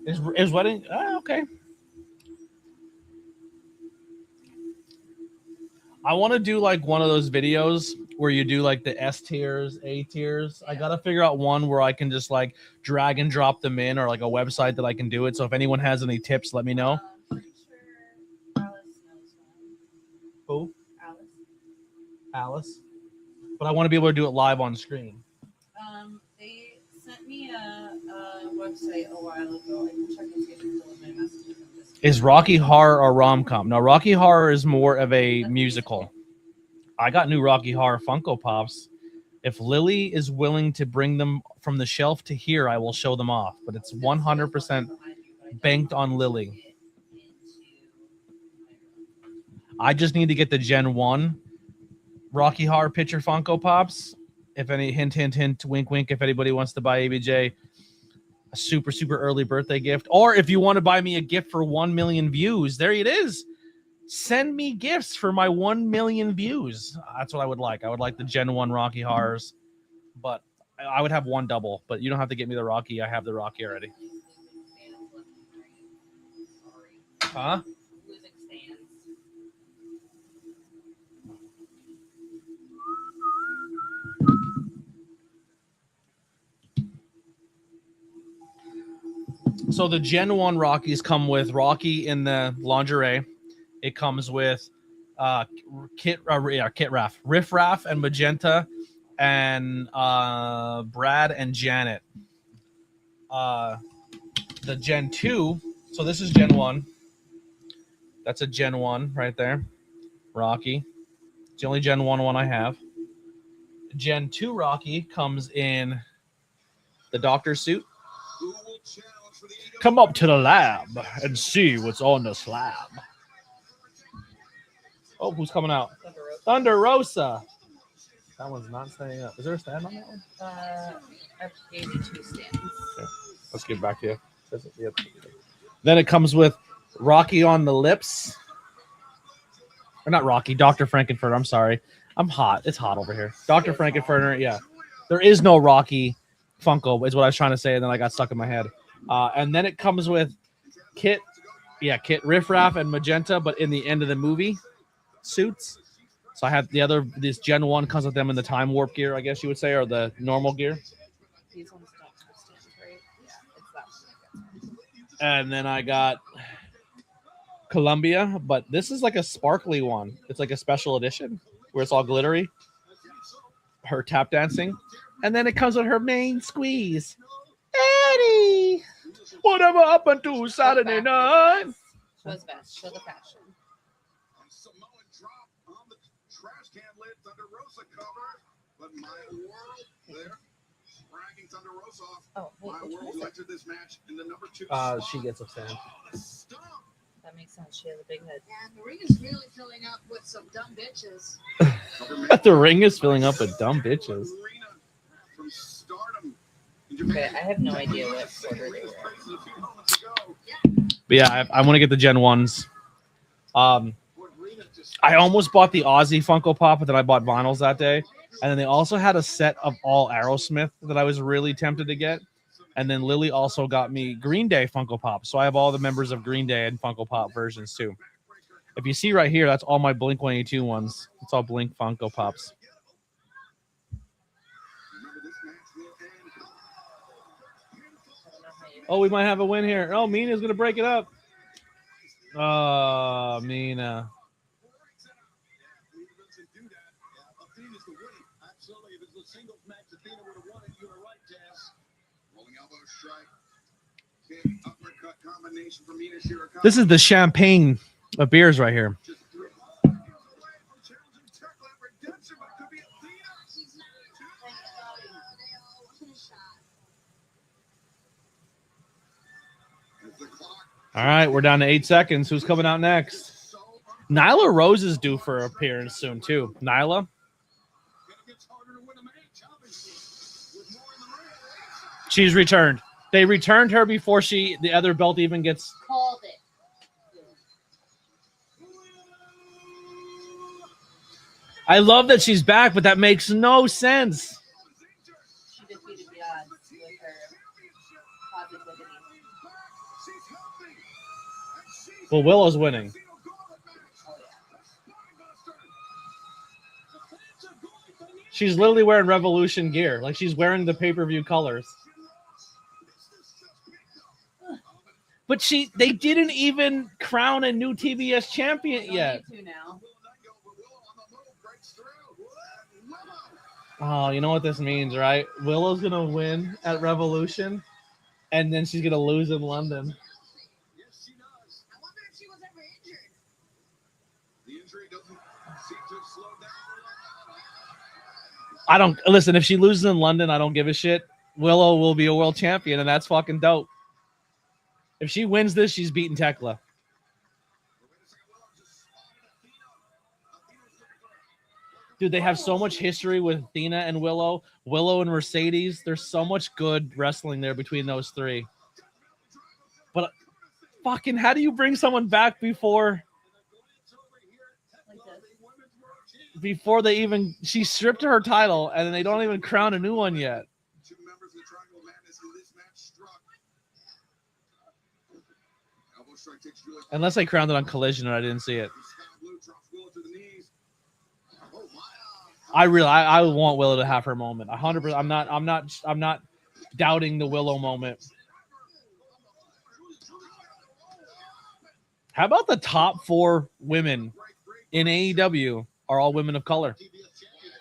Singer. Is Wedding? Okay. I want to do like one of those videos where you do like the S tiers, A tiers. I gotta figure out one where I can just like drag and drop them in, or like a website that I can do it. So if anyone has any tips, let me know. Pretty sure Alice knows one. Who? Alice. Alice. But I want to be able to do it live on screen. They sent me a website a while ago. I can check and see if it's still in my messages. Is Rocky Horror a rom-com? No, Rocky Horror is more of a musical. I got new Rocky Horror Funko Pops. If Lily is willing to bring them from the shelf to here, I will show them off. But it's 100% banked on Lily. I just need to get the Gen 1 Rocky Horror picture Funko Pops. If any, hint, hint, hint, wink, wink, if anybody wants to buy ABJ a super, super early birthday gift. Or if you want to buy me a gift for 1 million views, there it is. Send me gifts for my 1 million views. That's what I would like. I would like the Gen 1 Rocky Horrors. But I would have one double. But you don't have to get me the Rocky. I have the Rocky already. Huh? Losing stands. So the Gen 1 Rockies come with Rocky in the lingerie. It comes with Kit Raff, Riff Raff, and Magenta, and Brad and Janet. The Gen 2, so this is Gen 1. That's a Gen 1 right there. Rocky. It's the only Gen 1 one I have. Gen 2 Rocky comes in the doctor suit. Come up to the lab and see what's on the slab. Oh, who's coming out? Thunder Rosa. That one's not staying up. Is there a stand on that one? I gave you 2 stands. Okay. Let's get back to you. Yep. Then it comes with Rocky on the lips. Or not Rocky, Dr. Frankenfurter. I'm sorry. I'm hot. It's hot over here. Dr. Frankenfurter, yeah. There is no Rocky Funko, is what I was trying to say, and then I got stuck in my head. And then it comes with Kit, Riff Raff, and Magenta, but in the end of the movie suits. So I have this Gen 1 comes with them in the time warp gear, I guess you would say, or the normal gear. These ones don't have stands, right? Yeah, it's that one. And then I got Columbia, but this is like a sparkly one. It's like a special edition where it's all glittery. Her tap dancing. And then it comes with her main squeeze. Eddie! Whatever up until Saturday night. Show us best. Show the fashion. Samoan drop on the trash can lid. Thunder Rosa cover. But my world there. Bragging Thunder Rosa off. Oh, wait, my which world one is it? entered this match in the number 2 She gets a stand. Stomp. That makes sense. She has a big head. And the ring is really filling up with some dumb bitches. The ring is filling up with dumb bitches. From Stardom. Okay, I have no idea what order they were. But yeah, I want to get the Gen 1s. I almost bought the Aussie Funko Pop, but then I bought vinyls that day. And then they also had a set of all Aerosmith that I was really tempted to get. And then Lily also got me Green Day Funko Pop. So I have all the members of Green Day and Funko Pop versions too. If you see right here, that's all my Blink-182 ones. It's all Blink Funko Pops. Oh, we might have a win here. Oh, Mina's going to break it up. Oh, Mina. This is the champagne of beers right here. All right, we're down to 8 seconds. Who's coming out next? Nyla Rose is due for an appearance soon, too. Nyla? She's returned. They returned her before the other belt even gets... Called it. I love that she's back, but that makes no sense. She defeated the odds with her positivity. Well, Willow's winning. Oh, yeah. She's literally wearing Revolution gear. Like she's wearing the pay-per-view colors. But they didn't even crown a new TBS champion yet. Now. Oh, you know what this means, right? Willow's gonna win at Revolution, and then she's gonna lose in London. Yes, she does. I wonder if she was ever injured. The injury doesn't seem to have slowed down. I don't listen. If she loses in London, I don't give a shit. Willow will be a world champion, and that's fucking dope. If she wins this, she's beating Tekla. Dude, they have so much history with Athena and Willow. Willow and Mercedes. There's so much good wrestling there between those three. But fucking, how do you bring someone back before they even... She stripped her title, and they don't even crown a new one yet. Two members of the Triangle Madness in this match struck. Elbow strike takes Julia. Unless they crowned it on Collision and I didn't see it. Blue drops Willow to the knees. Oh my! I want Willow to have her moment. 100%. I'm not doubting the Willow moment. How about the top 4 women in AEW are all women of color?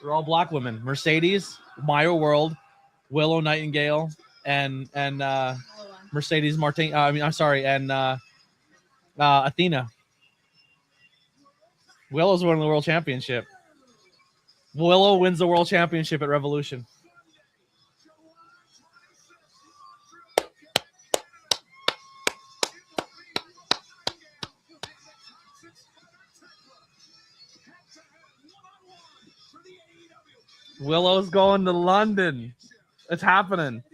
They're all black women. Mercedes, Maya World, Willow Nightingale, and Mercedes Martin. And Athena. Willow's winning the world championship. Willow wins the world championship at Revolution. Willow's going to London. It's happening.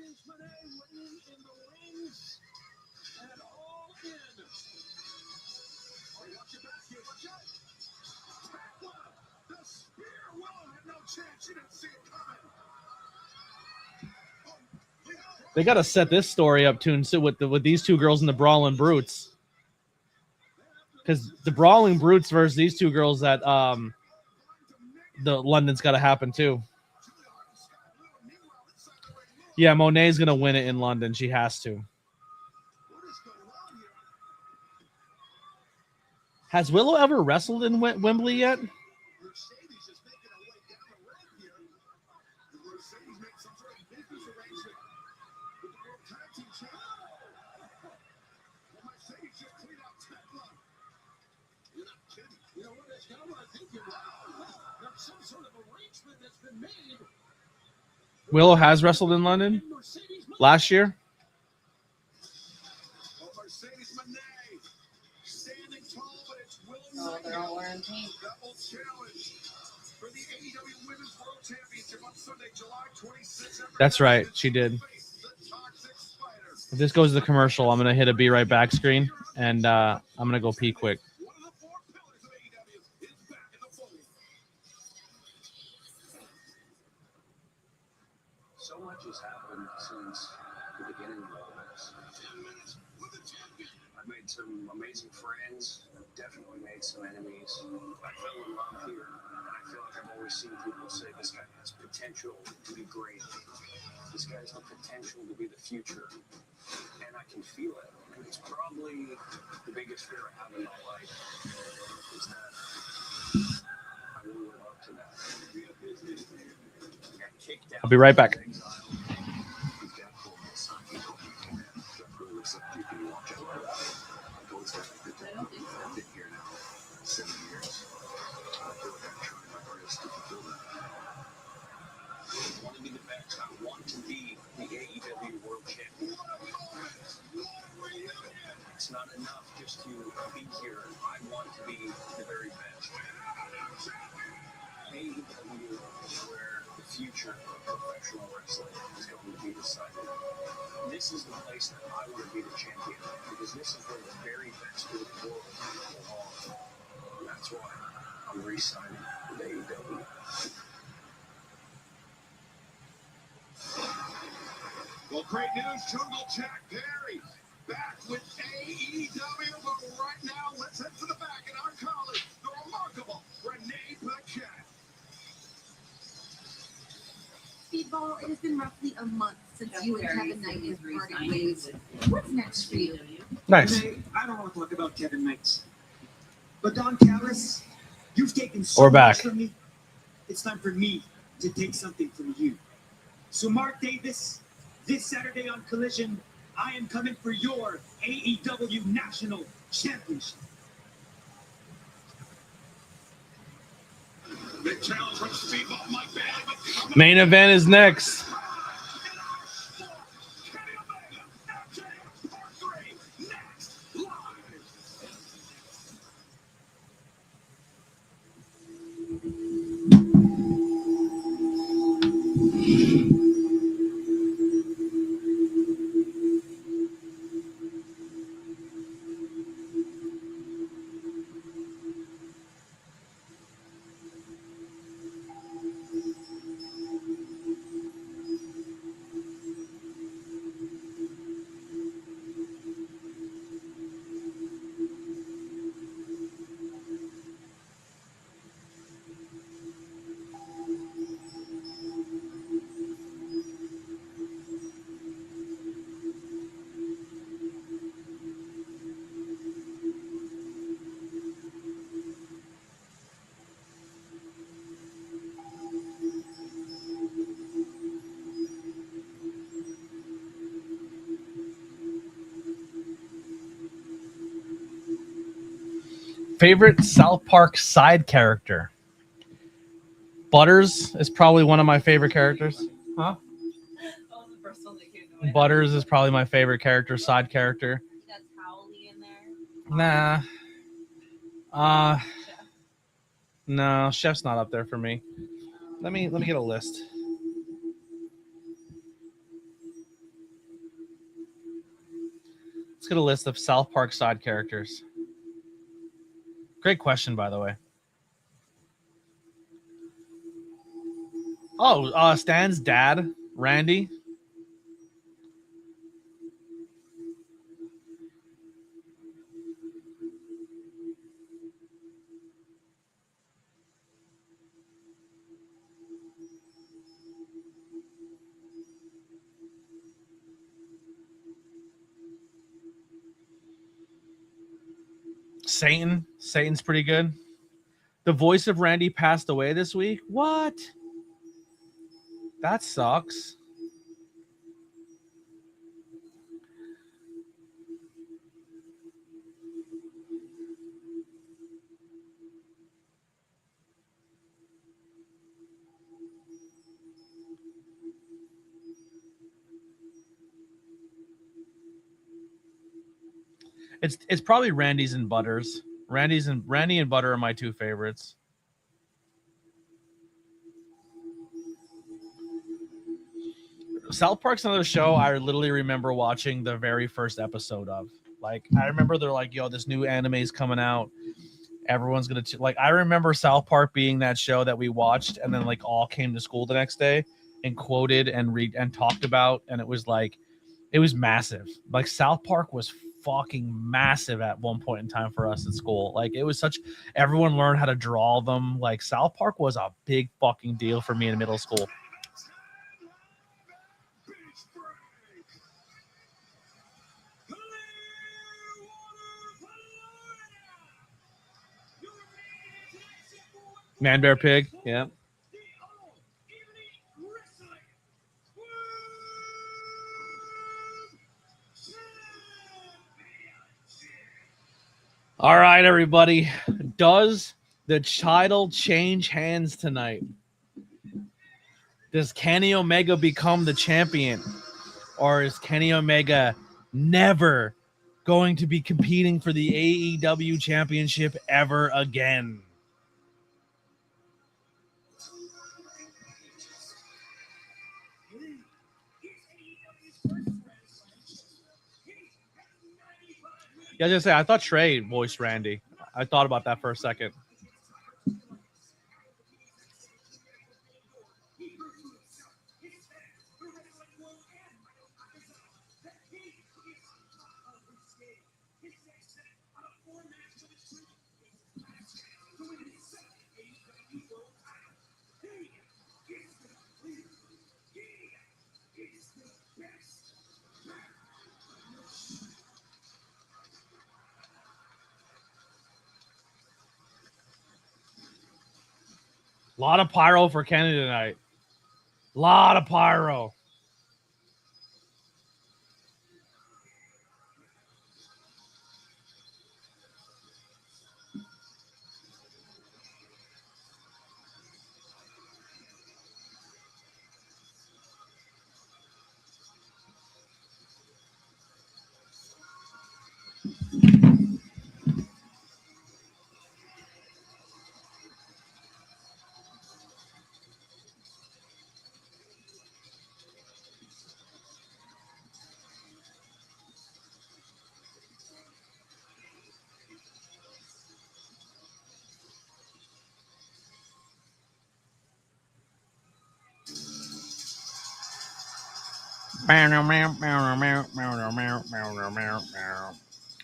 They got to set this story up too, with these two girls in the Brawling Brutes, because the Brawling Brutes versus these two girls that the London's got to happen too. Yeah, Monet's gonna win it in London. She has to. Has Willow ever wrestled in Wembley yet? Willow has wrestled in London last year. Oh, they're all wearing pink. That's right. She did. If this goes to the commercial, I'm going to hit a be right back screen, and I'm going to go pee quick. So much has happened since the beginning of all this. I've made some amazing friends, definitely made some enemies. I fell in love here, and I feel like I've always seen people say this guy has potential to be great. This guy has the potential to be the future, and I can feel it. And it's probably the biggest fear I have in my life, is that I will live up to that. I got kicked out. I'll be right back. I want to be the best. I want to be the AEW World Champion. It's not enough just to be here. I want to be the very best. AEW is where the future of professional wrestling is going to be decided. This is the place that I want to be the champion, because this is where the very best of the world belong. And that's why I'm re-signing with AEW. Well, great news, Jungle Jack Perry back with AEW, but right now let's head to the back and our colleague, the remarkable Renee Paquette. it has been roughly a month since you and Kevin Knight have parted ways. What's next for you? Nice. Renee, I don't want to talk about Kevin Knight. But Don Callis, you've taken so We're back. much from me. It's time for me to take something from you. So Mark Davis, this Saturday on Collision, I am coming for your AEW National Championship. Big challenge from Steve off my bed. Main event is next. Favorite South Park side character? Butters is probably one of my favorite characters. Huh? Butters is probably my favorite character, side character. That's Howley in there. Nah. No, Chef's not up there for me. Let me get a list. Let's get a list of South Park side characters. Great question, by the way. Oh, Stan's dad, Randy. Satan's pretty good. The voice of Randy passed away this week. What? That sucks. It's probably Randy's and Butters. Randy and Butter are my two favorites. South Park's another show I literally remember watching the very first episode of. Like, I remember they're like, yo, this new anime is coming out. Everyone's going to... Like, I remember South Park being that show that we watched and then, like, all came to school the next day and quoted and read and talked about. And it was, like... It was massive. Like, South Park was fucking massive at one point in time for us at school. Like, it was such... Everyone learned how to draw them. Like, South Park was a big fucking deal for me in middle school. Man, Bear, Pig. Yeah. All right, everybody. Does the title change hands tonight? Does Kenny Omega become the champion? Or is Kenny Omega never going to be competing for the AEW championship ever again? Yeah, I was gonna say, I thought Trey voiced Randy. I thought about that for a second. A lot of pyro for Kenny tonight. A lot of pyro.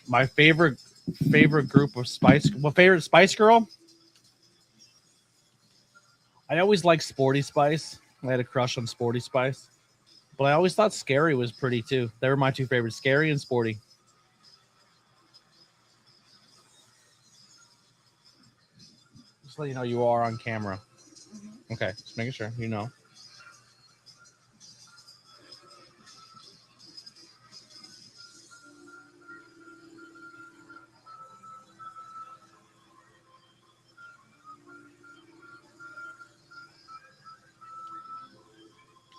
My favorite group of Spice. Well, favorite Spice Girl. I always liked Sporty Spice. I had a crush on Sporty Spice, but I always thought Scary was pretty too. They were my two favorites: Scary and Sporty. Just let you know you are on camera. Okay, just making sure you know.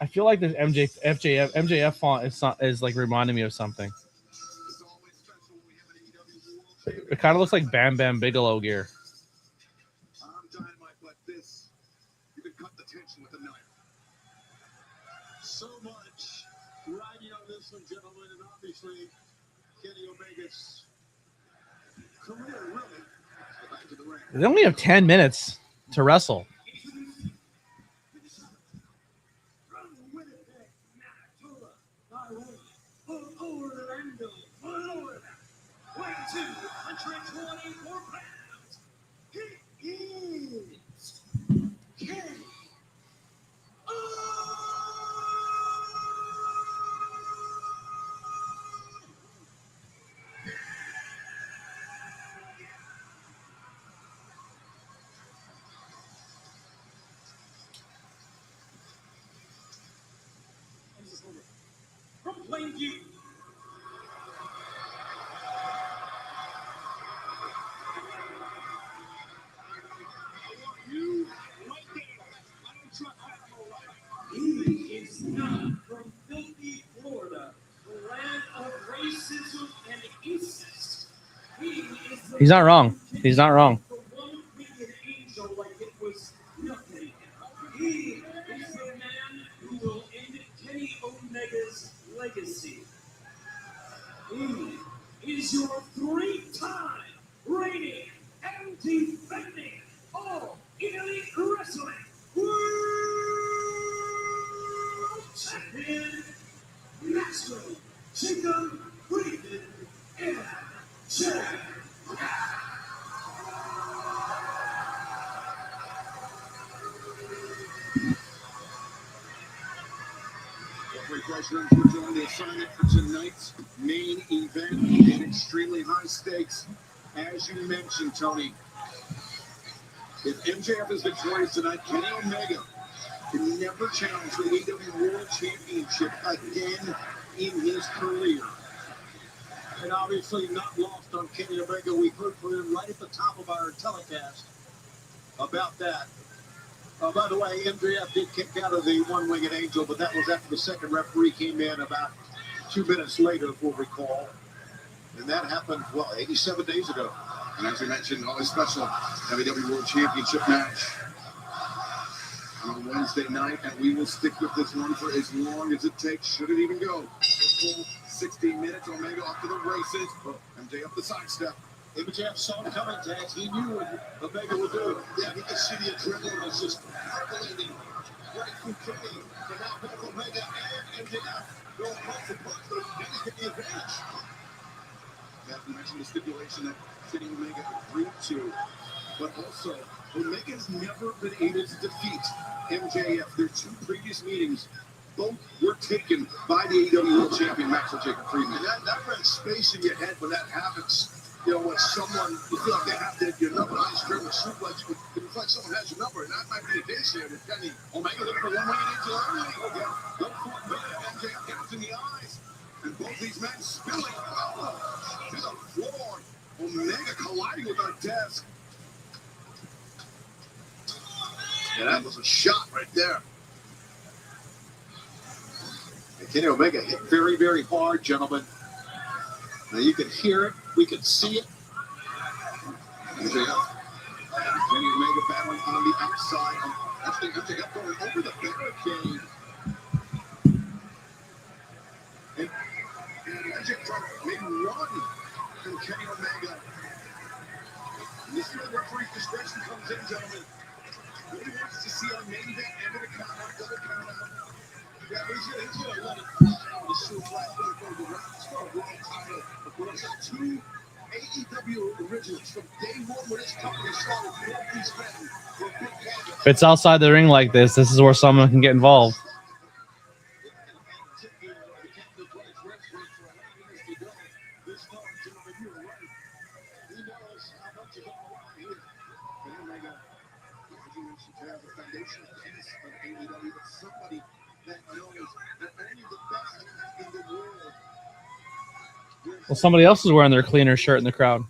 I feel like this MJF font is like reminding me of something. It kind of looks like Bam Bam Bigelow gear. I'm Dynamite, but this, you can cut the tension with a knife. So much riding on this one, gentlemen, and obviously Kenny Omega's career really. Back to the ring. They only have 10 minutes to wrestle. Orlando, Florida, weighing 224 pounds. He is Kenny. From Plainview. You right there. I don't trust that, all right? He is not from filthy Florida, the land of racism and incest. He's not wrong. He's not wrong. The one-winged angel like it was nothing. He is the man who will end Kenny Omega's legacy. He is your three-time reigning and defending All Elite Wrestling World Champion, Master Chicken Breathing ABJ. Great pleasure to join the assignment for tonight's main event and extremely high stakes. As you mentioned, Tony, if MJF is victorious tonight, Kenny Omega can never challenge for the AEW World Championship again in his career. And obviously not lost on Kenny Omega. We heard from him right at the top of our telecast about that. By the way, MJF did kick out of the one-winged angel, but that was after the second referee came in about 2 minutes later, if we'll recall. And that happened, 87 days ago. And as we mentioned, always special AEW World Championship match on Wednesday night. And we will stick with this one for as long as it takes, should it even go. Full 16 minutes, Omega off to the races. MJF the sidestep. MJF saw it coming, Taz. He knew what Omega would do. Yeah, he could see the adrenaline was just percolating right through Kenny. But now both Omega and MJF go punch and punch, but Kenny get the advantage. As we mentioned, the stipulation that Kenny Omega agreed to. But also, Omega has never been able to defeat MJF. Their two previous meetings, both were taken by the AEW World Champion, Maxwell Jacob Friedman. That brings space in your head when that happens. you know, when someone, you feel like they have your number, nice German suplex, but it looks like someone has your number, and that might be the case here with Kenny Omega looking for one way into early. Yeah, look for a bit of MJF gets in the eyes, and both these men spilling to the floor. Omega colliding with our desk. Yeah, that was a shot right there. And Kenny Omega hit very, very hard, gentlemen. Now you can hear it, we can see it. MJF. Kenny Omega battling on the outside. Actually, MJF going over the barricade. And MJF trying to maybe run from Kenny Omega. And this is where the referee's discretion comes in, gentlemen. Nobody wants to see a main event end of the count out, double count out. Yeah, he's going to let it fly on the suplex. Going to go to the rants for a world title. But it's got two AEW originals from day one when this company started. Both these men were big fans. If it's outside the ring like this is where someone can get involved. Well, somebody else is wearing their cleaner shirt in the crowd.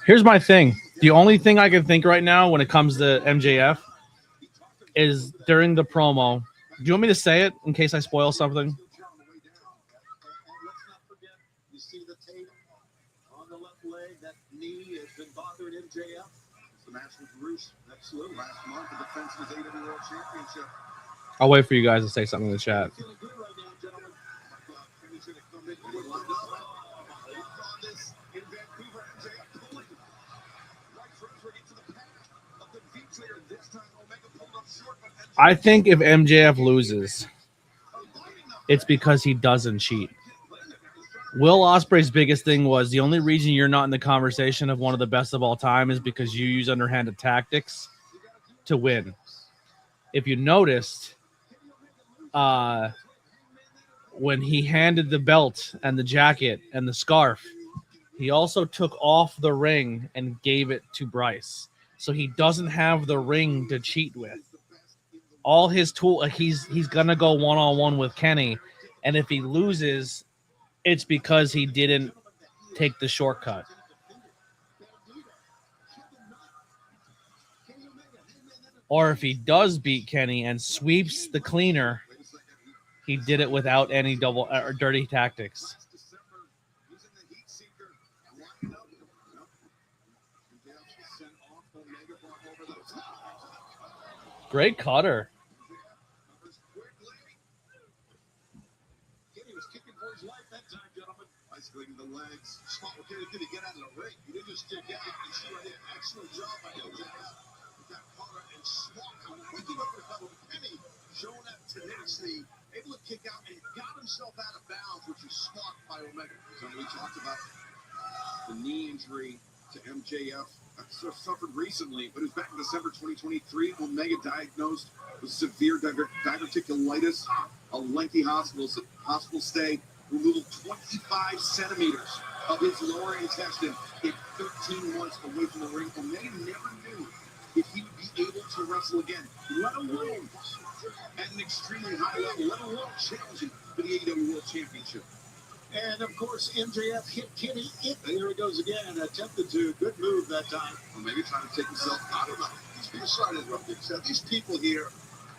Here's my thing. The only thing I can think right now when it comes to MJF is during the promo. Do you want me to say it in case I spoil something? You see the tape on the left leg. That knee has been bothering MJF. It's the match with Bruce next last month, the defense of his AEW World Championship. I'll wait for you guys to say something in the chat. Feeling good right now, gentlemen. Kenny's going to come in with lined up. On this in Vancouver, MJF pulling right first into the path of the V-trigger. This time, Omega pulled up short, but I think if MJF loses, it's because he doesn't cheat. Will Ospreay's biggest thing was the only reason you're not in the conversation of one of the best of all time is because you use underhanded tactics to win. If you noticed, when he handed the belt and the jacket and the scarf, he also took off the ring and gave it to Bryce. So he doesn't have the ring to cheat with. All his tool, he's gonna go one-on-one with Kenny, and if he loses, it's because he didn't take the shortcut. Or if he does beat Kenny and sweeps the cleaner, he did it without any double or dirty tactics. Great cutter. Between the legs. Smart did he get out of the ring? He didn't just get out and see right there. Excellent job by MJF. With that power and smart. How quick he went for the cover. Kenny showing that tenacity. Able to kick out and got himself out of bounds, which is smart by Omega. So we talked about the knee injury to MJF. Suffered recently, but it was back in December 2023. Omega diagnosed with severe diverticulitis, a lengthy hospital stay, removal 25 centimeters of his lower intestine in 13 months away from the ring. Omega never knew if he would be able to wrestle again, let alone at an extremely high level, let alone challenging for the AEW World Championship. And of course, MJF hit Kenny. There he goes again, and attempted to. Good move that time. Well, maybe trying to take himself out of it. These people started interrupting. These people here,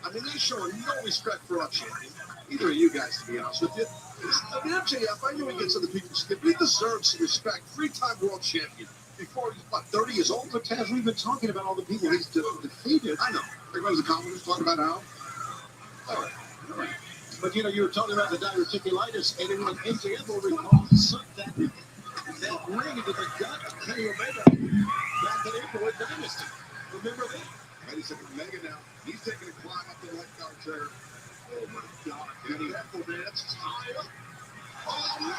I mean, they show no respect for our champion. Either of you guys, to be honest with you. I mean, MJF, I know he gets other people's skip. He deserves some respect. 3-time world champion. Before he's, 30 years old? But Taz, we've been talking about all the people he's defeated. I know. There goes the comments talking about how. All right. But, you know, you were talking about the diverticulitis, and when MJF will recall, he sucked that ring into the gut of Kenny Omega back in April at Dynasty. Remember that? Wait a second, Omega now, he's taking a climb up the left guard chair. Oh, my God. Kenny, man, that's high up. Oh, man.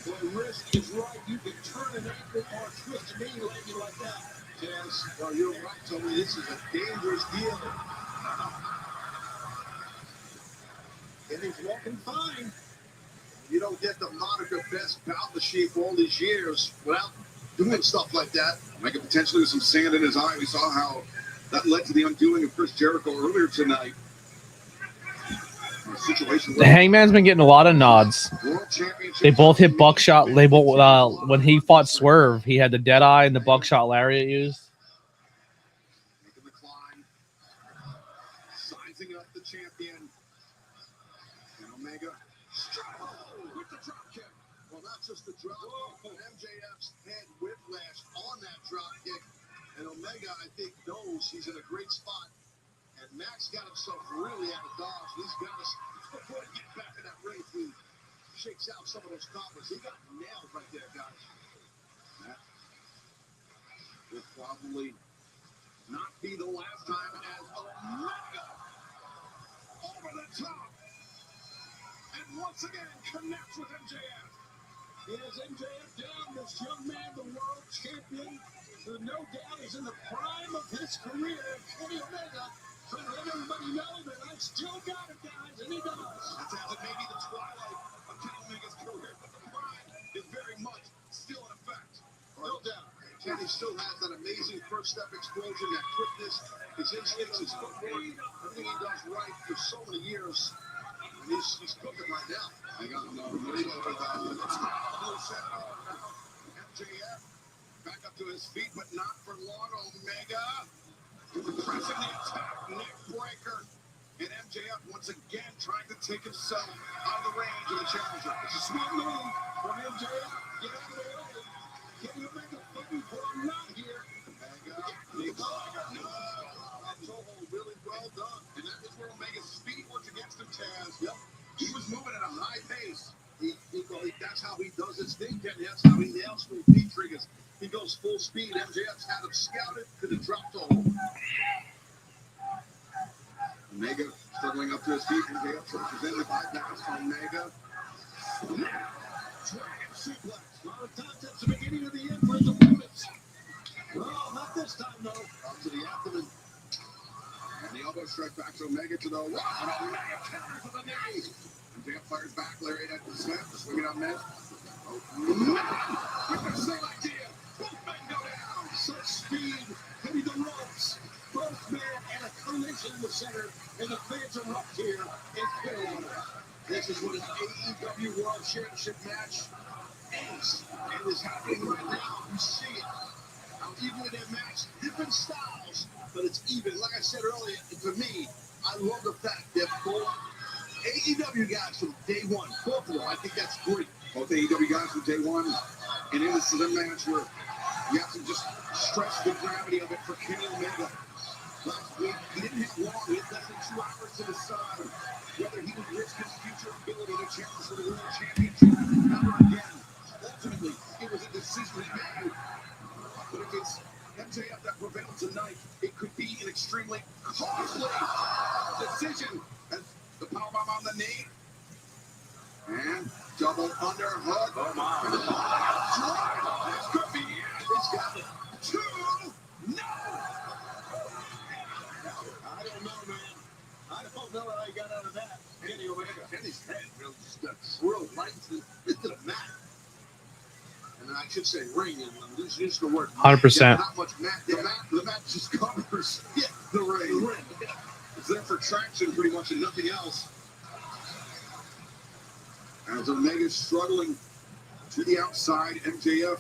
Well, wrist is right. You can turn an ankle or twist a knee like that. Yes, well, you're right, Tony. This is a dangerous deal. And he's walking fine. You don't get the moniker best bout machine for all these years without doing stuff like that. Maybe potentially with some sand in his eye. We saw how that led to the undoing of Chris Jericho earlier tonight. The Hangman's been getting a lot of nods. They both hit buckshot. They both when he fought Swerve, he had the dead eye and the buckshot lariat used. Making the climb, sizing up the champion, and Omega with the drop kick. Well, not just the drop kick, but MJF's head whiplash on that drop kick, and Omega, I think, knows he's in a great spot. And Max got himself really out of dodge. He's got us before he gets back in that ring. He shakes out some of those combos. He got nailed right there, guys. That will probably not be the last time as Omega over the top. And once again connects with MJF. Is MJF down? This young man, the world champion, who no doubt is in the prime of his career, Kenny Omega, trying to let everybody know that I've still got it, guys, and he does. That's as it may be the twilight of Kenny Omega's career, but the prime is very much still in effect. No doubt. Kenny still has that amazing first step explosion, that quickness, his instincts, his footwork, everything he does right for so many years. And he's cooking right now. I got him over the top. MJF back up to his feet, but not for long. Omega pressing the attack, neck breaker. And MJF once again trying to take himself out of the range of the challenger. It's a smart move from MJF. Get out of the way. Kenny Omega fighting for a run here. Omega. No. That's all really well done. And that is where Omega's speed works against him, Taz. Yep. He was moving at a high pace. That's how he does his thing, Kenny. That's how he nails through feet triggers. He goes full speed. MJF's had him scouted to the drop toe. Omega struggling up to his feet. MJF pushes in the bypass on Omega. Dragon suplex. A lot of times that's the beginning of the end for his opponents. Well, not this time, though. Up to the abdomen. And the elbow strike back to Omega to the wall. And Omega counters with a knee. MJF fires back. Lariat at the snap. Swinging on net. With the same idea. Both men go down. Such speed. Hitting the ropes. Both men and a collision in the center. And the fans are up here in Carolina. This is what an AEW World Championship match is. And is happening right now. You see it. How even in their match, different styles, but it's even. Like I said earlier, for me, I love the fact that both AEW guys from day one, both of them, I think that's great. Both AEW guys from day one, and in this is a match where you have to just stress the gravity of it for Kenny Omega. Last week, he didn't have long, he had less than 2 hours to decide whether he would risk his future it's MJF that prevailed tonight, it could be an extremely costly decision. As the powerbomb on the knee. And double underhook. Oh, my. This could be it. It's got 2. No! I don't know, man. I don't know how he got out of that. Kenny Omega. Kenny's head really just got drilled right into the mat. And I should say ring, and I'm used the word 100%. Not much mat. The mat just covers the ring. It's there for traction pretty much and nothing else. As Omega's struggling to the outside, MJF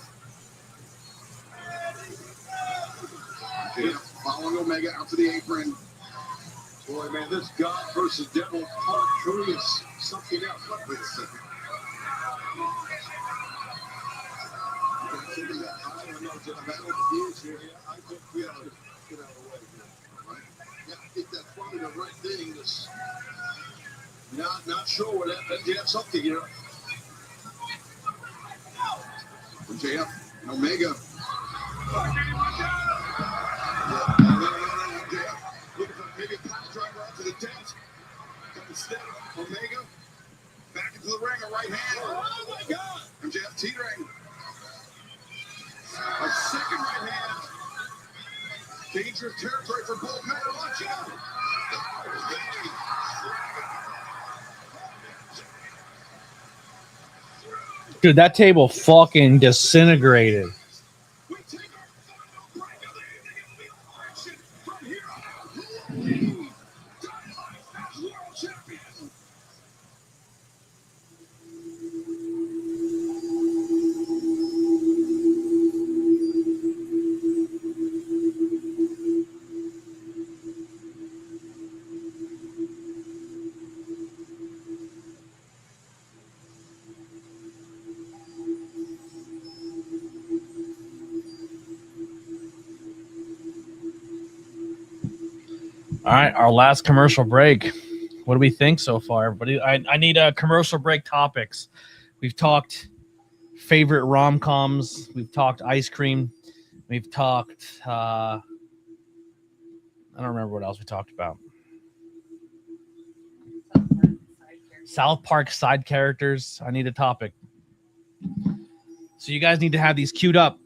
following Omega out to the apron. Boy, man, this God versus Devil Part 3 is something else. Wait a second. I don't know, Jim. I think we ought to get out of the way here. Right? Yeah, I think that's probably the right thing. Just not sure what MJF something here. MJF and Omega. Looking for maybe a pile driver out to the desk. But instead, Omega back into the ring, a right hand. Oh my God! MJF teetering. A second right hand. Dangerous territory for both men. Watch out! Dude, that table fucking disintegrated. We take our final break of the evening. It'll be all action from here on out. Who will be Dynamite as world champion? All right, our last commercial break. What do we think so far, everybody? I need commercial break topics. We've talked favorite rom-coms. We've talked ice cream. We've talked I don't remember what else we talked about. South Park side characters. I need a topic. So you guys need to have these queued up.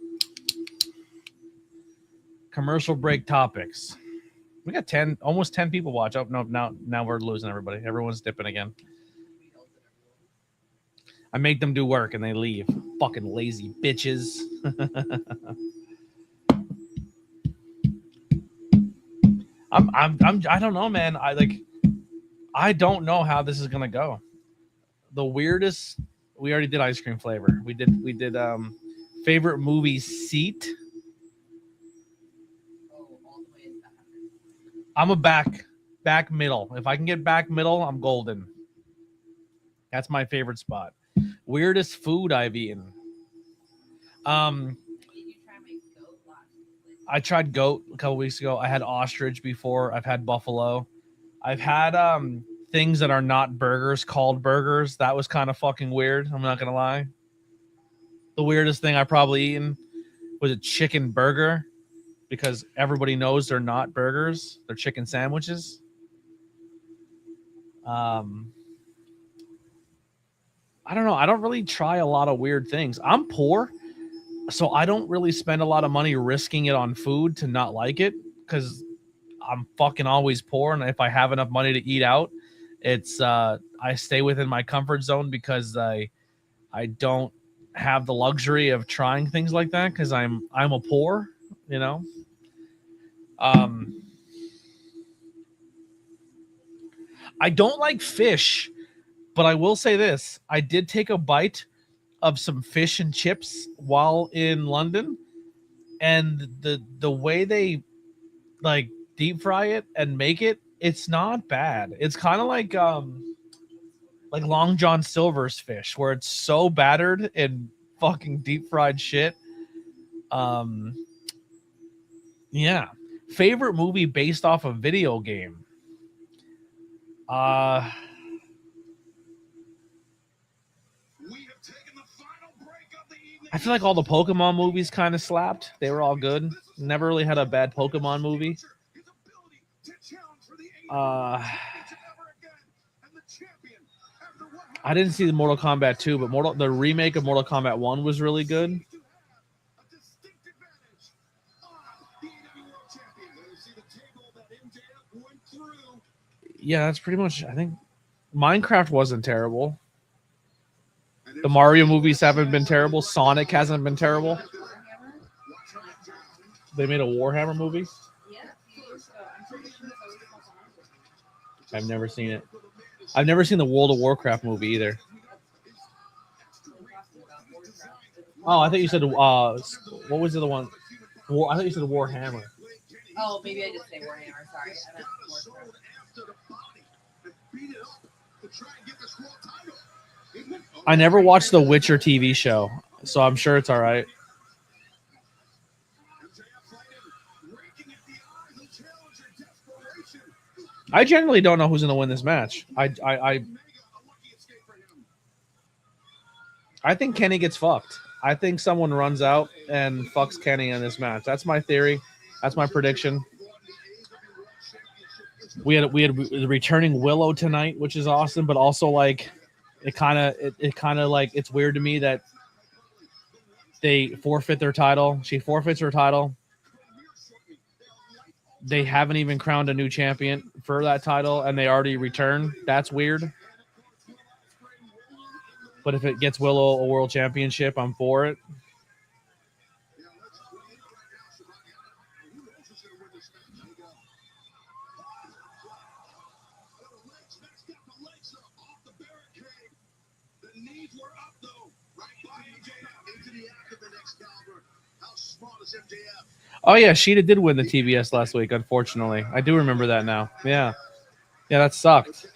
Commercial break topics. We got almost 10 people watch. Oh no, now we're losing everybody. Everyone's dipping again. I make them do work and they leave. Fucking lazy bitches. I don't know, man. I don't know how this is gonna go. The weirdest. We already did ice cream flavor. We did favorite movie seat. I'm a back middle. If I can get back middle, I'm golden. That's my favorite spot. Weirdest food I've eaten. I tried goat a couple weeks ago. I had ostrich before. I've had buffalo. I've had things that are not burgers called burgers. That was kind of fucking weird. I'm not gonna lie. The weirdest thing I probably eaten was a chicken burger, because everybody knows they're not burgers. They're chicken sandwiches. I don't know. I don't really try a lot of weird things. I'm poor, so I don't really spend a lot of money risking it on food to not like it, because I'm fucking always poor. And if I have enough money to eat out, it's I stay within my comfort zone, because I don't have the luxury of trying things like that, because I'm a poor, you know. I don't like fish, but I will say this. I did take a bite of some fish and chips while in London, and the way they like deep fry it and make it, it's not bad. It's kind of like Long John Silver's fish, where it's so battered and fucking deep fried shit. Yeah. Favorite movie based off a video game. We have taken the final break of the evening. I feel like all the Pokemon movies kind of slapped. They were all good. Never really had a bad Pokemon movie. I didn't see the Mortal Kombat 2, but the remake of Mortal Kombat 1 was really good. Yeah, that's pretty much. I think Minecraft wasn't terrible. The Mario movies haven't been terrible. Sonic hasn't been terrible. They made a Warhammer movie. I've never seen it. I've never seen the World of Warcraft movie either. Oh, I thought you said what was the other one? I thought you said Warhammer. Oh, maybe I just say Warhammer. Sorry, I meant Warcraft. I never watched the Witcher TV show, so I'm sure it's all right. I generally don't know who's going to win this match. I think Kenny gets fucked. I think someone runs out and fucks Kenny in this match. That's my theory. That's my prediction. We had returning Willow tonight, which is awesome, but also like it kind of like it's weird to me that they forfeit their title. She forfeits her title. They haven't even crowned a new champion for that title, and they already return. That's weird. But if it gets Willow a world championship, I'm for it. Oh yeah, Sheeta did win the TBS last week, unfortunately. I do remember that now. Yeah, that sucked.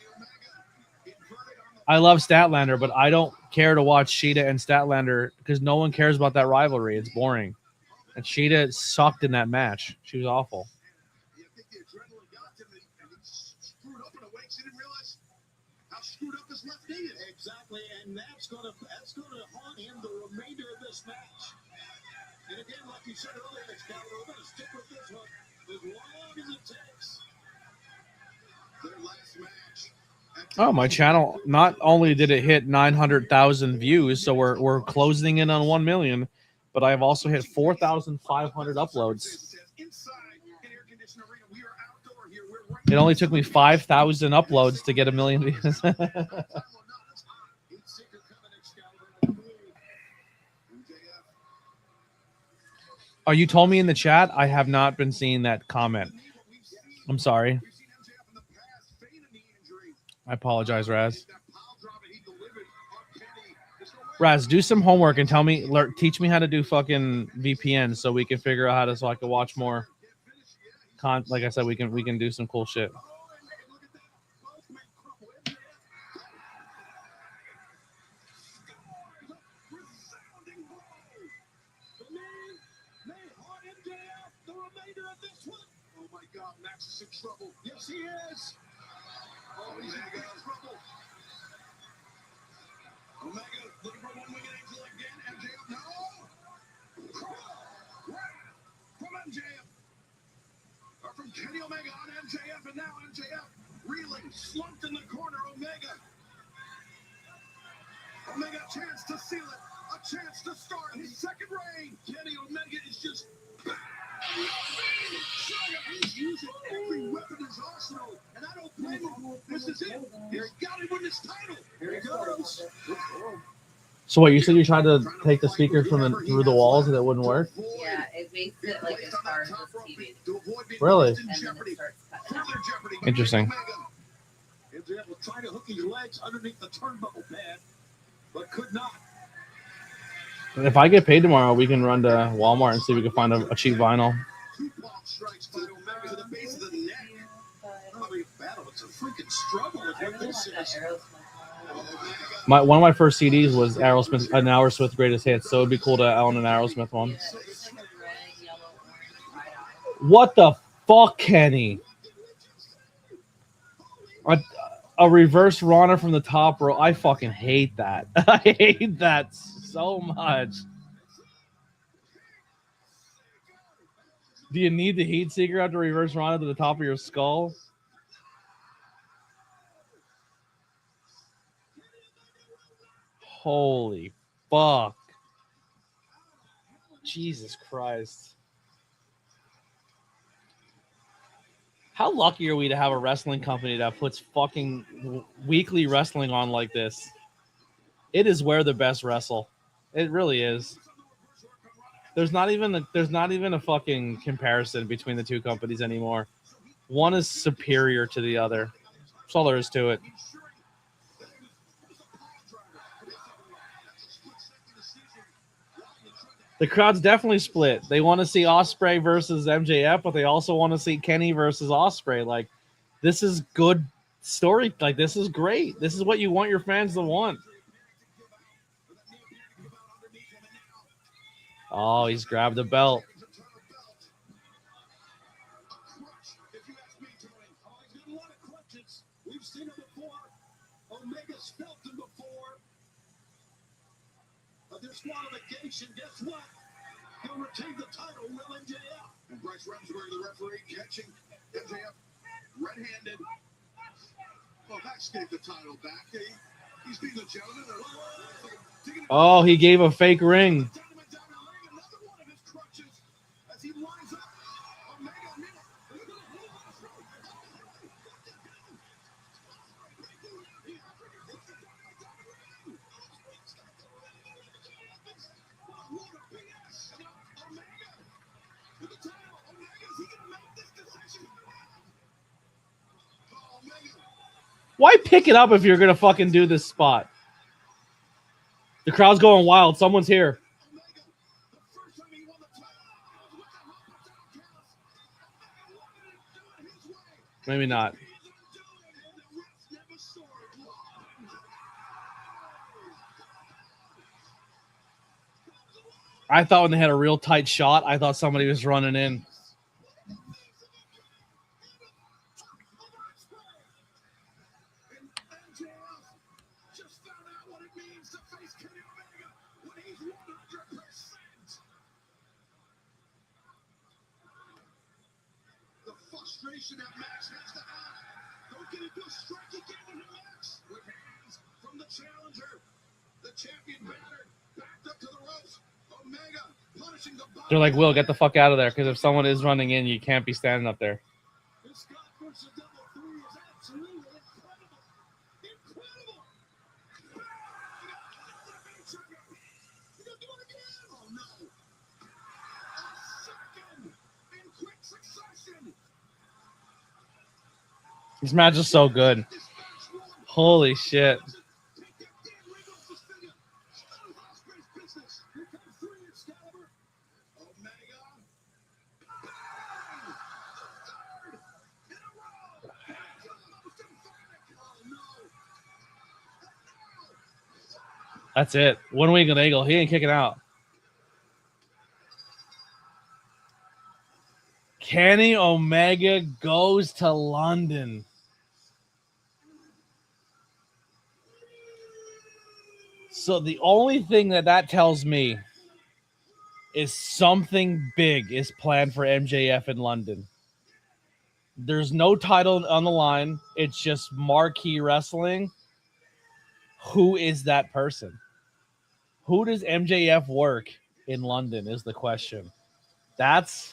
I love Statlander, but I don't care to watch Sheeta and Statlander because no one cares about that rivalry. It's boring. And Sheeta sucked in that match. She was awful. Exactly, and that's gonna haunt him the remainder of this match. And again, like you said earlier, we're going to stick with this one as long as it takes. Their last match. Oh, my channel, not only did it hit 900,000 views, so we're closing in on 1 million, but I've also hit 4,500 uploads. It only took me 5,000 uploads to get 1 million views. Oh, you told me in the chat? I have not been seeing that comment. I'm sorry. I apologize, Raz. Raz, do some homework and teach me how to do fucking VPN so we can figure out so I can watch more. Like I said, we can do some cool shit. In trouble. Yes, he is. Oh, he's in big trouble. Omega looking for one-winged angel again. MJF, no. From MJF. Or from Kenny Omega on MJF, and now MJF reeling, slumped in the corner. Omega. Omega, a chance to seal it. A chance to start his second reign. Kenny Omega is just... He's using every weapon in his arsenal, and I don't blame him. This is it. He's got to win this title. Here he goes. So what, you said you tried to take the speakers through the walls and it wouldn't work? Yeah, it makes it like as far as the TV. Really? And then it starts cutting out. Interesting. MJF was trying to hook his legs underneath the turnbuckle pad, but could not. If I get paid tomorrow, we can run to Walmart and see if we can find a cheap vinyl. Strikes by Omega to the base of the neck. Probably a battle. It's a freaking struggle with what this is. One of my first CDs was Aerosmith, an Aerosmith Greatest Hits, so it'd be cool to own an Aerosmith one. What the fuck, Kenny? A reverse runner from the top row. I fucking hate that. I hate that so much. Do you need the heat seeker after reverse Ronda to the top of your skull? Holy fuck. Jesus Christ. How lucky are we to have a wrestling company that puts fucking weekly wrestling on like this? It is where the best wrestle. It really is. There's not even a fucking comparison between the two companies anymore. One is superior to the other. That's all there is to it. The crowd's definitely split. They want to see Ospreay versus MJF, but they also want to see Kenny versus Ospreay. Like, this is good story. Like, this is great. This is what you want your fans to want. Oh, he's grabbed the belt. We've seen it before. Omega's felt them before. But disqualification, guess what? He'll retain the title, will MJF. And Bryce Remsburg, the referee, catching MJF red-handed. Well, Max gave the title back. He's being a gentleman. Oh, he gave a fake ring. Another one of his crutches as he lines up. Omega. Why pick it up if you're gonna fucking do this spot? The crowd's going wild. Someone's here. Maybe not. I thought when they had a real tight shot, I thought somebody was running in. That Max has to have. Don't get into a strike again with Max. With hands from the challenger. The champion battered. Backed up to the ropes. Omega punishing the body. They're like, Will, get the fuck out of there, because if someone is running in, you can't be standing up there. This Scott versus double three is absolutely incredible. Incredible. He's gonna do it again. Oh no. A second in quick succession. This match is so good. Holy shit. That's it. 1 week on Eagle. He ain't kicking out. Kenny Omega goes to London. So the only thing that tells me is something big is planned for MJF in London. There's no title on the line. It's just marquee wrestling. Who is that person? Who does MJF work in London is the question. That's...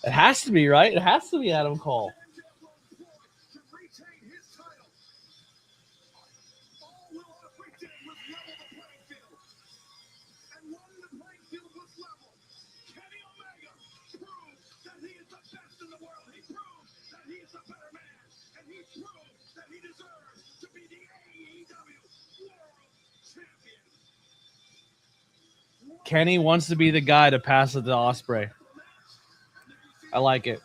It has to be, right? It has to be Adam Cole. Kenny wants to be the guy to pass it to Ospreay. I like it.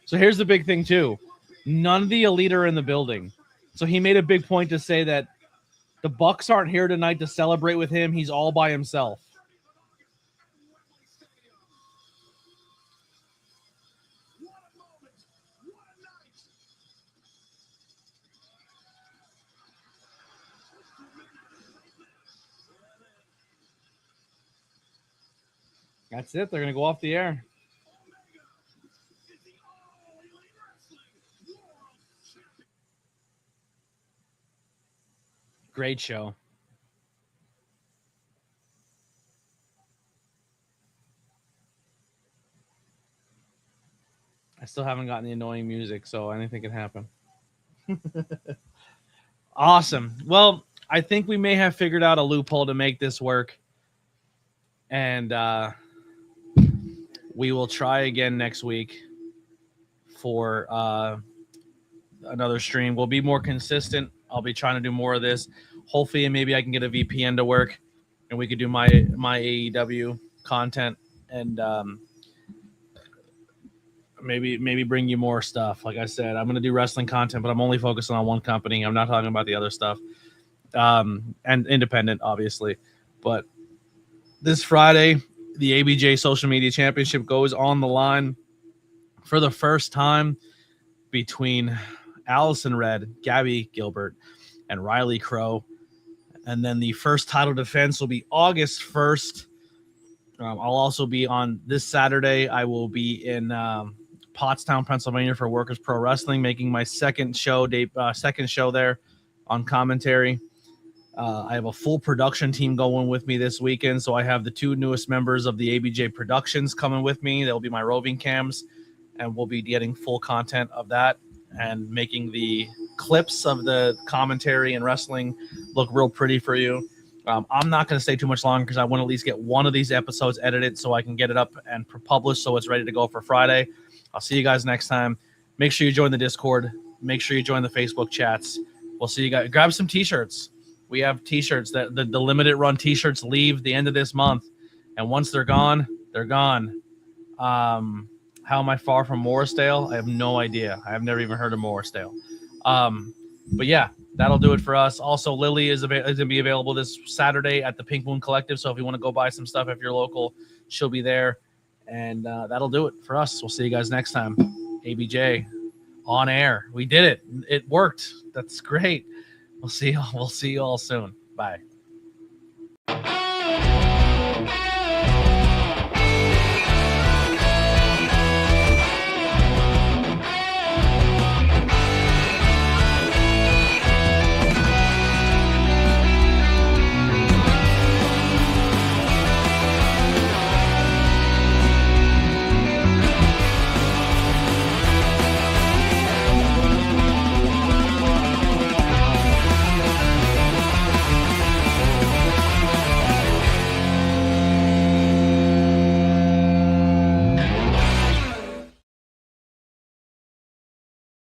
So here's the big thing, too. None of the Elite are in the building. So he made a big point to say that the Bucks aren't here tonight to celebrate with him. He's all by himself. That's it. They're going to go off the air. Great show. I still haven't gotten the annoying music, so anything can happen. Awesome. Well, I think we may have figured out a loophole to make this work. And we will try again next week for another stream. We'll be more consistent. I'll be trying to do more of this. Hopefully, maybe I can get a VPN to work, and we could do my AEW content and maybe bring you more stuff. Like I said, I'm going to do wrestling content, but I'm only focusing on one company. I'm not talking about the other stuff. And independent, obviously. But this Friday, the ABJ Social Media Championship goes on the line for the first time between Allison Red, Gabby Gilbert, and Riley Crow. And then the first title defense will be August 1st. I'll also be on this Saturday. I will be in Pottstown, Pennsylvania for Workers Pro Wrestling, making my second show there on commentary. I have a full production team going with me this weekend. So I have the two newest members of the ABJ Productions coming with me. They'll be my roving cams, and we'll be getting full content of that and making the clips of the commentary and wrestling look real pretty for you. I'm not going to stay too much longer because I want to at least get one of these episodes edited so I can get it up and published so it's ready to go for Friday. I'll see you guys next time. Make sure you join the Discord. Make sure you join the Facebook chats. We'll see you guys. Grab some T-shirts. We have T-shirts. That the limited run T-shirts leave the end of this month. And once they're gone, they're gone. How am I far from Morrisdale? I have no idea. I have never even heard of Morrisdale. But yeah, that'll do it for us. Also, Lily is going to be available this Saturday at the Pink Moon Collective. So if you want to go buy some stuff, if you're local, she'll be there. And that'll do it for us. We'll see you guys next time. ABJ on air. We did it. It worked. That's great. We'll see you all soon. Bye.